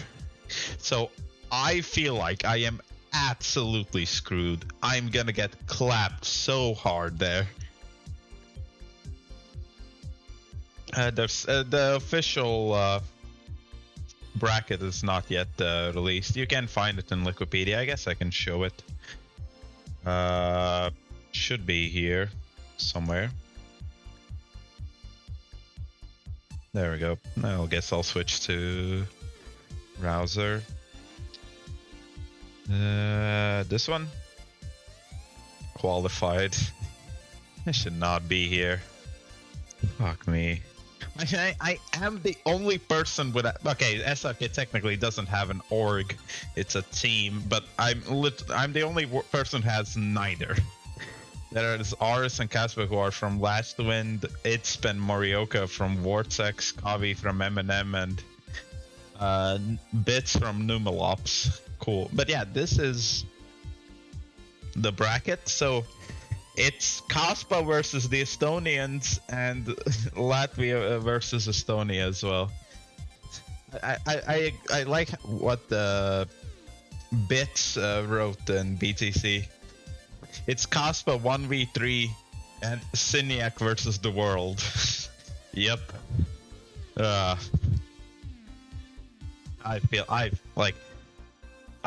So I feel like I am absolutely screwed. I'm gonna get clapped so hard there. There's the official bracket is not yet released. You can find it in Wikipedia. I guess I can show it. Should be here somewhere. There we go. I guess I'll switch to browser. This one? Qualified. I should not be here. Fuck me. I am the only person with a... Okay, SRK technically doesn't have an org. It's a team, but I'm the only person who has neither. There is Aris and Casper who are from Last Wind, Itzp and Morioka from Vortex, Kavi from M&M, and Bits from Numalops. Cool. But yeah, this is the bracket. So it's Kaspa versus the Estonians and Latvia versus Estonia as well. I like what the Bits wrote in BTC. It's Kaspa 1v3 and Siniak versus the world. Yep.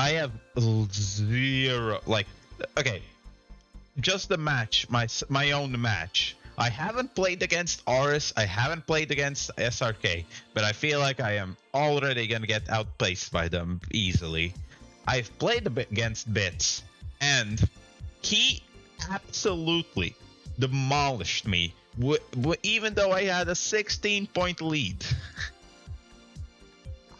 I have zero, like, okay, just the match, my own match. I haven't played against Aris, I haven't played against SRK, but I feel like I am already gonna get outpaced by them easily. I've played against Bits, and he absolutely demolished me, even though I had a 16-point lead.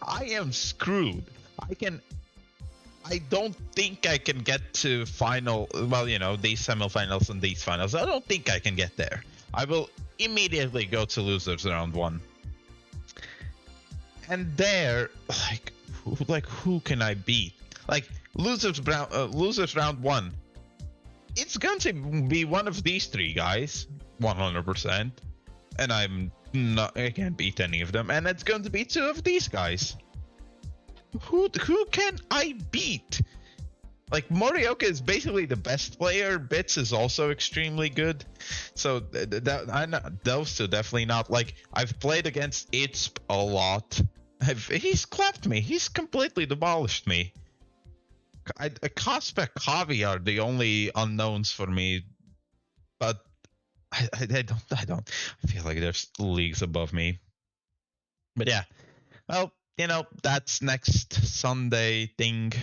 I am screwed. I don't think I can get to final, well, you know, these semifinals and these finals. I don't think I can get there. I will immediately go to losers round 1. And there, like, who can I beat? Like losers round 1. It's going to be one of these 3 guys, 100%, and I can't beat any of them, and it's going to be 2 of these guys. Who can I beat? Like Morioka is basically the best player. Bits is also extremely good. So those 2 definitely not. Like I've played against ITSP a lot. He's clapped me. He's completely demolished me. Cospa, Kavi are the only unknowns for me, but I don't. I feel like there's leagues above me. But yeah, well, you know, that's next Sunday thing.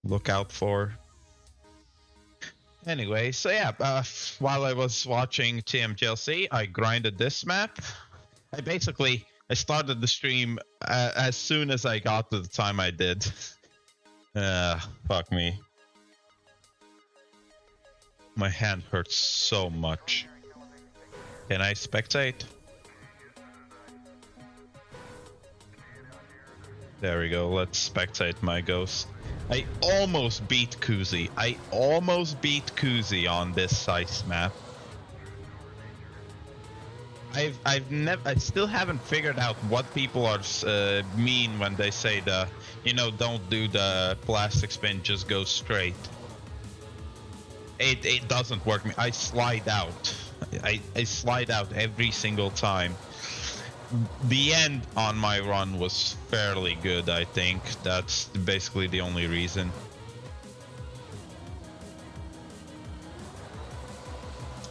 Look out for. Anyway, so yeah, while I was watching TMGLC, I grinded this map. I started the stream as soon as I got to the time I did. Fuck me. My hand hurts so much. Can I spectate? There we go, let's spectate my ghost. I almost beat Kuzi. I almost beat Kuzi on this ice map. I still haven't figured out what people are mean when they say don't do the plastic spin, just go straight. It doesn't work. I slide out. I slide out every single time. The end on my run was fairly good, I think. That's basically the only reason.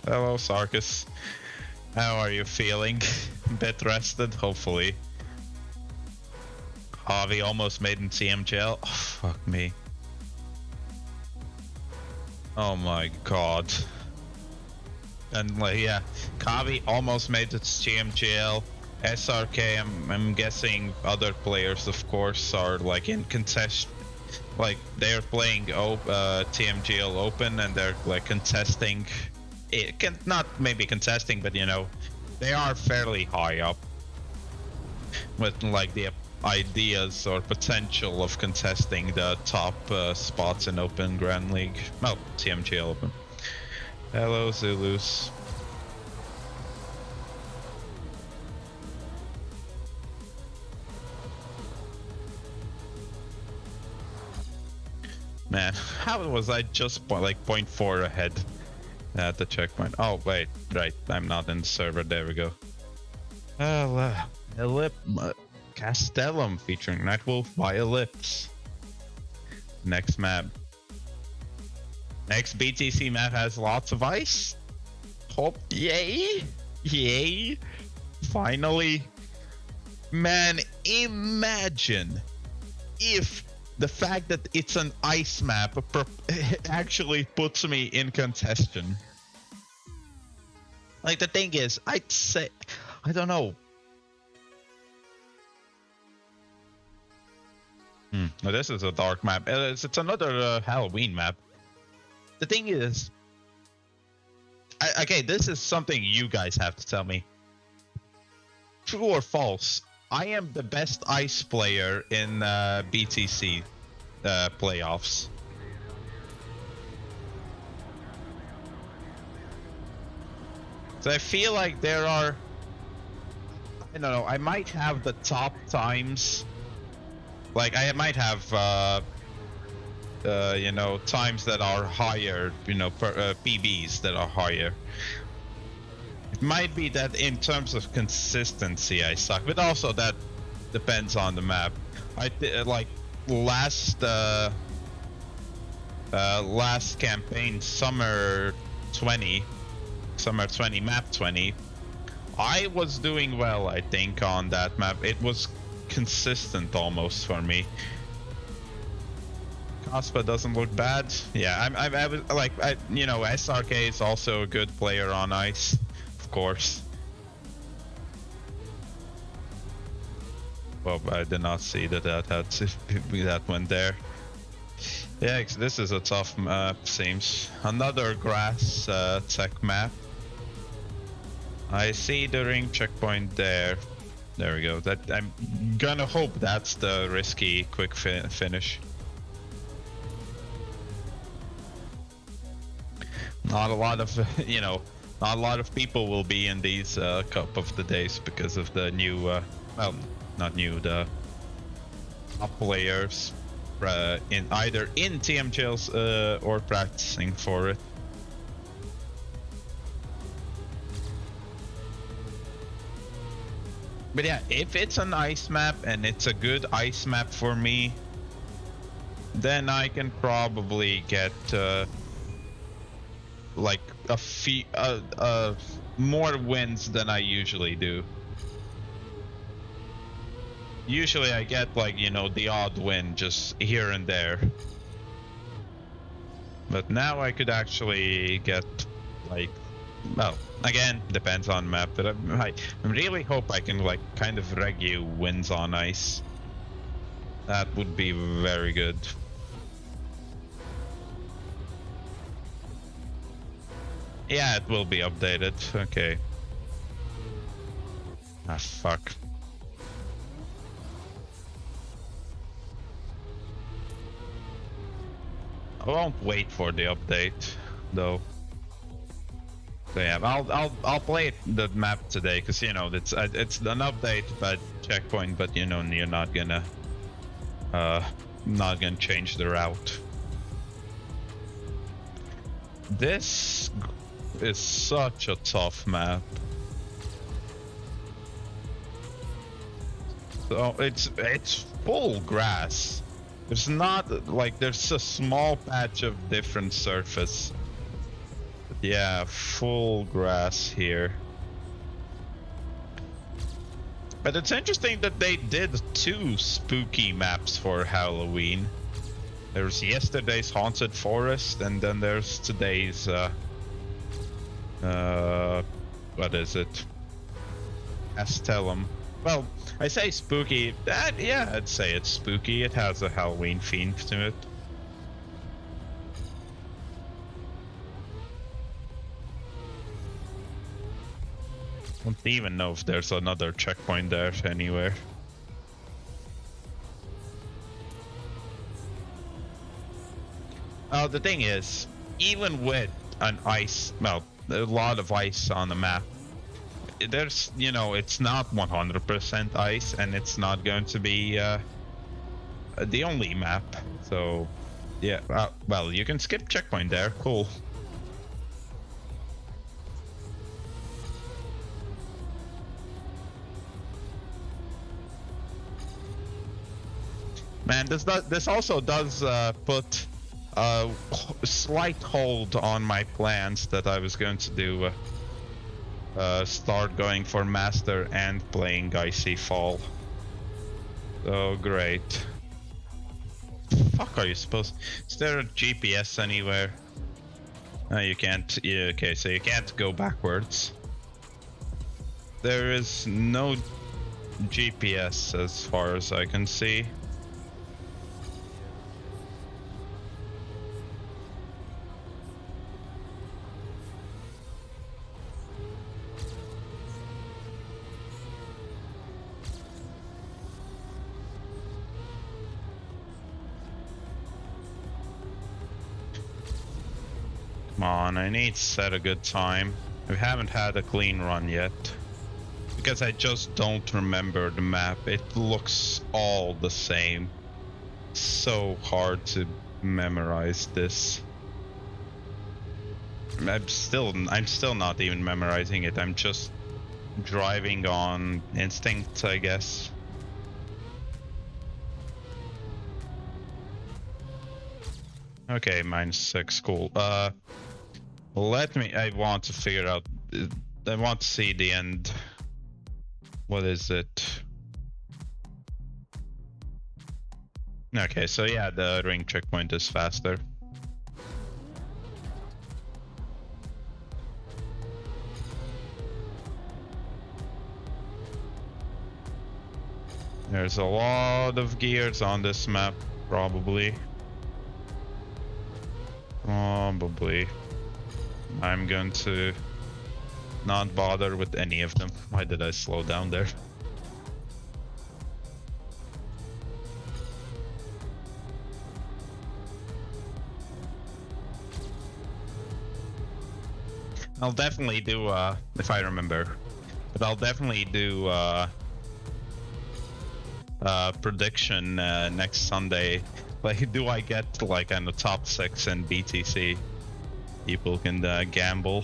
Hello, Sarkis. How are you feeling? Bit rested, hopefully. Javi almost made in CMGL. Oh, fuck me. Oh my god. And like, yeah, Kavi almost made it to CMGL. SRK, I'm guessing other players, of course, are like in contest. Like they're playing TMGL Open and they're like contesting. Not maybe contesting, but you know, they are fairly high up with like the ideas or potential of contesting the top spots in Open Grand League. Well, TMGL Open. Hello, Zulus. Man, how was I just like 0.4 ahead at the checkpoint? Oh, wait, right. I'm not in the server. There we go. Castellum featuring Nightwolf by Ellipse. Next map. Next BTC map has lots of ice. Hope, yay! Yay! Finally. Man, imagine if the fact that it's an ice map actually puts me in contention. Like, the thing is, I'd say, I don't know. No, this is a dark map. It's another Halloween map. The thing is, okay, this is something you guys have to tell me. True or false? I am the best ice player in BTC playoffs. So I feel like there are, I don't know, I might have the top times. Like I might have, you know, times that are higher, you know, PBs that are higher. It might be that in terms of consistency I suck, but also that depends on the map. I like last campaign, summer 20 map 20. I was doing well, I think, on that map. It was consistent almost for me. Cospa doesn't look bad. Yeah, I was like, you know, SRK is also a good player on ice. Of course. Well, I did not see that that went there. Yeah, this is a tough map, seems. Another grass tech map. I see the ring checkpoint there. There we go. That I'm gonna hope that's the risky quick finish. Not a lot of, you know, not a lot of people will be in these Cup of the Days because of the new, well, not new, the top players in either in TMGLs or practicing for it. But yeah, if it's an ice map and it's a good ice map for me, then I can probably get like a few more wins than I usually do. Usually I get like, you know, the odd win just here and there. But now I could actually get like, well, again, depends on map, but I really hope I can like kind of regu wins on ice. That would be very good. Yeah, it will be updated. Okay. Ah, fuck. I won't wait for the update, though. So yeah, I'll play the map today because you know it's an update, but checkpoint, but you know you're not gonna change the route. This is such a tough map. So it's full grass. There's not like there's a small patch of different surface. But yeah, full grass here. But it's interesting that they did 2 spooky maps for Halloween. There's yesterday's Haunted Forest, and then there's today's what is it? Castellum. Well, I say spooky. Yeah, I'd say it's spooky. It has a Halloween theme to it. I don't even know if there's another checkpoint there anywhere. Oh, the thing is, even with an ice, well, a lot of ice on the map, there's, you know, it's not 100% ice, and it's not going to be the only map. So, yeah, well, you can skip checkpoint there. Cool. Man, this also does put a slight hold on my plans that I was going to do. Start going for Master and playing Icy Fall. Oh, great. Fuck, are you supposed? Is there a GPS anywhere? No, you can't. Yeah, okay, so you can't go backwards. There is no GPS as far as I can see. Come on, I need to set a good time. We haven't had a clean run yet. Because I just don't remember the map. It looks all the same. So hard to memorize this. I'm still not even memorizing it. I'm just driving on instinct, I guess. Okay, -6, cool. I want to figure out, I want to see the end. What is it? Okay, so yeah, the ring checkpoint is faster. There's a lot of gears on this map, probably. I'm going to not bother with any of them. Why did I slow down there? I'll definitely do, if I remember, but I'll definitely do prediction next Sunday. Like, do I get like in the top 6 in BTC? People can gamble.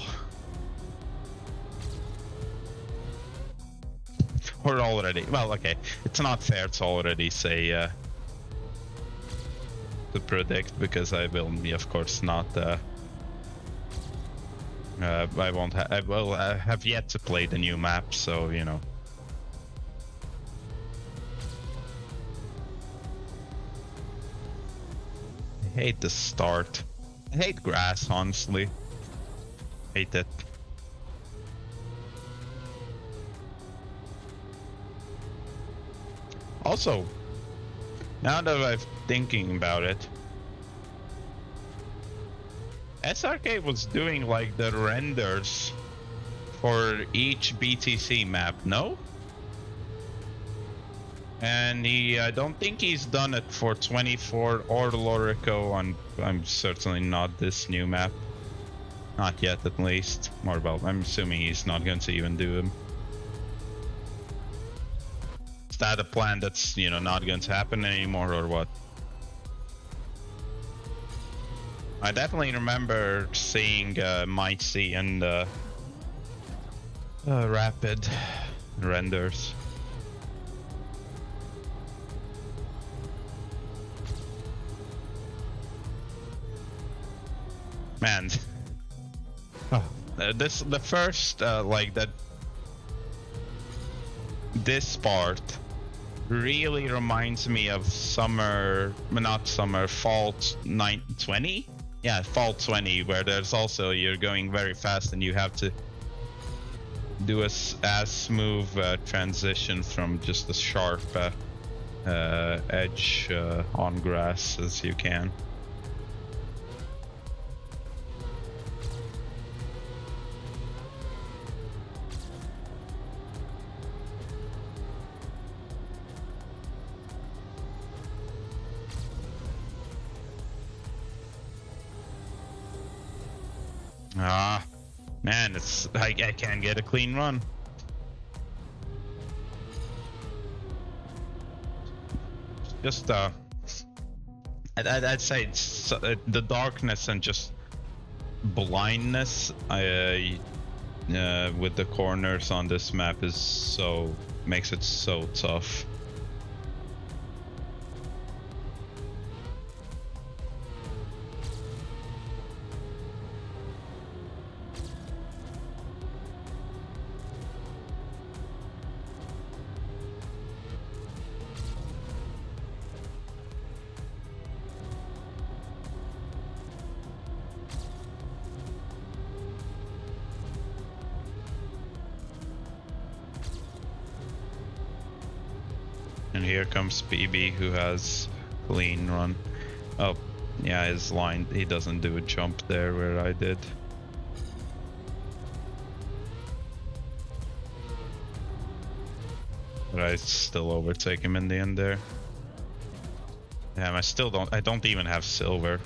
Or already, well, okay, it's not fair to already say to predict, because I will be, of course, not. I won't. I will have yet to play the new map, so you know. I hate the start. I hate grass, honestly. Hate it. Also, now that I'm thinking about it, SRK was doing like the renders for each BTC map, no? And I don't think he's done it for 24 or Lorico, and I'm certainly not this new map. Not yet, at least. More about, I'm assuming he's not going to even do them. Is that a plan that's, you know, not going to happen anymore, or what? I definitely remember seeing Mighty and Rapid renders. Man, the first like that. This part really reminds me of summer, not summer, fall 20. Yeah, fall 20, where there's also, you're going very fast and you have to do as smooth transition from just a sharp edge on grass as you can. Ah, man, it's I can't get a clean run. Just I'd say it's, the darkness and just blindness with the corners on this map is makes it so tough. And here comes BB, who has clean run. Oh, yeah, his line, he doesn't do a jump there where I did. But I still overtake him in the end there. Damn, I don't even have silver.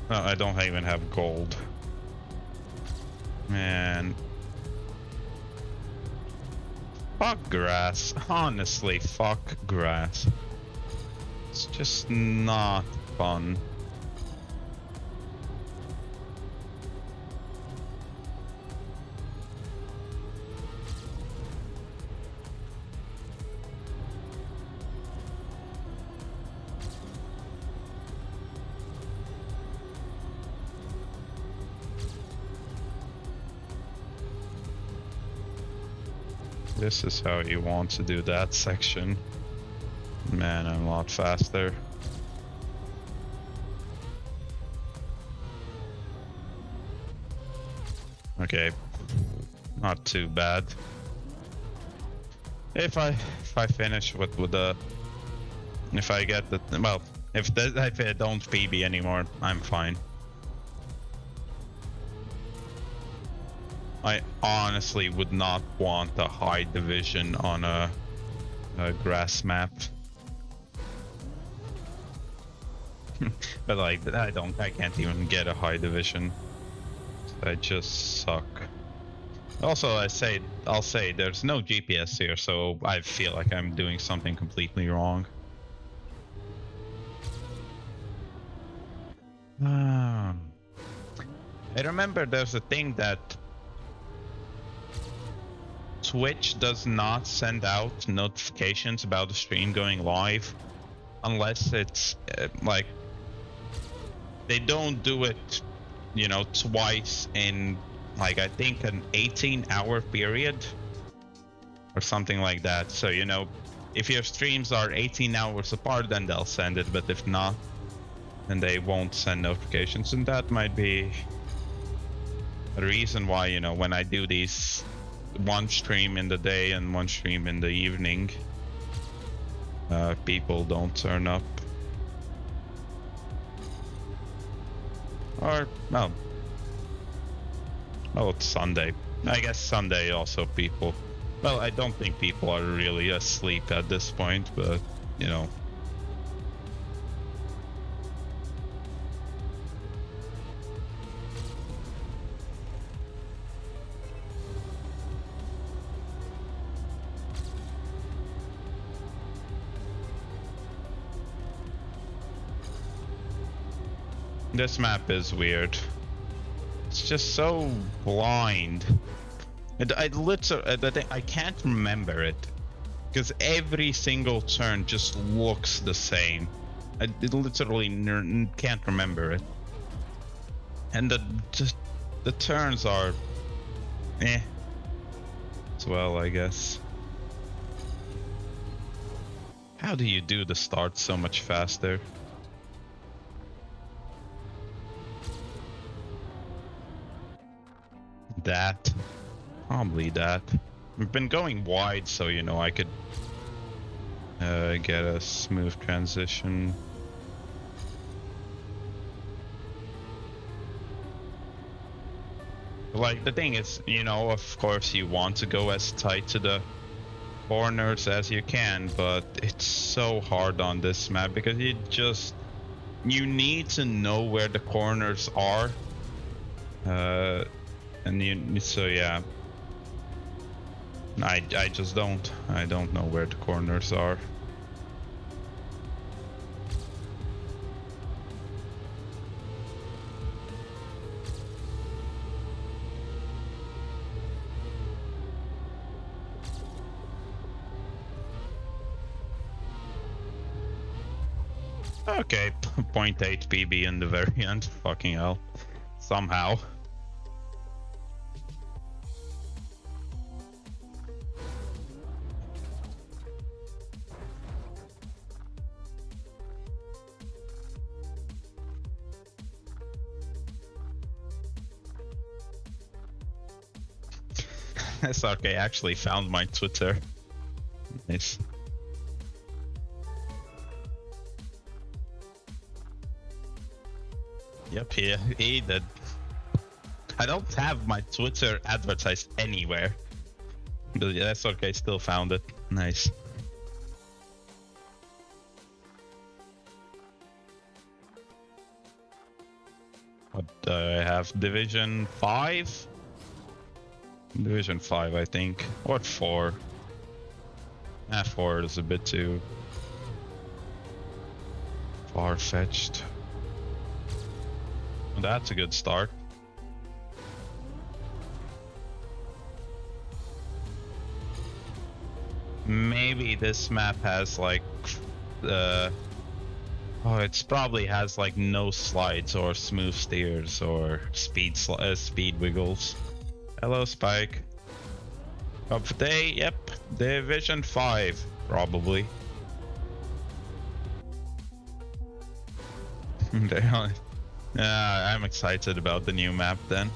No, I don't even have gold. Man. Fuck grass. Honestly, fuck grass. It's just not fun. This is how you want to do that section. Man, I'm a lot faster. Okay, not too bad. If I finish with the, if I get the, well, if I don't PB anymore, I'm fine. I honestly would not want a high division on a grass map. But like, I can't even get a high division. I just suck. Also, I'll say there's no GPS here, so I feel like I'm doing something completely wrong. I remember there's a thing that Twitch does not send out notifications about the stream going live unless it's like they don't do it, you know, twice in like I think an 18-hour period or something like that. So, you know, if your streams are 18 hours apart, then they'll send it, but if not, then they won't send notifications. And that might be a reason why, you know, when I do these one stream in the day and one stream in the evening, people don't turn up. Or, well, it's Sunday. I guess Sunday also people. Well, I don't think people are really asleep at this point, but, you know. This map is weird. It's just so blind. I literally, I can't remember it because every single turn just looks the same. I literally can't remember it, and the turns are, as well, I guess. How do you do the start so much faster? That. Probably that. We've been going wide, so, you know, I could get a smooth transition. Like, the thing is, you know, of course you want to go as tight to the corners as you can, but it's so hard on this map because you need to know where the corners are. So yeah. I just don't. I don't know where the corners are. Okay, 0.8 PB in the very end. Fucking hell. Somehow. SRK actually found my Twitter. Nice. Yep, he did. I don't have my Twitter advertised anywhere. But yeah, SRK still found it. Nice. What do I have? Division 5? Division 5, I think. Or 4. 4 is a bit too far-fetched. That's a good start. Maybe this map has like it probably has like no slides or smooth steers or speed wiggles. Hello, Spike. Up for day, yep. Division 5, probably. I'm excited about the new map then.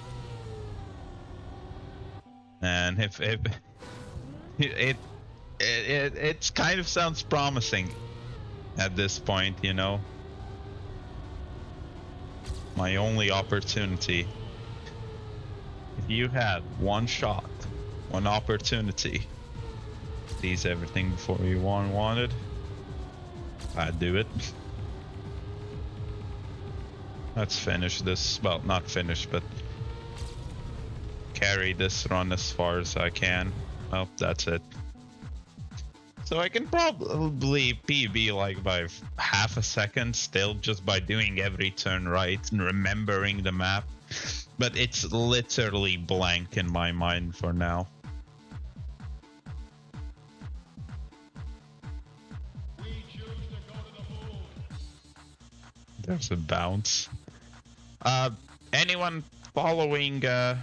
And if it kind of sounds promising at this point, you know. My only opportunity. If you had one shot, one opportunity, seize everything before you wanted, I'd do it. Let's finish this. Well, not finish, but carry this run as far as I can. Well, that's it. So I can probably PB like by half a second still, just by doing every turn right and remembering the map. But it's literally blank in my mind for now. There's a bounce. Anyone following oh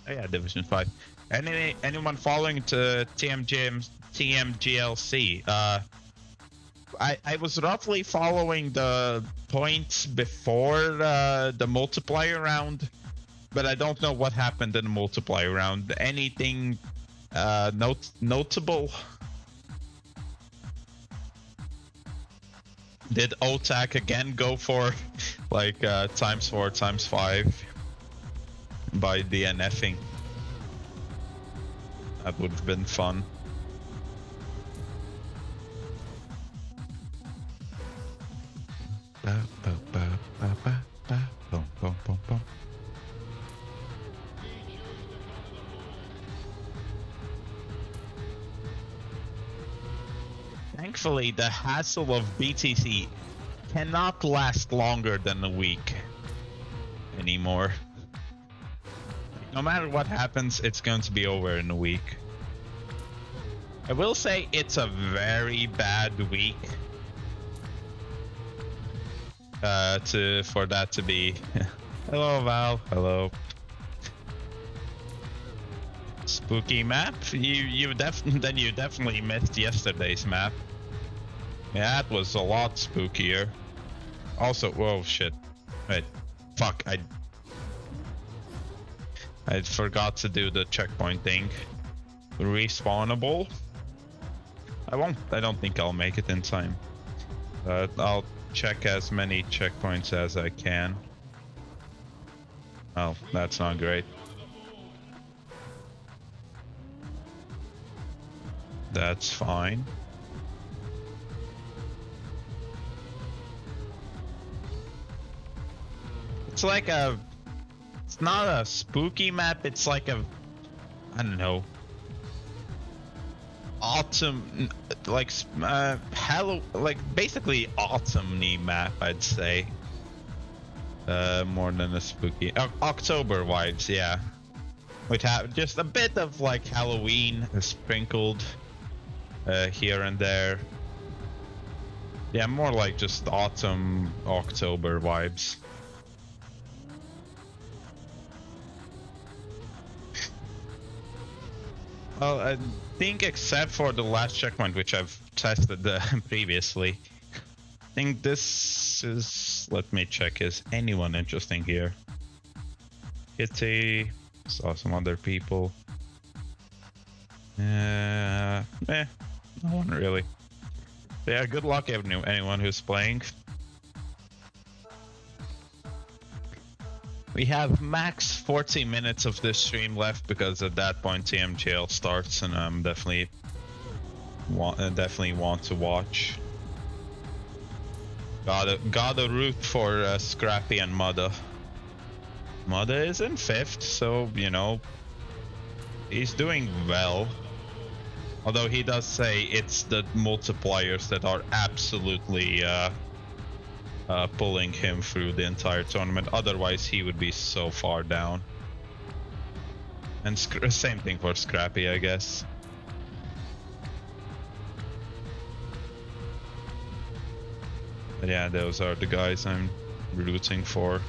yeah, Division 5. Anyone following to TMGLC? I was roughly following the points before the multiplier round, but I don't know what happened in the multiplier round. Anything notable? Did OTAC again go for like ×4, ×5 by DNFing? That would have been fun. Thankfully, the hassle of BTC cannot last longer than a week anymore. No matter what happens, it's going to be over in a week. I will say it's a very bad week for that to be. Hello, Val. Hello. Spooky map. You definitely missed yesterday's map. Yeah, that was a lot spookier. Also, whoa, shit. Wait, fuck. I forgot to do the checkpoint thing. Respawnable. I don't think I'll make it in time. I'll check as many checkpoints as I can. Oh, that's not great. That's fine. It's like it's not a spooky map, it's like I don't know, autumn, like basically autumn-y map, I'd say. More than a spooky October vibes, yeah. We'd have just a bit of like Halloween sprinkled here and there. Yeah, more like just autumn, October vibes. Well, I think except for the last checkpoint, which I've tested previously, I think this is... Let me check, is anyone interesting here? Kitty, saw some other people. No one really. Yeah, good luck anyone who's playing. We have max 40 minutes of this stream left because at that point TMGL starts, and I'm definitely want to watch. Gotta root for Scrappy and Mudda. Mudda is in 5th, so you know he's doing well. Although he does say it's the multipliers that are absolutely pulling him through the entire tournament. Otherwise, he would be so far down. And same thing for Scrappy, I guess. But yeah, those are the guys I'm rooting for.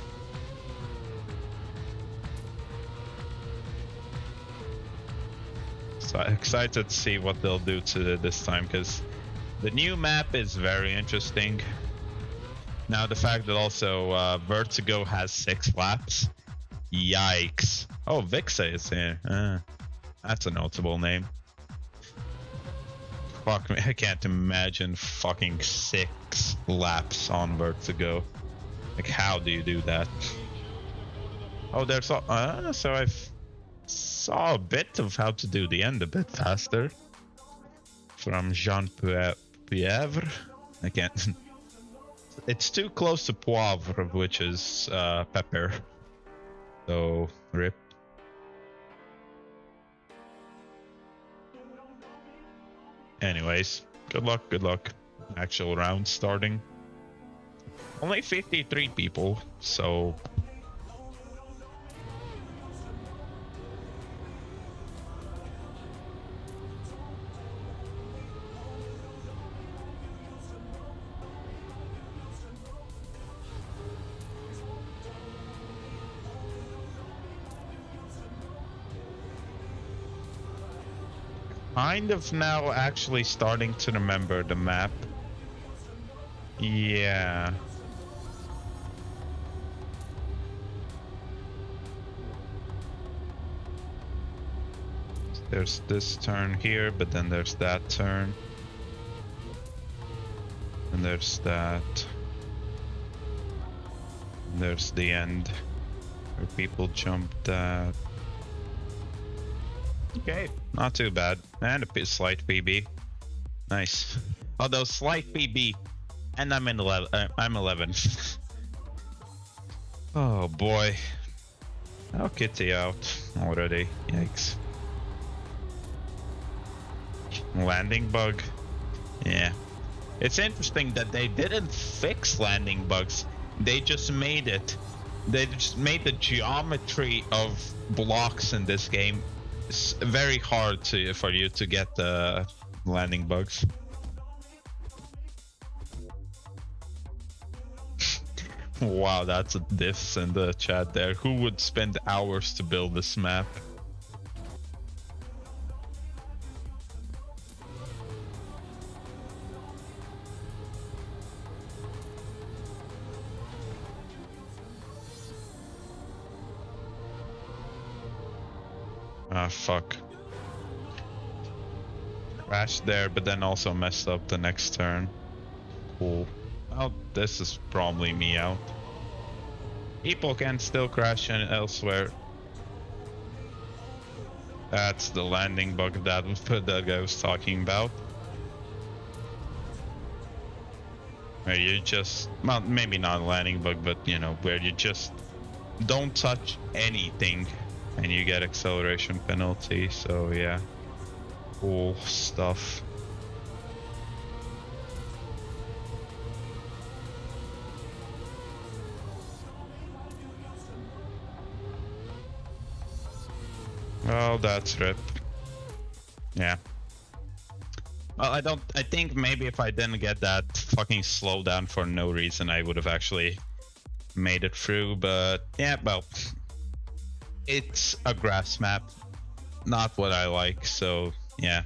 So excited to see what they'll do to this time, because the new map is very interesting. Now the fact that also Vertigo has 6 laps. Yikes. Oh, Vixa is here. That's a notable name. Fuck me, I can't imagine fucking 6 laps on Vertigo. Like, how do you do that? Oh, there's so I saw a bit of how to do the end a bit faster from Jean-Pierre. I can't. It's too close to poivre, which is pepper. So rip. Anyways, good luck, good luck. Actual round starting. Only 53 people, so... kind of now actually starting to remember the map. Yeah. There's this turn here, but then there's that turn. And there's that. And there's the end where people jump that. Okay, not too bad. And a slight PB. Nice. Although slight PB, and I'm in 11. I'm 11. Oh boy. Oh, Kitty out already. Yikes. Landing bug. Yeah. It's interesting that they didn't fix landing bugs. They just made it. They just made the geometry of blocks in this game very hard for you to get the landing bugs. Wow, that's a diss in the chat there. Who would spend hours to build this map? Ah, fuck. Crashed there, but then also messed up the next turn. Cool. Well, this is probably me out. People can still crash elsewhere. That's the landing bug that I was talking about. Where you just, well, maybe not a landing bug, but you know, where you just don't touch anything and you get acceleration penalty. So yeah, cool stuff. Oh, that's rip. Yeah. Well, I think maybe if I didn't get that fucking slowdown for no reason, I would have actually made it through. But yeah, well, it's a grass map, not what I like, so yeah.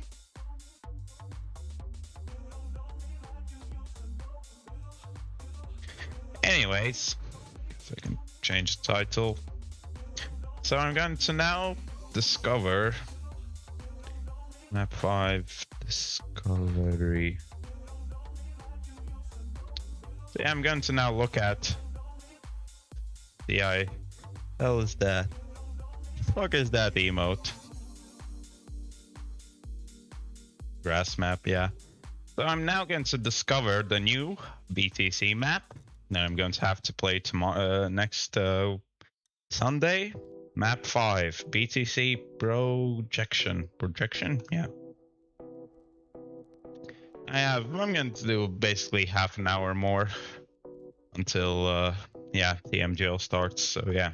Anyways, if I can change the title. So I'm going to now discover map 5 discovery. So yeah, I'm going to now look at the hell is that? Fuck is that emote? Grass map, yeah. So I'm now going to discover the new BTC map. Then I'm going to have to play tomorrow, next Sunday. Map 5, BTC projection, yeah. I'm going to do basically half an hour more until yeah, TMGL starts. So yeah.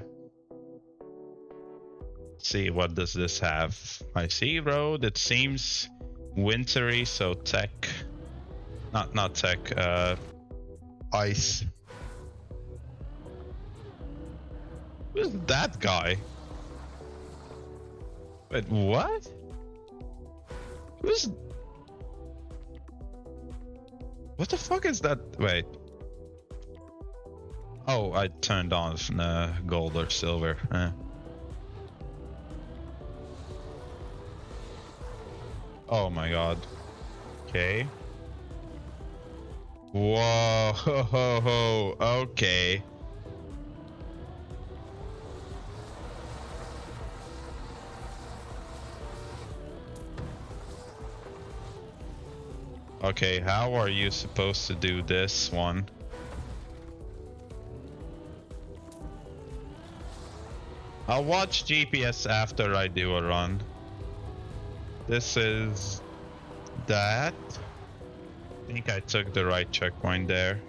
See, what does this have? I see road. It seems wintry, so tech. Not tech. Ice. Who's that guy? Wait, what? Who's? What the fuck is that? Wait. Oh, I turned off gold or silver. Oh my god. Okay. Whoa, ho, ho, ho. Okay. Okay, how are you supposed to do this one? I'll watch GPS after I do a run. This is that. I think I took the right checkpoint there.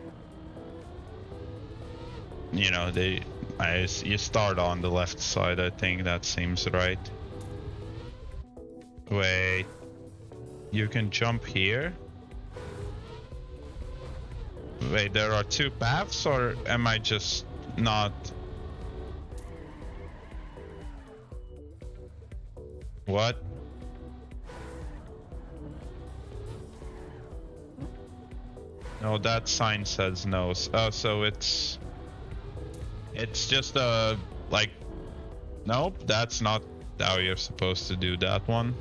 You know, you start on the left side, I think that seems right. Wait, you can jump here? Wait, there are two paths, or am I just not? What? No, that sign says no. Oh, so it's just like, nope, that's not how you're supposed to do that one.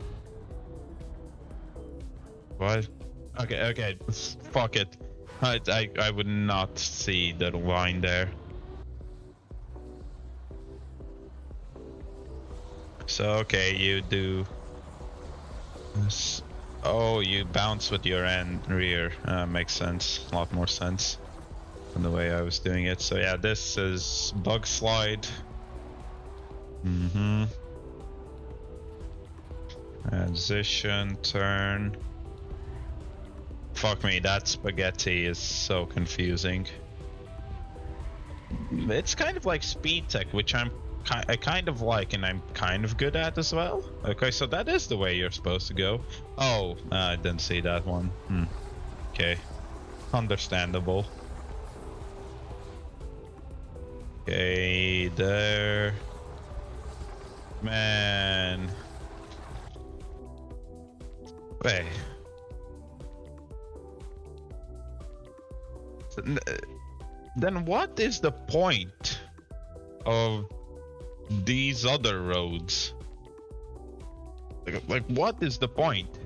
What? Okay, fuck it. I would not see the line there. So okay, you do this. Oh, you bounce with your rear. Makes sense. A lot more sense than the way I was doing it. So yeah, this is bug slide. Transition, turn. Fuck me, that spaghetti is so confusing. It's kind of like speed tech, which I kind of like, and I'm kind of good at as well. Okay, so that is the way you're supposed to go. Oh, I didn't see that one. Okay, understandable. Okay, there. Man. Wait. Then what is the point of these other roads? Like what is the point?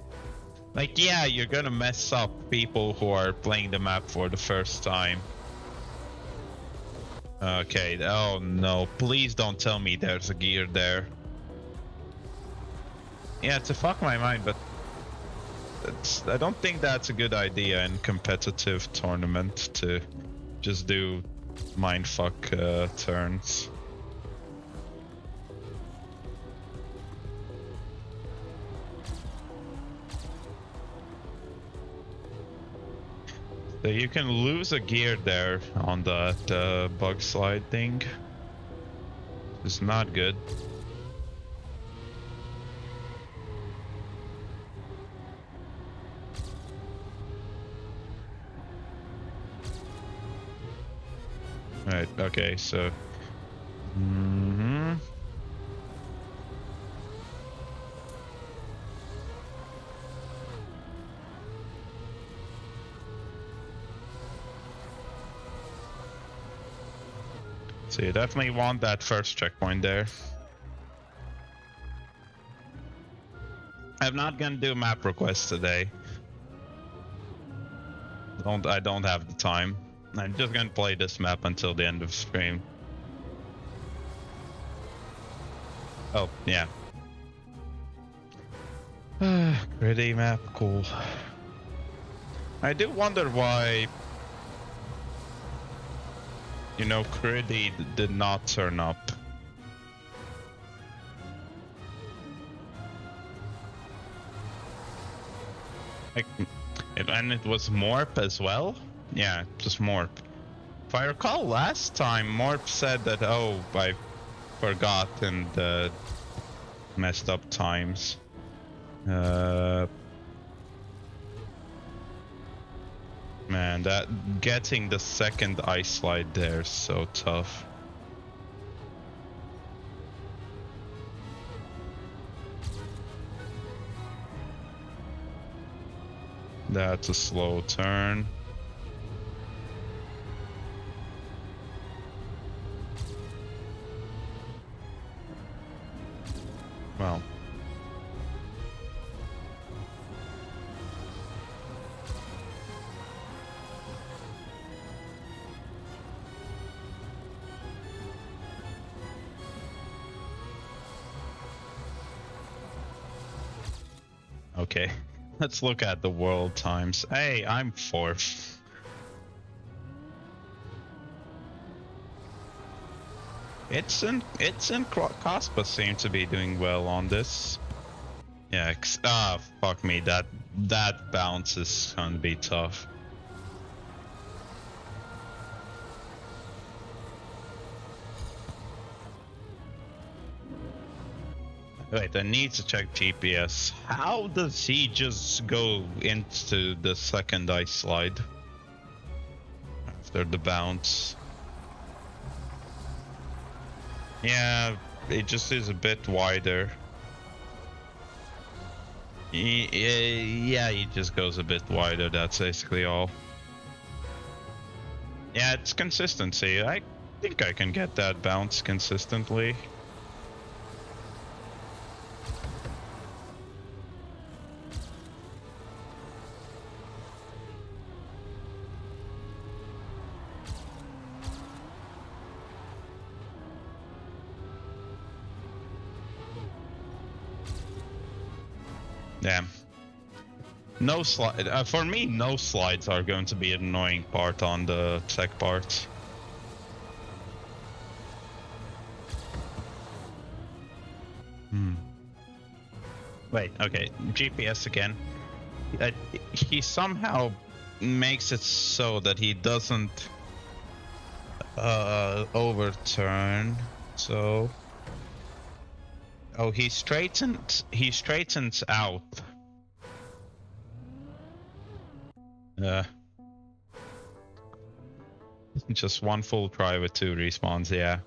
Like, yeah, you're gonna mess up people who are playing the map for the first time. Okay, oh no, please don't tell me there's a gear there. Yeah, to fuck my mind, but I don't think that's a good idea in competitive tournament to just do mindfuck turns. So you can lose a gear there on that bug slide thing. It's not good. Right, okay, so... So you definitely want that first checkpoint there. I'm not gonna do map requests today. I don't have the time. I'm just gonna play this map until the end of stream. Oh, yeah. Gritty map, cool. I do wonder why, you know, Gritty did not turn up. Like, and it was Morp as well? Yeah, just Morp. If I recall last time, Morp said that, oh, I forgot and messed up times. Man, that getting the second ice slide there is so tough. That's a slow turn. Well. Okay, let's look at the world times. Hey, I'm fourth. It's in Cospa seem to be doing well on this. Yeah, fuck me, that bounce is gonna be tough. Wait, I need to check GPS. How does he just go into the second ice slide after the bounce? Yeah, it just is a bit wider. Yeah, he just goes a bit wider, that's basically all. Yeah, it's consistency. I think I can get that bounce consistently. Damn. No slide. For me, no slides are going to be an annoying part on the tech parts. Wait, okay. GPS again. He somehow makes it so that he doesn't overturn. So. Oh, he straightens out. Just one full try with 2 respawns, yeah.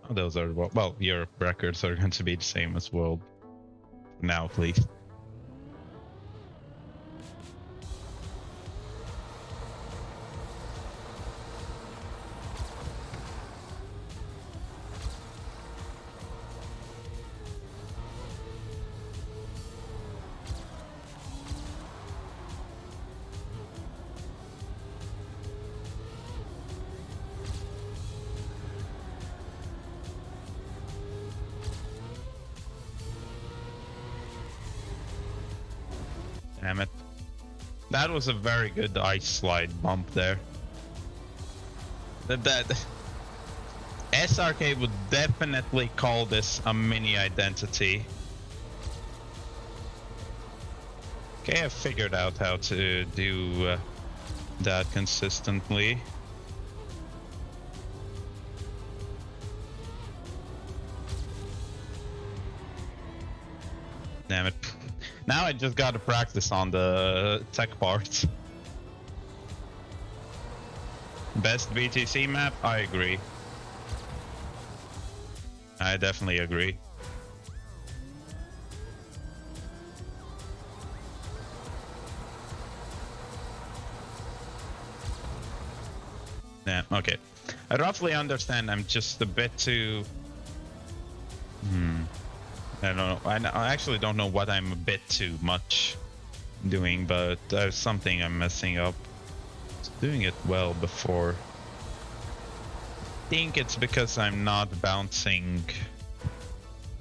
Oh, those are, well, your records are going to be the same as world. Now, please. Damn it. That was a very good ice slide bump there. That SRK would definitely call this a mini identity. Okay, I figured out how to do that consistently. Damn it. Now I just gotta practice on the tech parts. Best BTC map? I agree. I definitely agree. Yeah, okay. I roughly understand. I'm just a bit too... I don't know. I actually don't know what I'm a bit too much doing, but there's something I'm messing up. I was doing it well before. I think it's because I'm not bouncing.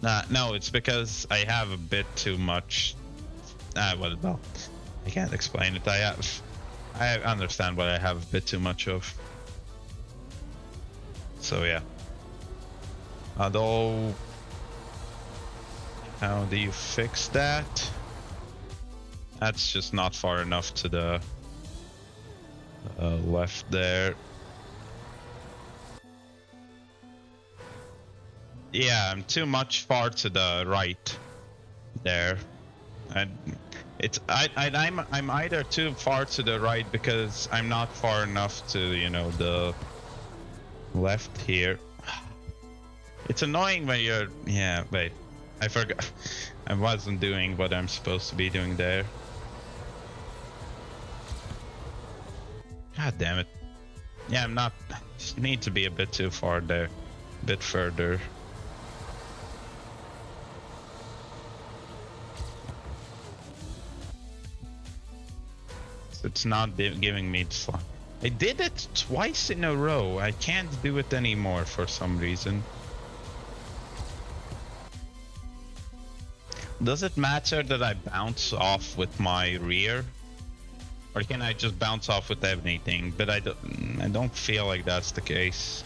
No, it's because I have a bit too much. Well, I can't explain it. I understand what I have a bit too much of. So yeah. Although, how do you fix that? That's just not far enough to the left there. Yeah, I'm too much far to the right there. And I'm either too far to the right because I'm not far enough to, you know, the left here. It's annoying when you're... Yeah, wait. I forgot. I wasn't doing what I'm supposed to be doing there. God damn it. Yeah, I'm not... Just need to be a bit too far there. A bit further. It's not giving me the slot. I did it twice in a row. I can't do it anymore for some reason. Does it matter that I bounce off with my rear? Or can I just bounce off with anything? But I don't feel like that's the case.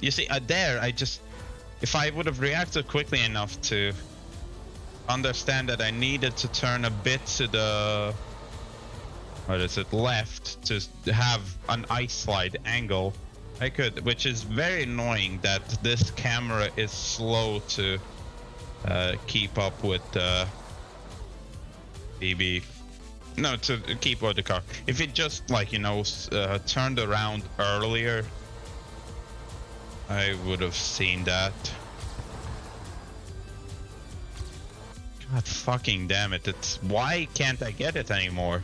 You see, there, if I would have reacted quickly enough to understand that I needed to turn a bit to the, what is it, left to have an ice slide angle, I could, which is very annoying that this camera is slow to keep up with to keep with the car. If it just, like, you know, turned around earlier, I would have seen that. God fucking damn it, why can't I get it anymore?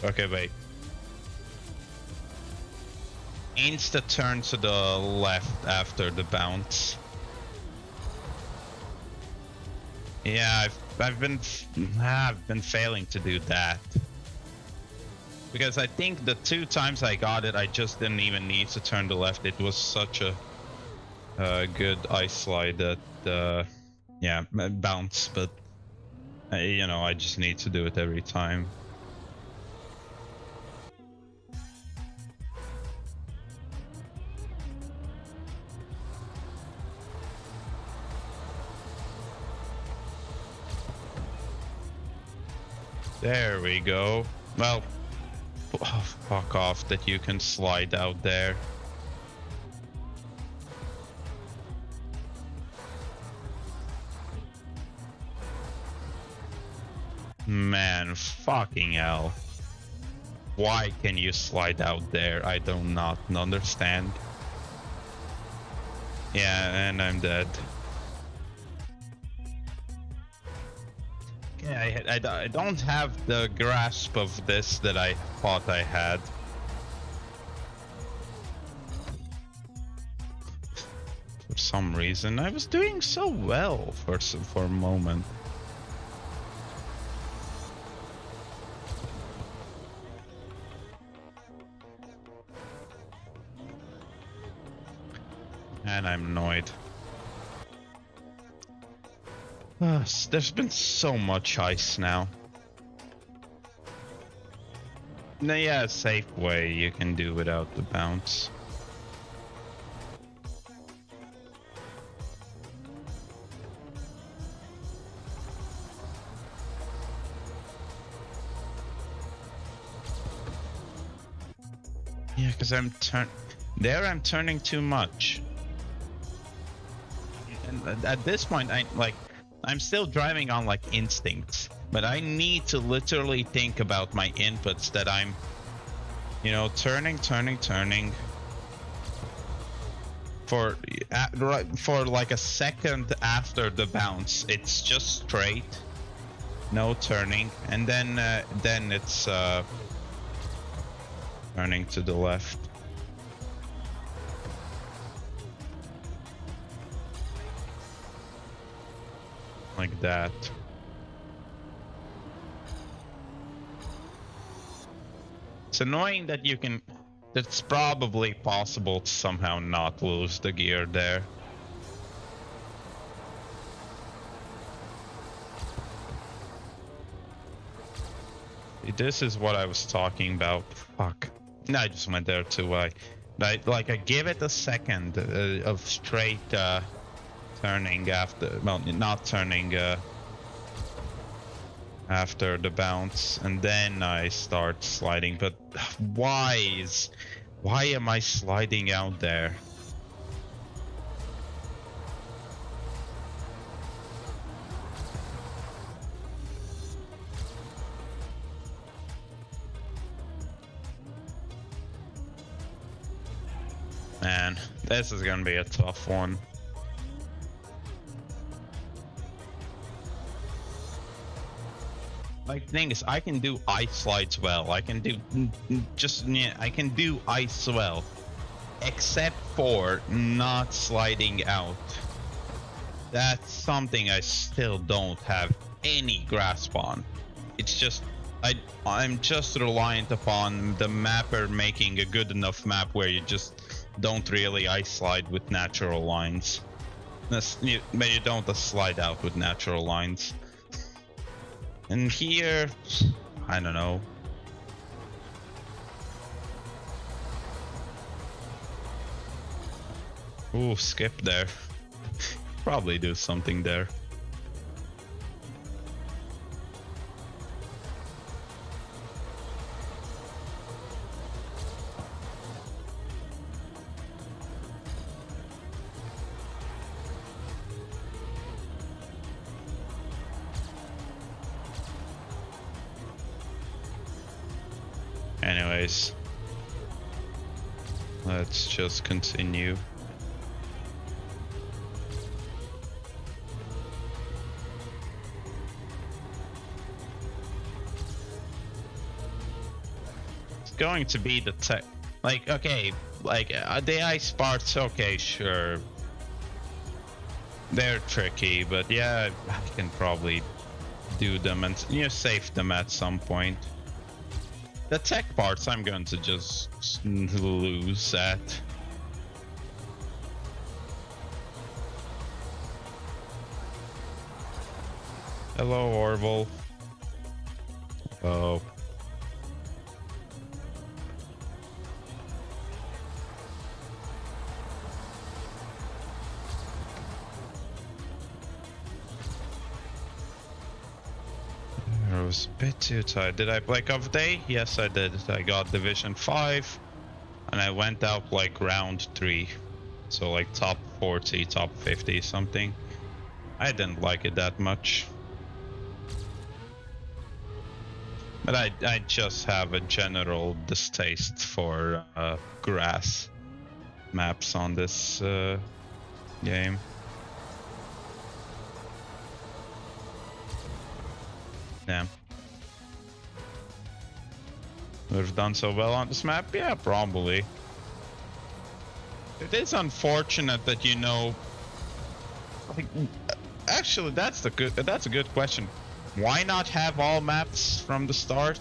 Okay, wait. Insta turn to the left after the bounce. Yeah, I've been failing to do that. Because I think the 2 times I got it, I just didn't even need to turn to left. It was such a good ice slide that, yeah, bounce, but you know, I just need to do it every time. There we go. Well, oh, fuck off that you can slide out there. Man, fucking hell. Why can you slide out there? I do not understand. Yeah, and I'm dead. Yeah, I don't have the grasp of this that I thought I had. For some reason, I was doing so well for a moment. And I'm annoyed. There's been so much ice now. No, yeah, a safe way you can do without the bounce. Yeah, because I'm turning too much. And at this point, I'm still driving on like instincts, but I need to literally think about my inputs that I'm, you know, turning for like a second after the bounce. It's just straight, no turning, and then it's turning to the left. Like that. It's annoying that it's probably possible to somehow not lose the gear there. This is what I was talking about. Fuck. No, I just went there too. I give it a second of straight turning after, well, not turning after the bounce, and then I start sliding. But why am I sliding out there? Man, this is gonna be a tough one. Like, the thing is, I can do ice slides well. I can do I can do ice well, except for not sliding out. That's something I still don't have any grasp on. It's just I'm just reliant upon the mapper making a good enough map where you just don't really ice slide with natural lines. But you don't slide out with natural lines. And here, I don't know. Ooh, skip there. Probably do something there. Anyways, let's just continue. It's going to be the tech, like, okay, like the ice parts, okay, sure. They're tricky, but yeah, I can probably do them and save them at some point. The tech parts I'm going to just lose at. Hello, Orville. Oh. It was a bit too tight. Did I play Cup Day? Yes, I did. I got Division 5, and I went out like round 3. So like top 40, top 50 something. I didn't like it that much. But I just have a general distaste for grass maps on this game. Damn. Would have done so well on this map? Yeah, probably. It is unfortunate that like, actually that's a good question. Why not have all maps from the start?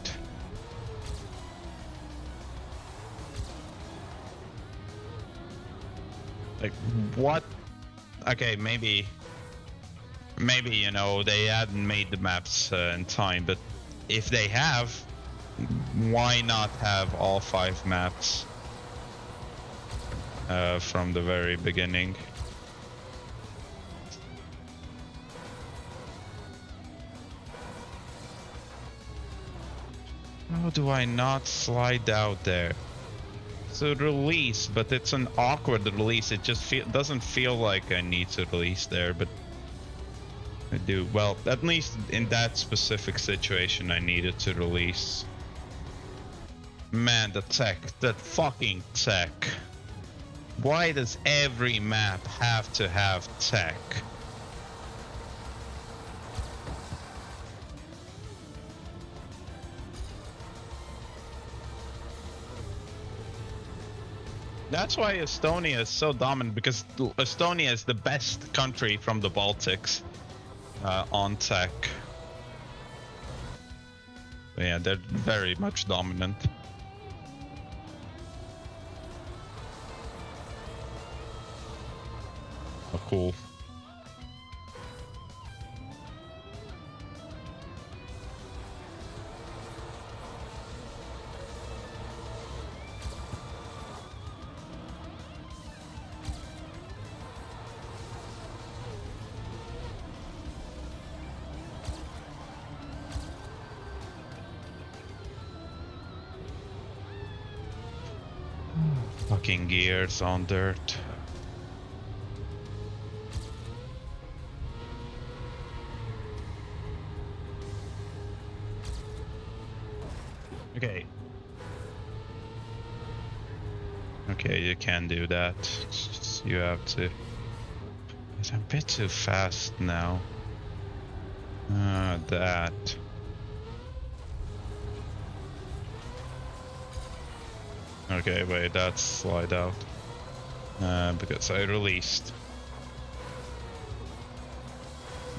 Like what? Okay, maybe they hadn't made the maps in time, but if they have, why not have all 5 maps from the very beginning? How do I not slide out there? It's a release, but it's an awkward release. It just doesn't feel like I need to release there, but I do. Well, at least in that specific situation, I needed to release. Man, the tech. That fucking tech. Why does every map have to have tech? That's why Estonia is so dominant, because Estonia is the best country from the Baltics on tech. But yeah, they're very much dominant. Oh, cool. Fucking gears on dirt. Okay. Okay, you can do that. You have to. It's a bit too fast now. That. Okay, wait, that's slide out. Because I released.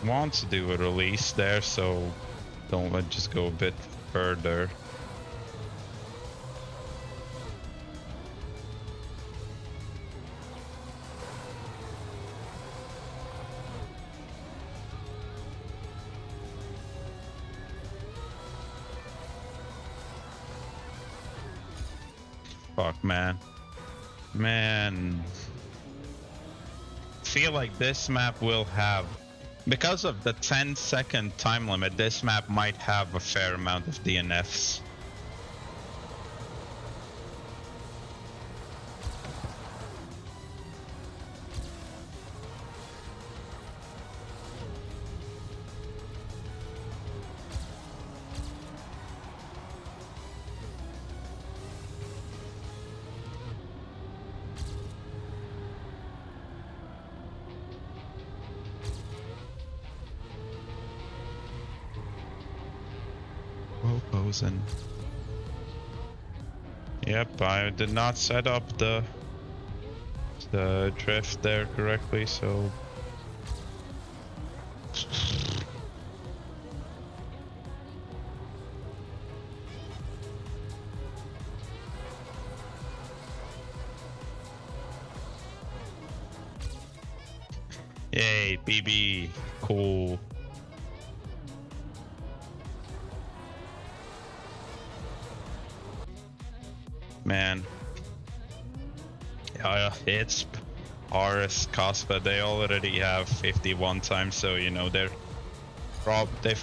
Want to do a release there, so don't let just go a bit further. Fuck, man. Man. Feel like this map will have, because of the 10-second time limit, this map might have a fair amount of DNFs. Posing. Yep, I did not set up the drift there correctly, so yay, BB, cool. Man, yeah, it's RS Caspa. They already have 51 times, so you know they've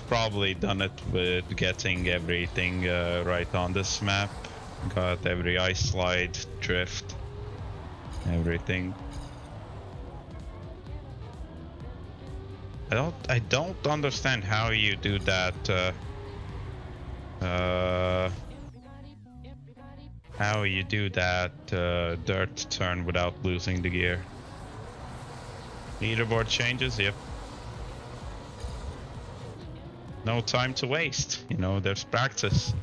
probably done it with getting everything right on this map. Got every ice slide, drift, everything. I don't understand how you do that. How you do that dirt turn without losing the gear. Leaderboard changes, yep. No time to waste, you know, there's practice.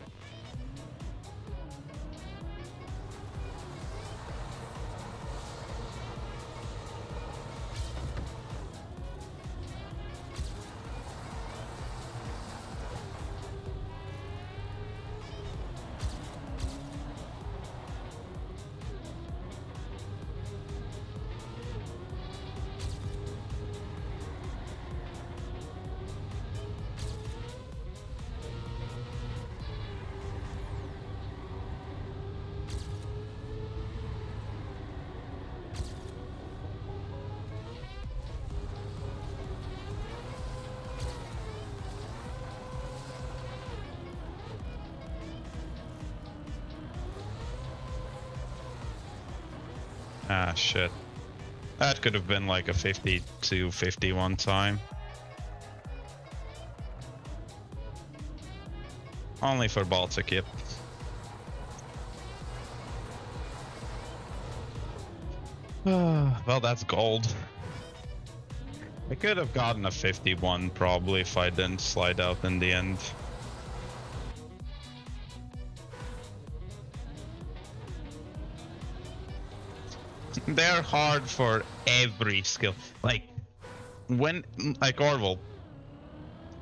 Ah, shit. That could have been like a 52-51 time. Only for Baltic, yep. Well, that's gold. I could have gotten a 51 probably if I didn't slide out in the end. They're hard for every skill. Like Orville,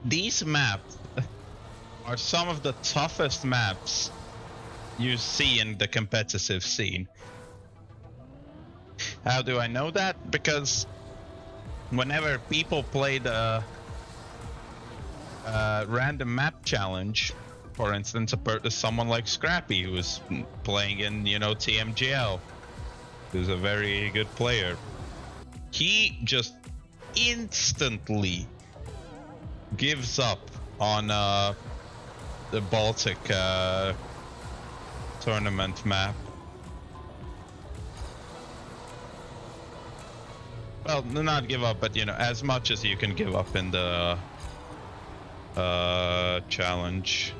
these maps are some of the toughest maps you see in the competitive scene. How do I know that? Because whenever people play the random map challenge, for instance, someone like Scrappy who's playing in, you know, TMGL, who's a very good player, he just instantly gives up on the Baltic tournament map. Well, not give up, but you know, as much as you can give up in the challenge.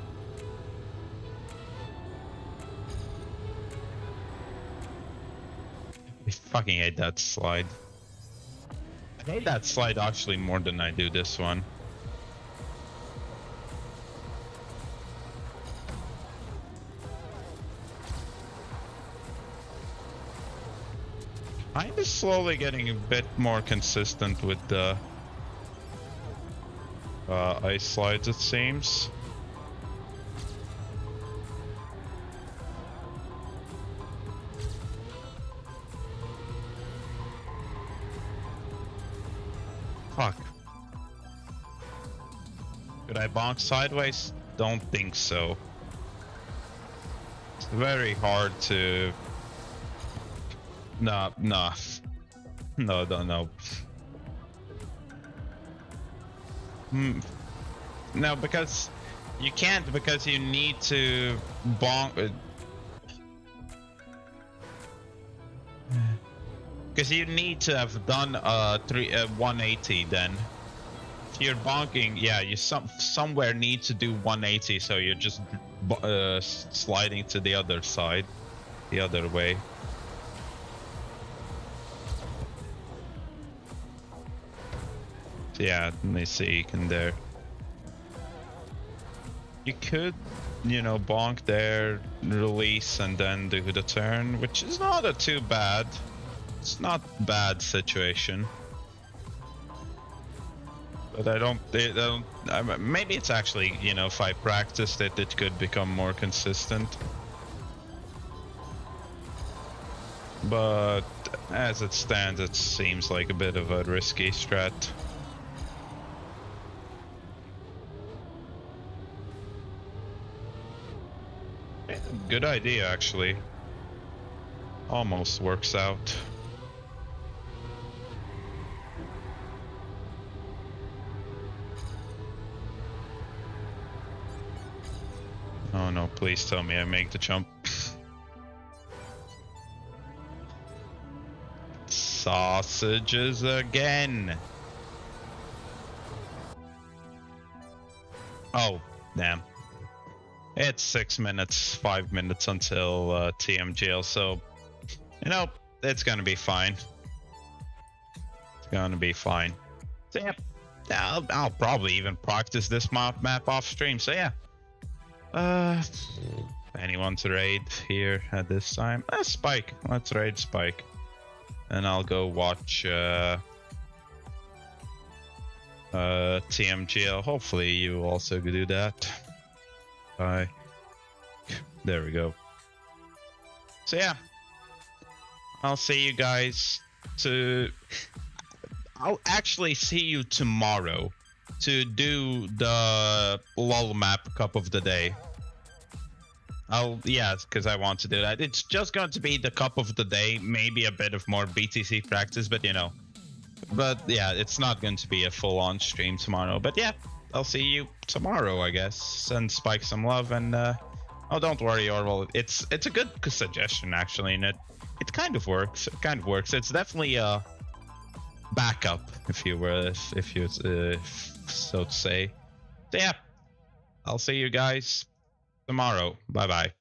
I fucking hate that slide. I hate that slide actually more than I do this one. I'm just slowly getting a bit more consistent with the ice slides, it seems. Fuck. Could I bonk sideways? Don't think so. very hard to. No. No, because you can't, because you need to bonk. Because you need to have done 180 then. If you're bonking, yeah, you somewhere need to do 180, so you're just sliding to the other side, the other way. Yeah, let me see, you can there. You could, you know, bonk there, release, and then do the turn, which is not too bad. It's not bad situation. But I don't maybe it's actually, you know, if I practiced it, it could become more consistent. But as it stands, it seems like a bit of a risky strat. Good idea, actually. Almost works out. Oh no, please tell me I make the jump. Sausages again. Oh, damn. It's 6 minutes, 5 minutes until TMGL, so, you know, it's gonna be fine. It's gonna be fine. So yeah, I'll probably even practice this map off stream, so yeah. Anyone to raid here at this time? Spike. Let's raid Spike. And I'll go watch TMGL. Hopefully you also do that. Bye. There we go. So yeah, I'll see you guys I'll actually see you tomorrow to do the LOL map cup of the day. Yeah, because I want to do that. It's just going to be the cup of the day, maybe a bit of more BTC practice, but you know. But yeah, it's not going to be a full-on stream tomorrow. But yeah, I'll see you tomorrow, I guess. Send Spike some love, and oh, don't worry, Orwell. It's a good suggestion actually, and it kind of works. It kind of works. It's definitely a backup, if you so to say. So yeah, I'll see you guys tomorrow. Bye bye.